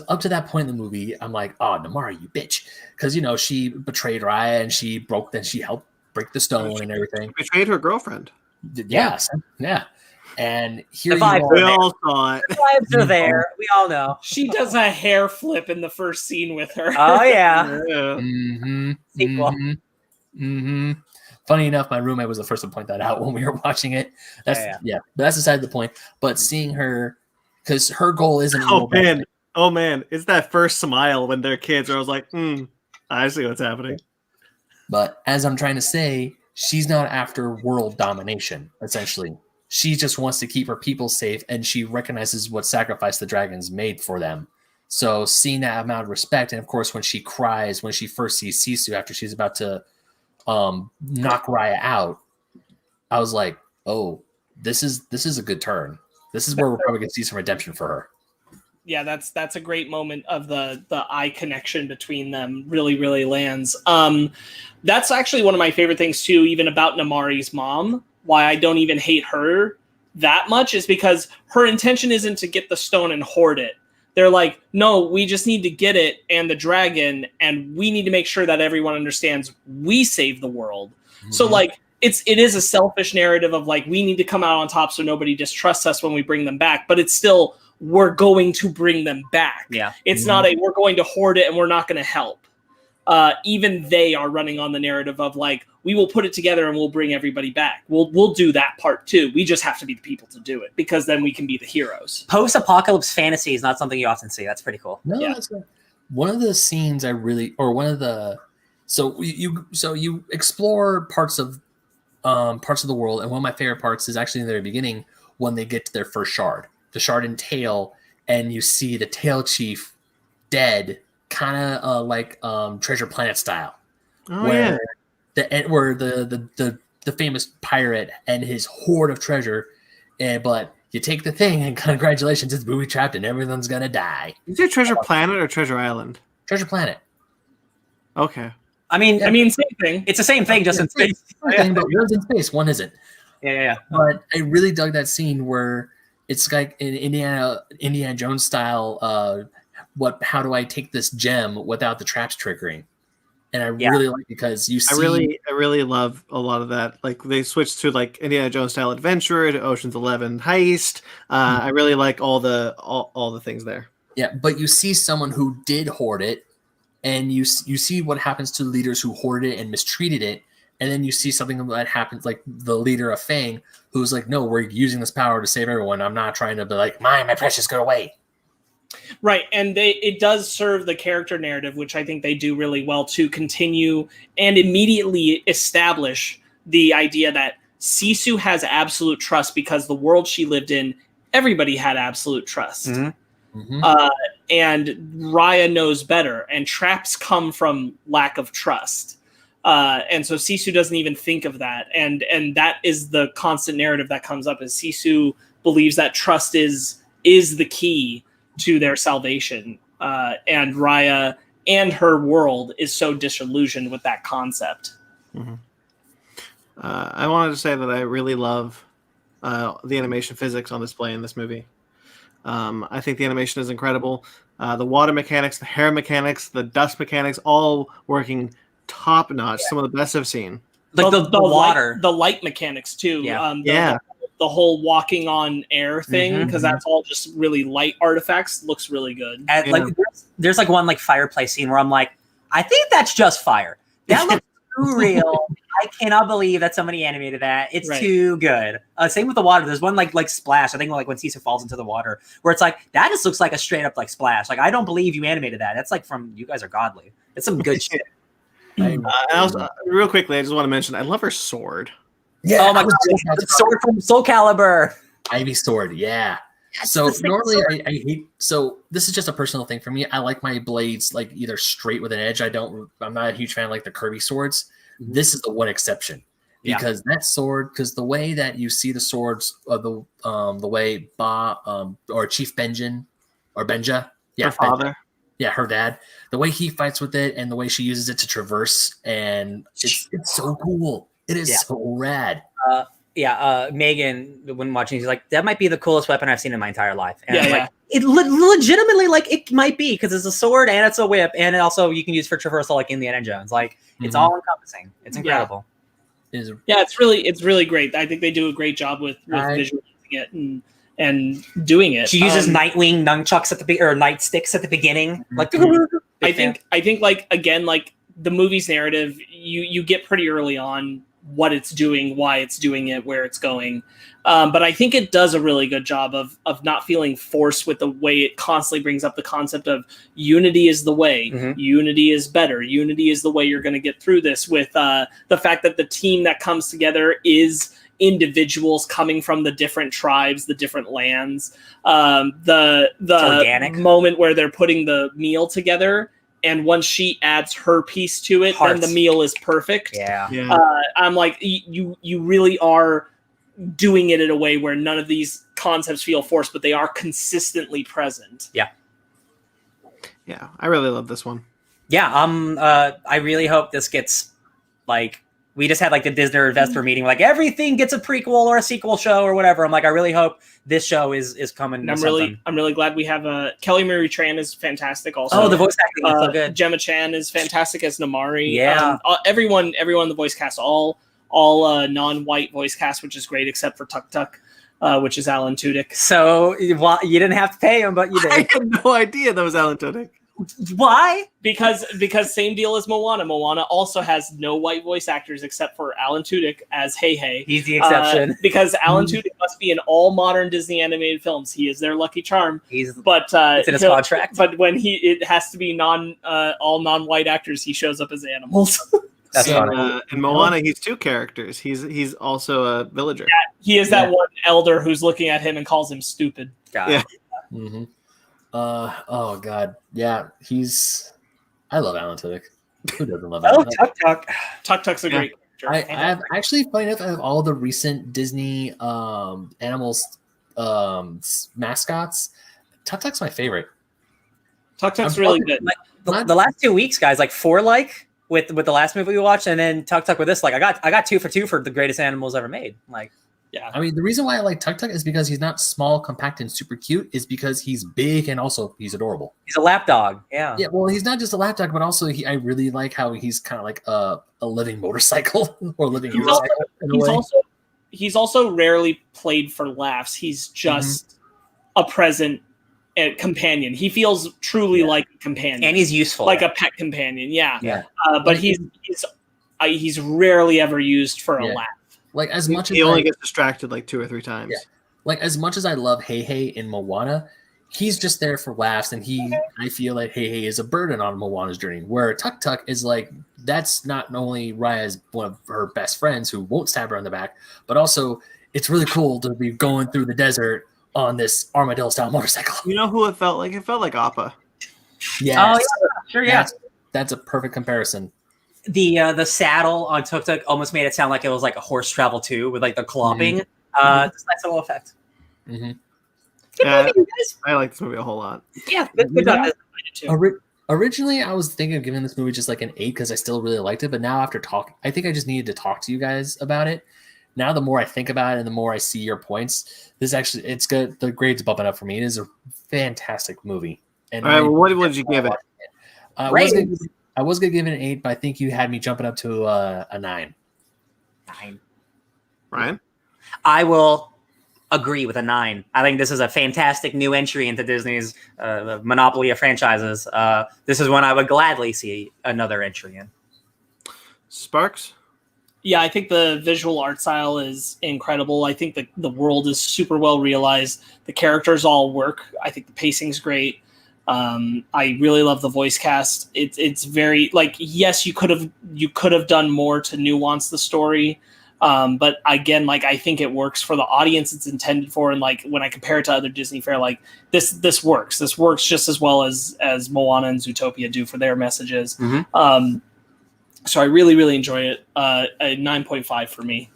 up to that point in the movie, I'm like, oh, Namari, you bitch, because she betrayed Raya and she helped break the stone and everything. She betrayed her girlfriend. Yes, yeah. And here we all saw it. The vibes are there. We all know. She does a hair flip in the first scene with her. Oh yeah. Sequel. Funny enough, my roommate was the first to point that out when we were watching it. But that's beside the point. But seeing her, because her goal isn't. Oh man, it's that first smile when they're kids. Where I was like, I see what's happening. But as I'm trying to say, she's not after world domination. Essentially, she just wants to keep her people safe, and she recognizes what sacrifice the dragons made for them. So seeing that amount of respect, and of course, when she cries when she first sees Sisu after she's about to knock Raya out, I was like, oh, this is a good turn. This is where we're probably going to see some redemption for her. Yeah, that's a great moment of the eye connection between them. Really, really lands. That's actually one of my favorite things too, even about Namari's mom. Why I don't even hate her that much is because her intention isn't to get the stone and hoard it. They're like, no, we just need to get it and the dragon, and we need to make sure that everyone understands we save the world. So like, it is a selfish narrative of like, we need to come out on top so nobody distrusts us when we bring them back, but it's still, we're going to bring them back. Yeah. It's not we're going to hoard it and we're not going to help. even they are running on the narrative of like, we will put it together and we'll bring everybody back. We'll do that part too. We just have to be the people to do it, because then we can be the heroes. Post-apocalypse fantasy is not something you often see. That's pretty cool. No, Yeah. that's good. One of the scenes so you explore parts of the world, and one of my favorite parts is actually in the very beginning when they get to their first shard, the shard and tail, and you see the tail chief dead, kind of like Treasure Planet style, where the famous pirate and his hoard of treasure, but you take the thing and congratulations, it's booby trapped and everyone's gonna die. Is it Treasure Planet or Treasure Island? Treasure Planet. Okay. I mean, same thing. it's the same thing, just in space. Thing, but one's in space, one isn't. Yeah. But I really dug that scene where it's like in Indiana Jones style. How do I take this gem without the traps triggering? And I really like, because you see, I really love a lot of that. Like they switched to like Indiana Jones style adventure to Ocean's 11 heist. I really like all the things there. Yeah, but you see someone who did hoard it, and you see what happens to leaders who hoarded it and mistreated it, and then you see something that happens, like the leader of Fang, who's like, no, we're using this power to save everyone. I'm not trying to be like, my precious, go away. Right, and it does serve the character narrative, which I think they do really well, to continue and immediately establish the idea that Sisu has absolute trust, because the world she lived in, everybody had absolute trust. Mm-hmm. Mm-hmm. And Raya knows better, and traps come from lack of trust. And so Sisu doesn't even think of that. And that is the constant narrative that comes up, is Sisu believes that trust is the key to their salvation. And Raya and her world is so disillusioned with that concept. Mm-hmm. I wanted to say that I really love the animation physics on display in this movie. I think the animation is incredible. The water mechanics, the hair mechanics, the dust mechanics, all working top notch. Some of the best I've seen. Like the water. The light mechanics too. Yeah. The whole walking on air thing, because Mhm. that's all just really light artifacts, looks really good. And, like there's like one like fireplace scene where I'm like, I think that's just fire. That looks too real. I cannot believe that somebody animated that. It's too good. Same with the water. There's one like splash. I think like when Sisu falls into the water, where it's like that just looks like a straight up like splash. Like I don't believe you animated that. That's like from you guys are godly. It's some good shit. And also, real quickly, I just want to mention I love her sword. Yeah. Oh my god, the sword from Soul Calibur. Ivy sword, yeah. So normally I hate. So this is just a personal thing for me. I like my blades like either straight with an edge. I'm not a huge fan of like the curvy swords. This is the one exception, because that sword, because the way that you see the swords of the way or Chief Benjen or Benja, Her father. her dad, the way he fights with it and the way she uses it to traverse, and it's so cool. It is so rad. Megan, when watching, she's like, that might be the coolest weapon I've seen in my entire life. And I'm Yeah, like, it legitimately, like, it might be, because it's a sword and it's a whip, and also you can use for traversal, like Indiana Jones. Like, it's all encompassing. It's incredible. It is. Yeah, it's really great. I think they do a great job with visualizing it and doing it. She uses Nightwing nunchucks or nightsticks at the beginning. Like, I think like again, like the movie's narrative, you get pretty early on what it's doing, why it's doing it, where it's going. But I think it does a really good job of not feeling forced with the way it constantly brings up the concept of unity is the way, unity is better, unity is the way you're going to get through this, with the fact that the team that comes together is individuals coming from the different tribes, the different lands. The organic moment where they're putting the meal together, and once she adds her piece to it, then the meal is perfect. Yeah. I'm like, you really are doing it in a way where none of these concepts feel forced, but they are consistently present. Yeah, I really love this one. Yeah, I really hope this gets, like, we just had like the Disney investor meeting, like everything gets a prequel or a sequel show or whatever. I'm like, I really hope this show is coming. And I'm really glad we have Kelly Marie Tran is fantastic. Also, oh, the voice acting is so good. Gemma Chan is fantastic as Namari. Yeah, everyone in the voice cast, all non-white voice cast, which is great, except for Tuk Tuk, which is Alan Tudyk. So, well, you didn't have to pay him, but you did. I had no idea that was Alan Tudyk. Why? Because same deal as Moana. Moana also has no white voice actors except for Alan Tudyk as Hey. He's the exception. Because Alan Tudyk must be in all modern Disney animated films. He is their lucky charm. But it's in his contract. But when it has to be all non-white actors, he shows up as animals. That's funny. In Moana, he's two characters. He's also a villager. Yeah, he is that one elder who's looking at him and calls him stupid. Yeah. Mm-hmm. Oh god, yeah, I love Alan Tudyk. Who doesn't love Alan Tudyk? Tuk. Tuk-Tuk's a great character. I have actually, funny enough, I have all the recent Disney animals mascots. Tuk-Tuk's my favorite. Tuk-Tuk's really good. Like, the last 2 weeks, guys, like 4 with the last movie we watched, and then Tuk with this. Like I got 2 for 2 for the greatest animals ever made. Like. Yeah, I mean, the reason why I like Tuk is because he's not small, compact, and super cute. Is because he's big and also he's adorable. He's a lap dog. Yeah. Yeah. Well, he's not just a lap dog, but also I really like how he's kind of like a living motorcycle or living motorcycle. He's also rarely played for laughs. He's just a present companion. He feels truly like a companion, and he's useful, like a pet companion. Yeah. Yeah. But he's rarely ever used for a laugh. Like as much as he only gets distracted like 2 or 3 times. Yeah. Like as much as I love Hey in Moana, he's just there for laughs, and I feel like Hey is a burden on Moana's journey. Where Tuk is like that's not only Raya's one of her best friends who won't stab her on the back, but also it's really cool to be going through the desert on this armadillo style motorcycle. You know who it felt like? It felt like Appa. Yes. Oh yeah, sure, yeah. That's a perfect comparison. The saddle on Tuk almost made it sound like it was like a horse travel too, with like the clopping. Just nice little effect. Mm-hmm. I like this movie a whole lot. Yeah, good job. Originally, I was thinking of giving this movie just like an 8 because I still really liked it. But now after talking, I think I just needed to talk to you guys about it. Now, the more I think about it and the more I see your points, it's good. The grade's bumping up for me. It is a fantastic movie. And all right, well, what did you give it? I was going to give it an 8, but I think you had me jumping up to a 9. 9. Ryan? I will agree with a 9. I think this is a fantastic new entry into Disney's monopoly of franchises. This is one I would gladly see another entry in. Sparks? Yeah, I think the visual art style is incredible. I think the world is super well realized. The characters all work. I think the pacing's great. I really love the voice cast. It's very like, yes, you could have done more to nuance the story. But again, like I think it works for the audience it's intended for. And like when I compare it to other Disney fare, like this works. This works just as well as Moana and Zootopia do for their messages. Mm-hmm. So I really, really enjoy it. A 9.5 for me.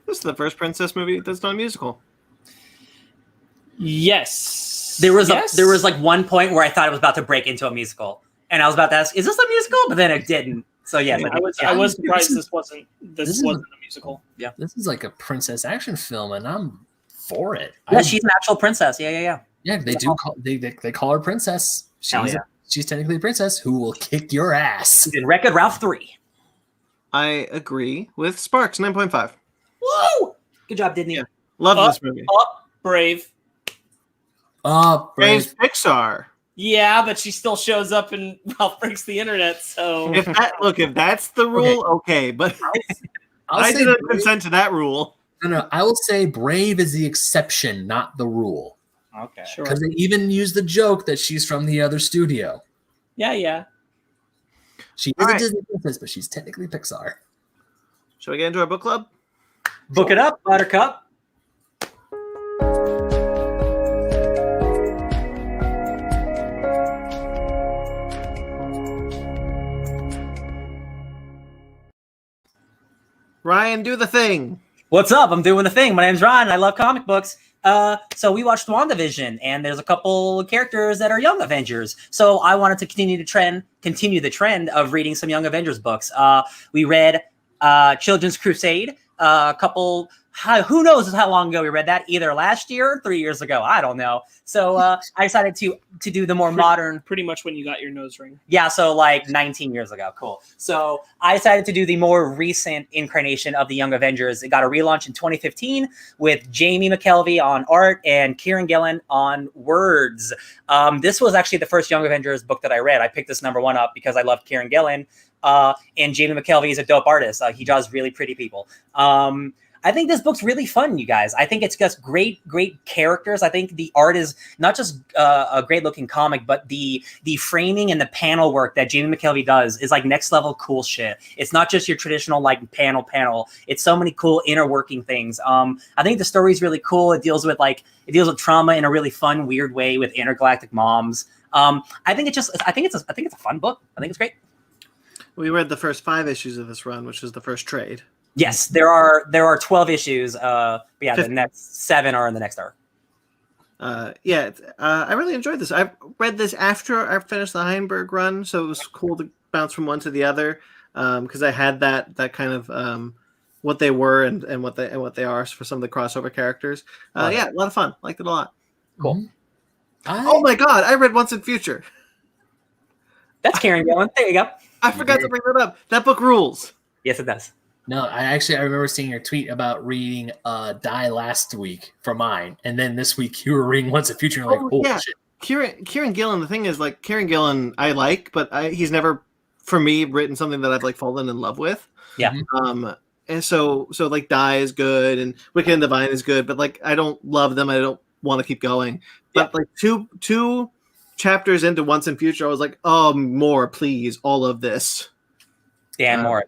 This is the first princess movie that's not a musical. Yes. There was like one point where I thought it was about to break into a musical, and I was about to ask, "Is this a musical?" But then it didn't. So yes, I was surprised this wasn't a musical. Yeah, this is like a princess action film, and I'm for it. Yeah, she's an actual princess. Yeah. Yeah, they do. They call her princess. She's technically a princess who will kick your ass. In Wreck-It Ralph 3. I agree with Sparks. 9.5. Whoa! Good job, Disney. Yeah. Love this movie. Brave. Brave's Pixar. Yeah, but she still shows up and Ralph breaks the internet. So if that's the rule, okay. But I didn't consent to that rule. No, I will say Brave is the exception, not the rule. Okay, sure. Because they even use the joke that she's from the other studio. Yeah. She is a Disney princess, but she's technically Pixar. Shall we get into our book club? Book it up, Buttercup. Ryan, do the thing. What's up? I'm doing the thing. My name's Ryan. I love comic books. So we watched WandaVision, and there's a couple characters that are young Avengers. So I wanted to continue the trend of reading some young Avengers books. We read Children's Crusade, a couple. Who knows how long ago we read that? Either last year or 3 years ago. I don't know. So I decided to do the more modern. Pretty much when you got your nose ring. Yeah, so like 19 years ago. Cool. So I decided to do the more recent incarnation of the Young Avengers. It got a relaunch in 2015 with Jamie McKelvey on art and Kieran Gillen on words. This was actually the first Young Avengers book that I read. I picked this #1 up because I love Kieran Gillen. And Jamie McKelvey is a dope artist. He draws really pretty people. I think this book's really fun, you guys. I think it's just great characters. I think the art is not just a great looking comic, but the framing and the panel work that Jamie McKelvey does is like next level cool shit. It's not just your traditional like panel. It's so many cool inner working things. I think the story is really cool. It deals with trauma in a really fun, weird way with intergalactic moms. I think it's a fun book. I think it's great. We read the first 5 issues of this run, which is the first trade. Yes, there are 12 issues. But yeah, the next 7 are in the next arc. I really enjoyed this. I read this after I finished the Heinberg run, so it was cool to bounce from one to the other because I had that kind of what they were and what they are for some of the crossover characters. A lot of fun. Liked it a lot. Cool. Oh my god, I read Once in Future. That's Kieran Gillen. There you go. I forgot to bring that up. That book rules. Yes, it does. No, I remember seeing your tweet about reading Die last week for mine, and then this week you were reading Once in Future, and you're like, holy shit. Kieran Gillen, the thing is, like, Kieran Gillen I like, but he's never, for me, written something that I've, like, fallen in love with. Yeah. And so like, Die is good, and Wicked and Divine is good, but, like, I don't love them. I don't want to keep going. But, like, two chapters into Once in Future, I was like, oh, more, please, all of this. Yeah, more.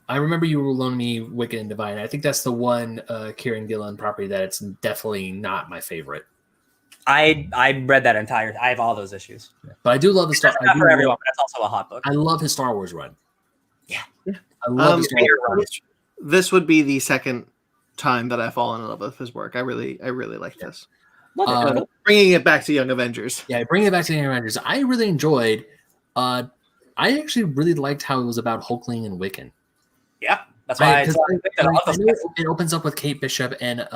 I remember you were loaning me Wicked and Divine. I think that's the one Kieran Gillen property that it's definitely not my favorite. I read that entire. I have all those issues. Yeah. But I do love the Star. Not for everyone, but that's also a hot book. I love his Star Wars run. Yeah. I love his Star Wars run. This would be the second time that I've fallen in love with his work. I really like this. Bringing it back to Young Avengers. Yeah, bringing it back to Young Avengers. I really enjoyed. I actually really liked how it was about Hulkling and Wiccan. Yeah, that's why it opens up with Kate Bishop and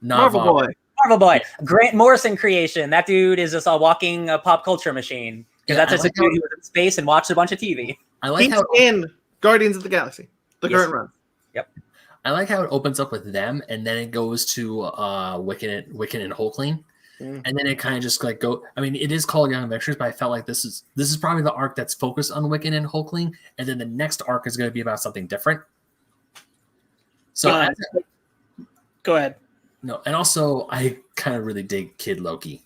Marvel Boy, Grant Morrison creation. That dude is just a walking pop culture machine. Because that's just a dude who was in space and watched a bunch of TV. I like how in Guardians of the Galaxy, the current run. Yep. I like how it opens up with them, and then it goes to Wiccan and Hulkling. And then it kind of just like go. I mean, it is called Young Avengers, but I felt like this is probably the arc that's focused on Wiccan and Hulkling, and then the next arc is going to be about something different. So go ahead. No, and also I kind of really dig Kid Loki.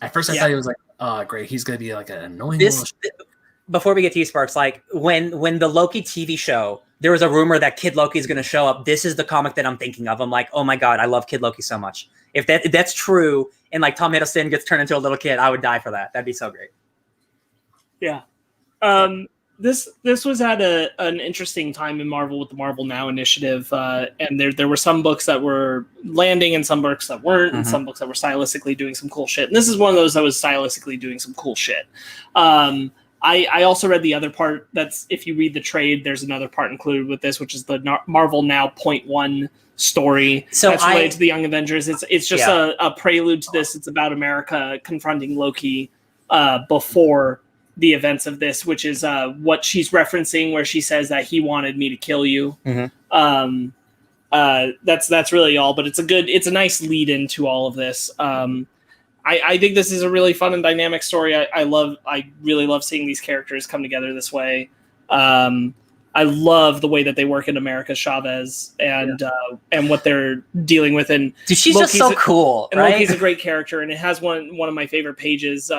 At first, I thought he was like, "Oh, great, he's going to be like an annoying." Before we get to you, Sparks, like when the Loki TV show, there was a rumor that Kid Loki is going to show up. This is the comic that I'm thinking of. I'm like, oh my god, I love Kid Loki so much. If that's true, and like Tom Hiddleston gets turned into a little kid, I would die for that. That'd be so great. Yeah. This was at an interesting time in Marvel with the Marvel Now initiative, and there were some books that were landing and some books that weren't, and some books that were stylistically doing some cool shit. And this is one of those that was stylistically doing some cool shit. I also read the other part. That's if you read the trade, there's another part included with this, which is the Marvel Now .1 story that's related to the Young Avengers. It's just a prelude to this. It's about America confronting Loki before the events of this, which is what she's referencing, where she says that he wanted me to kill you. That's really all, but it's a nice lead into all of this. I think this is a really fun and dynamic story. I really love seeing these characters come together this way. I love the way that they work in America Chavez and what they're dealing with. And dude, she's just so cool. And Loki's a great character, and it has one of my favorite pages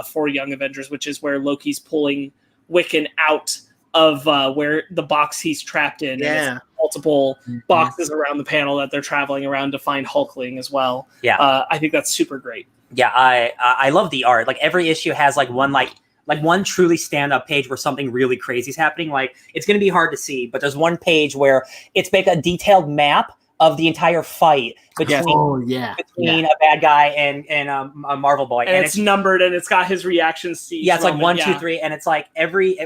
for Young Avengers, which is where Loki's pulling Wiccan out of where the box he's trapped in. Yeah. And multiple boxes around the panel that they're traveling around to find Hulkling as well. Yeah. I think that's super great. Yeah, I love the art. Like every issue has like one truly stand-up page where something really crazy is happening. Like it's going to be hard to see, but there's one page where it's like a detailed map of the entire fight between between a bad guy and a Marvel boy, and it's numbered and it's got his reactions. Yeah, it's like 1, 2, 3, and it's like every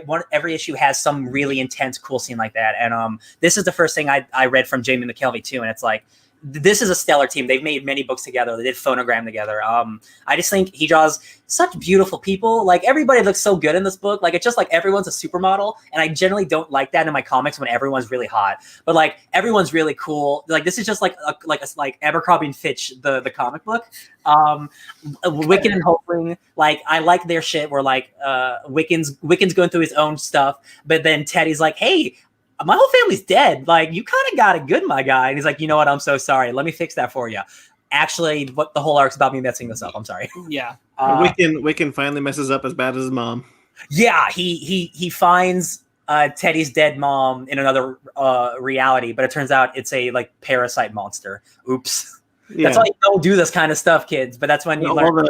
issue has some really intense, cool scene like that. And this is the first thing I read from Jamie McKelvey too, and it's like, this is a stellar team. They've made many books together. They did Phonogram together. I just think he draws such beautiful people. Like, everybody looks so good in this book. Like, it's just like everyone's a supermodel, and I generally don't like that in my comics when everyone's really hot. But like, everyone's really cool. Like, this is just like Abercrombie and Fitch, the comic book. Wiccan and Hulkling, like, I like their shit. Where like Wiccan's going through his own stuff, but then Teddy's like, hey, my whole family's dead. Like, you kind of got it good, my guy. And he's like, you know what? I'm so sorry. Let me fix that for you. Actually, what the whole arc's about me messing this up. I'm sorry. Yeah. Wiccan finally messes up as bad as his mom. Yeah, he finds Teddy's dead mom in another reality, but it turns out it's a like parasite monster. Oops. Yeah. That's why you don't do this kind of stuff, kids. But that's when you learn.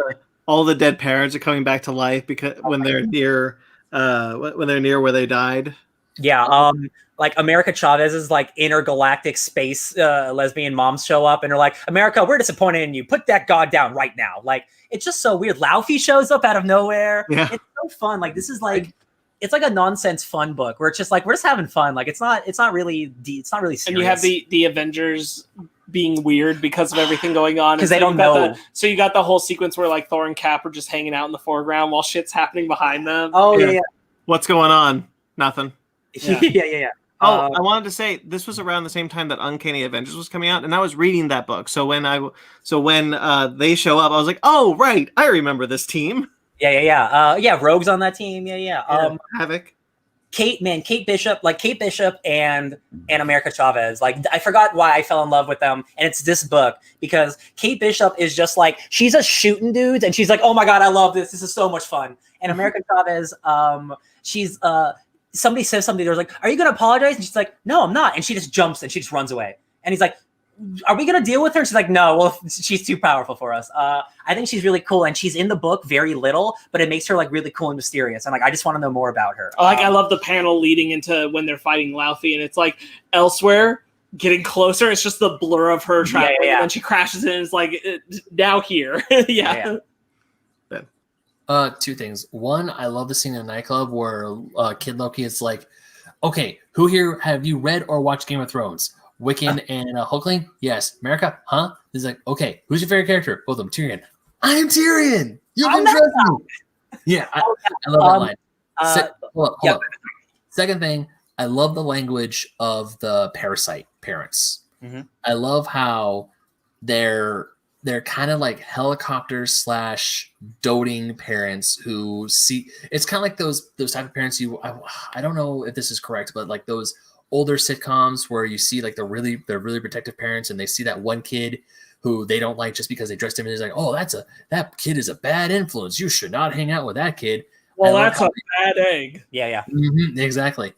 All the dead parents are coming back to life because when they're near where they died. Yeah, like America Chavez's like intergalactic space lesbian moms show up and they're like, America, we're disappointed in you. Put that god down right now. Like, it's just so weird. Laufey shows up out of nowhere. Yeah. It's so fun. Like, this is like, it's like a nonsense fun book where it's just like, we're just having fun. Like, it's not really deep. It's not really serious. And you have the Avengers being weird because of everything going on. Because they don't know. So you got the whole sequence where like Thor and Cap are just hanging out in the foreground while shit's happening behind them. Oh, yeah. What's going on? Nothing. Yeah. I wanted to say this was around the same time that Uncanny Avengers was coming out, and I was reading that book. So when they show up, I was like, "Oh, right, I remember this team." Yeah. Rogue's on that team. Yeah. Havoc. Kate Bishop and America Chavez. Like, I forgot why I fell in love with them, and it's this book because Kate Bishop is just like, she's a shooting dude, and she's like, oh my god, I love this. This is so much fun. And America Chavez, she's somebody says something. They're like, are you going to apologize? And she's like, no, I'm not. And she just jumps and she just runs away. And he's like, are we going to deal with her? And she's like, no, well, she's too powerful for us. I think she's really cool. And she's in the book very little, but it makes her like really cool and mysterious. And like, I just want to know more about her. I love the panel leading into when they're fighting Laufey. And it's like elsewhere getting closer. It's just the blur of her traveling. And then she crashes in and it's like, now here. Yeah. Two things. One, I love the scene in the nightclub where Kid Loki is like, okay, who here have you read or watched Game of Thrones? Wiccan and Hulkling? Yes. America? Huh? He's like, okay, who's your favorite character? Both of them. Tyrion. I am Tyrion! You can trust me! Yeah, I love that line. Hold up. Second thing, I love the language of the parasite parents. Mm-hmm. I love how they're kind of like helicopter / doting parents who see, it's kind of like those type of parents I don't know if this is correct, but like those older sitcoms where you see like they're really protective parents and they see that one kid who they don't like just because they dressed him and he's like, oh, that kid is a bad influence. You should not hang out with that kid. Well, that's a bad egg. Yeah. Mm-hmm, exactly.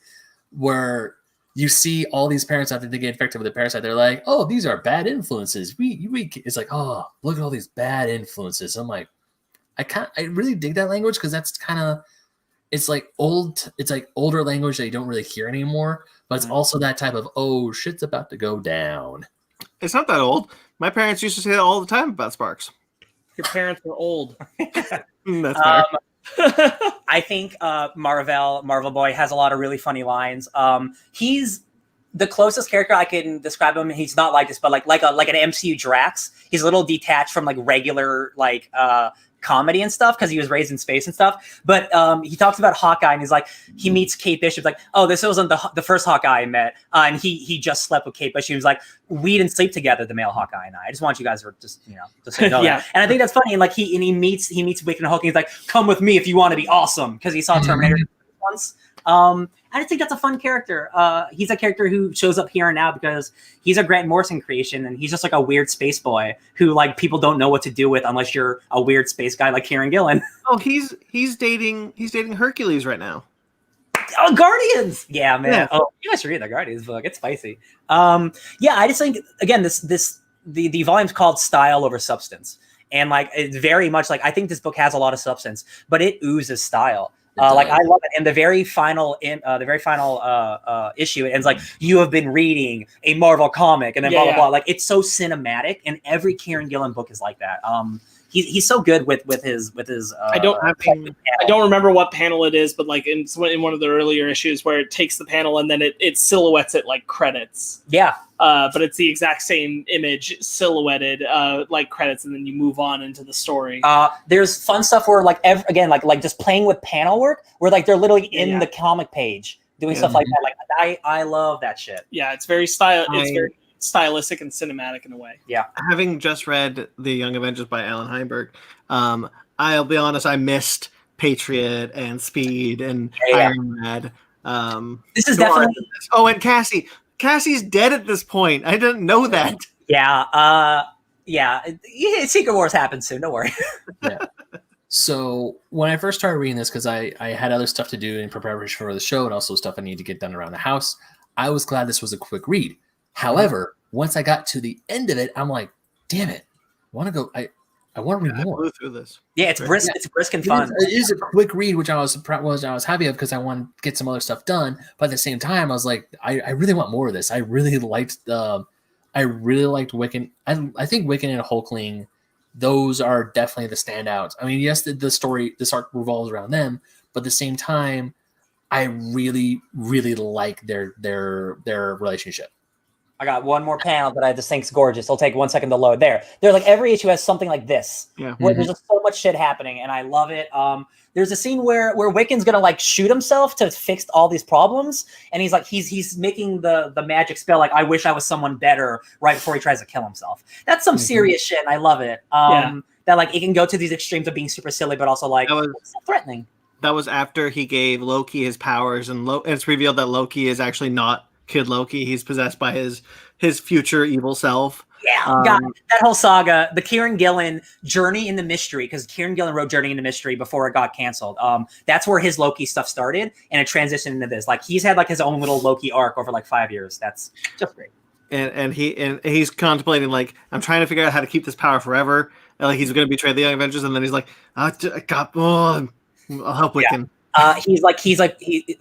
Where you see all these parents after they get infected with the parasite, they're like, "Oh, these are bad influences." It's like, "Oh, look at all these bad influences." I'm like, I really dig that language because that's kind of, it's like older language that you don't really hear anymore. But it's also that type of, "Oh, shit's about to go down." It's not that old. My parents used to say that all the time about Sparks. Your parents were old. That's fair. I think Marvel Boy has a lot of really funny lines. He's the closest character I can describe him. He's not like this, but like an MCU Drax. He's a little detached from like regular like comedy and stuff because he was raised in space and stuff. But he talks about Hawkeye and he's like, he meets Kate Bishop. Like, oh, this wasn't the first Hawkeye I met, and he just slept with Kate Bishop. He was like, we didn't sleep together, the male Hawkeye and I just want you guys to just know yeah. that. And I think that's funny. And like he meets Wiccan and Hulk. And he's like, come with me if you want to be awesome, because he saw Terminator once. I just think that's a fun character. He's a character who shows up here and now because he's a Grant Morrison creation, and he's just like a weird space boy who like people don't know what to do with unless you're a weird space guy like Kieran Gillen. Oh, he's dating Hercules right now. Oh, Guardians! Yeah, man. Yeah. Oh, you guys should read the Guardians book. It's spicy. I just think again the volume's called Style Over Substance, and like it's very much like I think this book has a lot of substance, but it oozes style. Like I love it. And the very final issue, it ends like, you have been reading a Marvel comic, and then blah blah blah. Like it's so cinematic, and every Kieran Gillen book is like that. He's so good with his. I don't remember what panel it is, but like in one of the earlier issues where it takes the panel and then it silhouettes it like credits. Yeah. But it's the exact same image silhouetted like credits, and then you move on into the story. There's fun stuff where like like just playing with panel work where like they're literally in the comic page doing stuff like that. Like I love that shit. Yeah, it's very very stylistic and cinematic in a way. Yeah. Having just read The Young Avengers by Alan Heinberg, I'll be honest, I missed Patriot and Speed and Iron Man. This is definitely. Oh, and Cassie. Cassie's dead at this point. I didn't know that. Yeah. Secret Wars happens soon. Don't worry. Yeah. So when I first started reading this, because I had other stuff to do in preparation for the show and also stuff I needed to get done around the house, I was glad this was a quick read. However, once I got to the end of it, I'm like, damn it. I want to read more. I blew through this. Yeah, it's brisk. It's brisk and fun. It is a quick read, which I was happy of because I wanted to get some other stuff done. But at the same time, I was like, I really want more of this. I really liked Wiccan. I think Wiccan and Hulkling, those are definitely the standouts. I mean, yes, this arc revolves around them, but at the same time, I really, really like their relationship. I got one more panel that I just think's gorgeous. It'll take 1 second to load. They're like every issue has something like this, where there's just so much shit happening, and I love it. There's a scene where Wiccan's gonna like shoot himself to fix all these problems, and he's like he's making the magic spell like, I wish I was someone better, right before he tries to kill himself. That's some serious shit, and I love it. That like it can go to these extremes of being super silly, but also like threatening. That was after he gave Loki his powers, and it's revealed that Loki is actually not Kid Loki. He's possessed by his future evil self. Yeah, God, that whole saga, the Kieran Gillen Journey into Mystery, because Kieran Gillen wrote Journey into Mystery before it got canceled. That's where his Loki stuff started, and it transitioned into this. Like he's had like his own little Loki arc over like 5 years. That's just great. And he's contemplating like, I'm trying to figure out how to keep this power forever. And like he's going to betray the Young Avengers, and then he's like, I'll help Wiccan. He's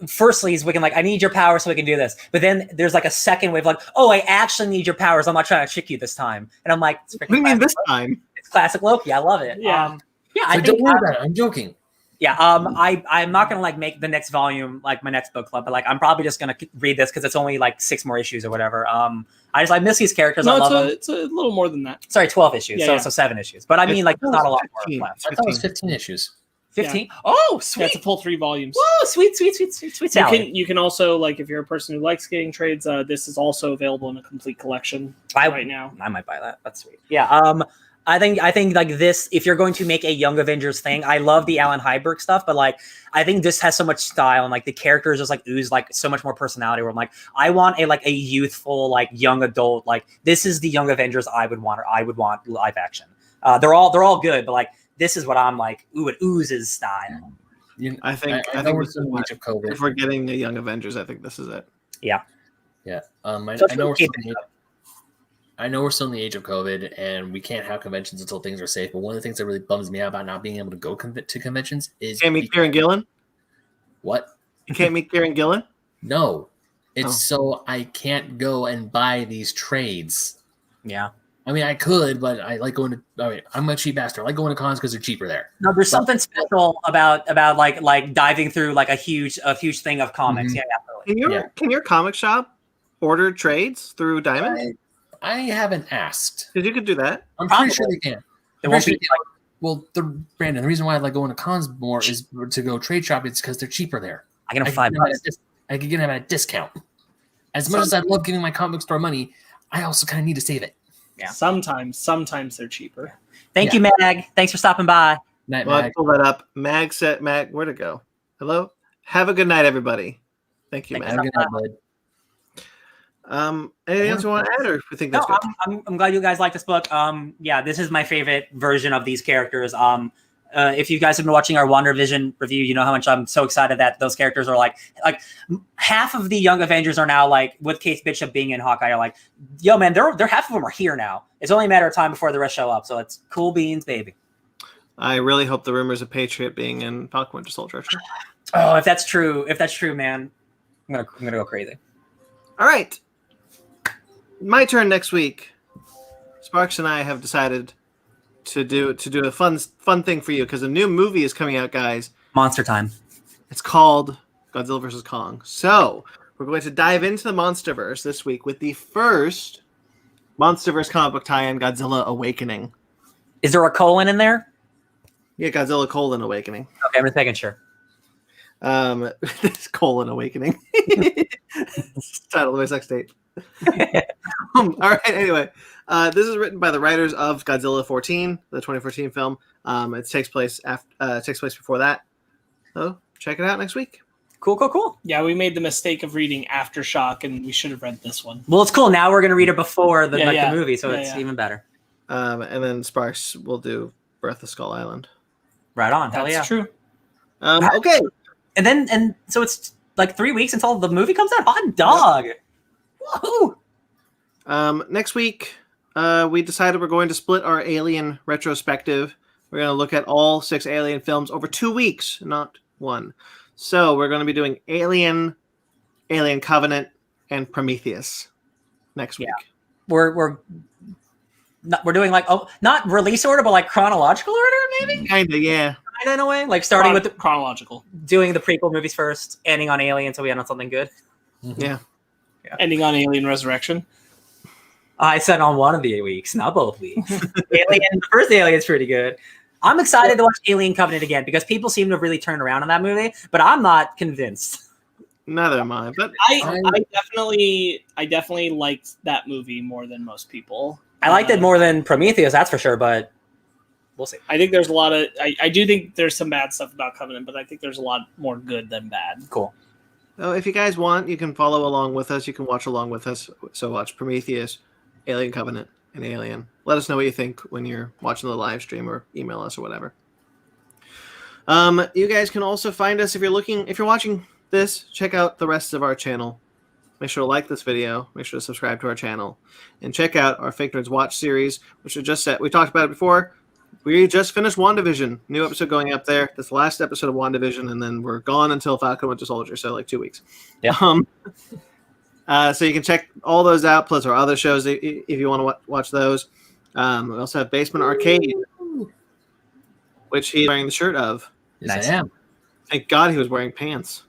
firstly he's Wiccan like, I need your power so we can do this. But then there's like a second wave like, oh, I actually need your powers. I'm not trying to trick you this time. And I'm like, what do you mean this time? It's classic Loki. I love it. I don't worry about it. I'm joking. Yeah. I'm not gonna like make the next volume like my next book club, but like I'm probably just gonna read this because it's only like 6 more issues or whatever. I miss these characters. No, I love them. It's a little more than that. Sorry, 12 issues. So 7 issues. But I mean, like, there's not a lot more left. I thought it was 15 issues. 15? Yeah. Oh, sweet. That's a full 3 volumes. Whoa, sweet. You can also, like, if you're a person who likes getting trades, this is also available in a complete collection right now. I might buy that. That's sweet. Yeah. I think like this, if you're going to make a Young Avengers thing, I love the Alan Hyberg stuff, but like I think this has so much style and like the characters just like ooze like so much more personality. Where I'm like, I want a youthful like young adult, like this is the Young Avengers I would want, or I would want live action. They're all good, but like this is what I'm like. Ooh, it oozes style. I think we're so much of COVID. If we're getting the Young Avengers, I think this is it. Yeah. I know we're still in the age of COVID and we can't have conventions until things are safe. But one of the things that really bums me out about not being able to go to conventions is... Can't meet Kieran Gillen? What? You can't meet Kieran Gillen? No. It's so I can't go and buy these trades. Yeah. I mean, I could, but I like going to... I mean, I'm a cheap bastard. I like going to cons because they're cheaper there. No, there's something special about like diving through like a huge thing of comics. Mm-hmm. Yeah, Can your comic shop order trades through Diamond? I haven't asked. Because you could do that. I'm pretty sure they can. Brandon, the reason why I like going to cons more is to go trade shop. It's because they're cheaper there. I get them $5. I could get them at a discount. As much as I love giving my comic store money, I also kind of need to save it. Yeah. Sometimes they're cheaper. Thank you, Mag. Thanks for stopping by. Night, well, Mag. I pull that up. Mag said, where'd it go? Hello? Have a good night, everybody. Thank you, Mag. Have a good night, bud. Anything else you want to add, or you think that's good? I'm glad you guys like this book. This is my favorite version of these characters. If you guys have been watching our WandaVision review, you know how much I'm so excited that those characters are like half of the Young Avengers are now like, with Kate Bishop being in Hawkeye, are like, yo man, they're half of them are here now. It's only a matter of time before the rest show up. So it's cool beans, baby. I really hope the rumors of Patriot being in Falcon Winter Soldier are true. Oh, if that's true, man, I'm gonna go crazy. All right. My turn next week. Sparks and I have decided to do a fun thing for you because a new movie is coming out, guys. Monster time. It's called Godzilla vs. Kong. So we're going to dive into the MonsterVerse this week with the first MonsterVerse comic book tie-in, Godzilla Awakening. Is there a colon in there? Yeah, Godzilla: Awakening. Okay, I'm just making sure. This colon awakening. Title of my sex tape. All right. Anyway, this is written by the writers of Godzilla 14, the 2014 film. It takes place before that. So check it out next week. Cool. Yeah, we made the mistake of reading Aftershock, and we should have read this one. Well, it's cool. Now we're gonna read it before the movie, so it's yeah. even better. And then Sparks will do Breath of Skull Island. Right on. Hell yeah. That's true. Okay. And so it's like 3 weeks until the movie comes out. Hot dog. Woohoo! Next week, we decided we're going to split our Alien retrospective. We're going to look at all 6 Alien films over 2 weeks, not one. So we're going to be doing Alien, Alien Covenant, and Prometheus next week. We're doing like not release order, but like chronological order, maybe. Kinda, yeah. Kinda in a way, like starting with chronological, doing the prequel movies first, ending on Alien, so we end on something good. Yeah. ending on Alien Resurrection. I said on one of the weeks, not both weeks. The first Alien's pretty good. I'm excited to watch Alien Covenant again because people seem to have really turned around on that movie, but I'm not convinced. Neither am I. But I definitely liked that movie more than most people. I liked it more than Prometheus, that's for sure, but we'll see. I think there's a lot of I do think there's some bad stuff about Covenant, but I think there's a lot more good than bad. Cool. So if you guys want, you can follow along with us. You can watch along with us. So watch Prometheus, Alien Covenant, and Alien. Let us know what you think when you're watching the live stream, or email us or whatever. You guys can also find us if you're watching this. Check out the rest of our channel. Make sure to like this video. Make sure to subscribe to our channel, and check out our Fake Nerds Watch series, which we just said. We talked about it before. We just finished WandaVision. New episode going up there. This last episode of WandaVision, and then we're gone until Falcon Winter Soldier, so like 2 weeks. Yeah. So you can check all those out, plus our other shows if you want to watch those. We also have Basement Arcade, which he's wearing the shirt of. Yes, Nice. I am. Thank God he was wearing pants.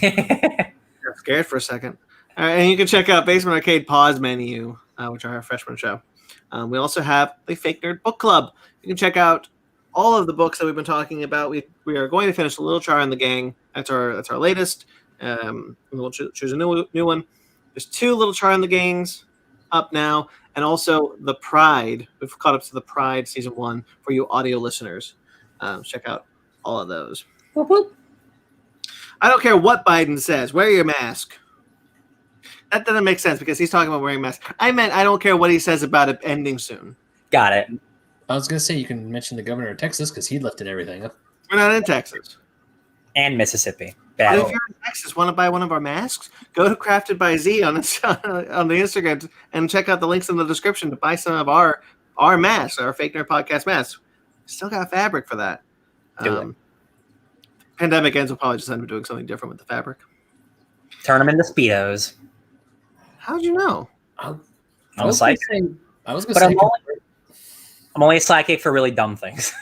Got scared for a second. All right, and you can check out Basement Arcade Pause Menu, which are our freshman show. We also have the Fake Nerd Book Club. You can check out all of the books that we've been talking about. We are going to finish Little Char and the Gang. That's our latest. We'll choose a new one. There's 2 Little Char and the Gangs up now, and also The Pride. We've caught up to The Pride Season 1 for you audio listeners. Check out all of those. Whoop, whoop. I don't care what Biden says. Wear your mask. That doesn't make sense because he's talking about wearing a mask. I meant I don't care what he says about it ending soon. Got it. I was going to say you can mention the governor of Texas because he lifted everything up. We're not in Texas. And Mississippi. But Bad. if you're in Texas, want to buy one of our masks? Go to Crafted by Z on the Instagram and check out the links in the description to buy some of our masks, our Fake Nerd Podcast masks. Still got fabric for that. Do it. Pandemic ends, we'll probably just end up doing something different with the fabric. Turn them into Speedos. How'd you know? I'm a psychic. I was going But to say. I'm only a psychic for really dumb things.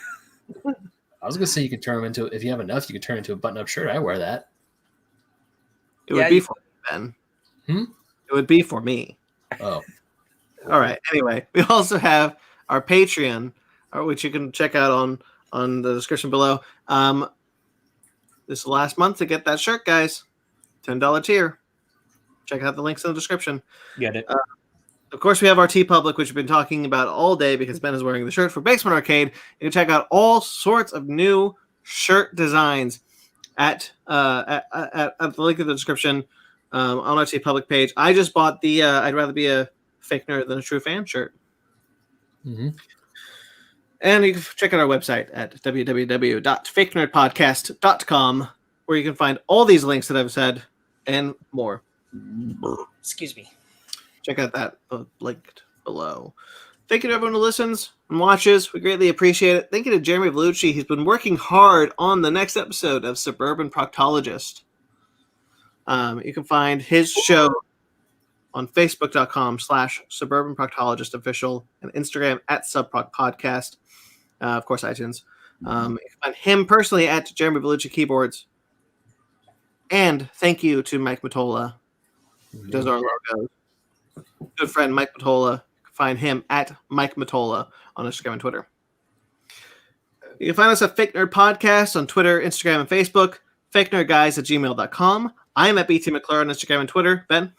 I was going to say you can turn them into, if you have enough, you can turn into a button-up shirt. I wear that. It would be for me, Ben. It would be for me. Oh. All right. Anyway, we also have our Patreon, which you can check out on the description below. This is the last month to get that shirt, guys. $10 tier. Check out the links in the description. Get it. Of course, we have our TeePublic, which we've been talking about all day because Ben is wearing the shirt for Basement Arcade. You can check out all sorts of new shirt designs at the link in the description on our TeePublic page. I just bought the I'd rather be a fake nerd than a true fan shirt. Mm-hmm. And you can check out our website at www.fakenerdpodcast.com, where you can find all these links that I've said and more. Excuse me. Check out that linked below. Thank you to everyone who listens. and watches. We greatly appreciate it. Thank you to Jeremy Vellucci. He's been working hard on the next episode of Suburban Proctologist. You can find his show on Facebook.com/Suburban Proctologist Official and Instagram @SubProcPodcast. Of course, iTunes. You can find him personally at Jeremy Vellucci Keyboards. And thank you to Mike Matola, who does our logos. Good friend Mike Matola. You can find him at Mike Matola on Instagram and Twitter. You can find us at Fake Nerd Podcast on Twitter, Instagram, and Facebook. FakeNerdGuys@gmail.com. I'm at BT McClure on Instagram and Twitter. Ben?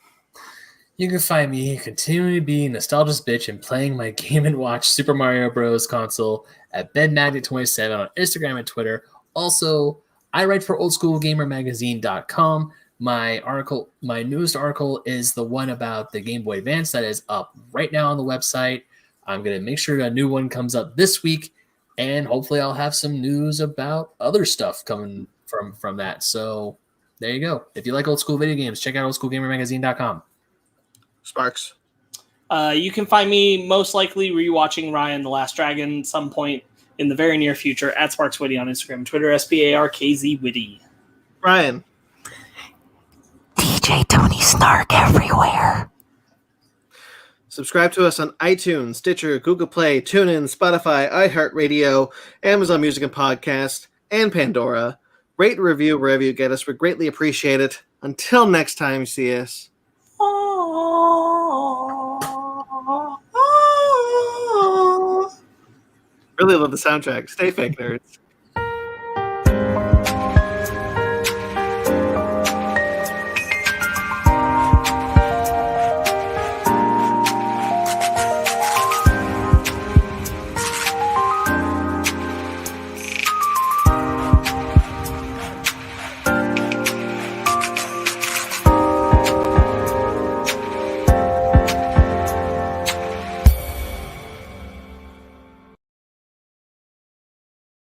You can find me continuing to be nostalgia's bitch and playing my Game & Watch Super Mario Bros. Console at BenMagnet27 on Instagram and Twitter. Also, I write for OldSchoolGamerMagazine.com. My newest article is the one about the Game Boy Advance that is up right now on the website. I'm going to make sure a new one comes up this week, and hopefully I'll have some news about other stuff coming from that. So there you go. If you like old school video games, check out OldSchoolGamerMagazine.com. Sparks? You can find me most likely rewatching Raya and the Last Dragon at some point in the very near future at SparksWitty on Instagram and Twitter, SparkzWitty. Ryan? DJ Tony Snark everywhere. Subscribe to us on iTunes, Stitcher, Google Play, TuneIn, Spotify, iHeartRadio, Amazon Music and Podcast, and Pandora. Rate and review wherever you get us. We greatly appreciate it. Until next time, see us. Really love the soundtrack. Stay fake nerds.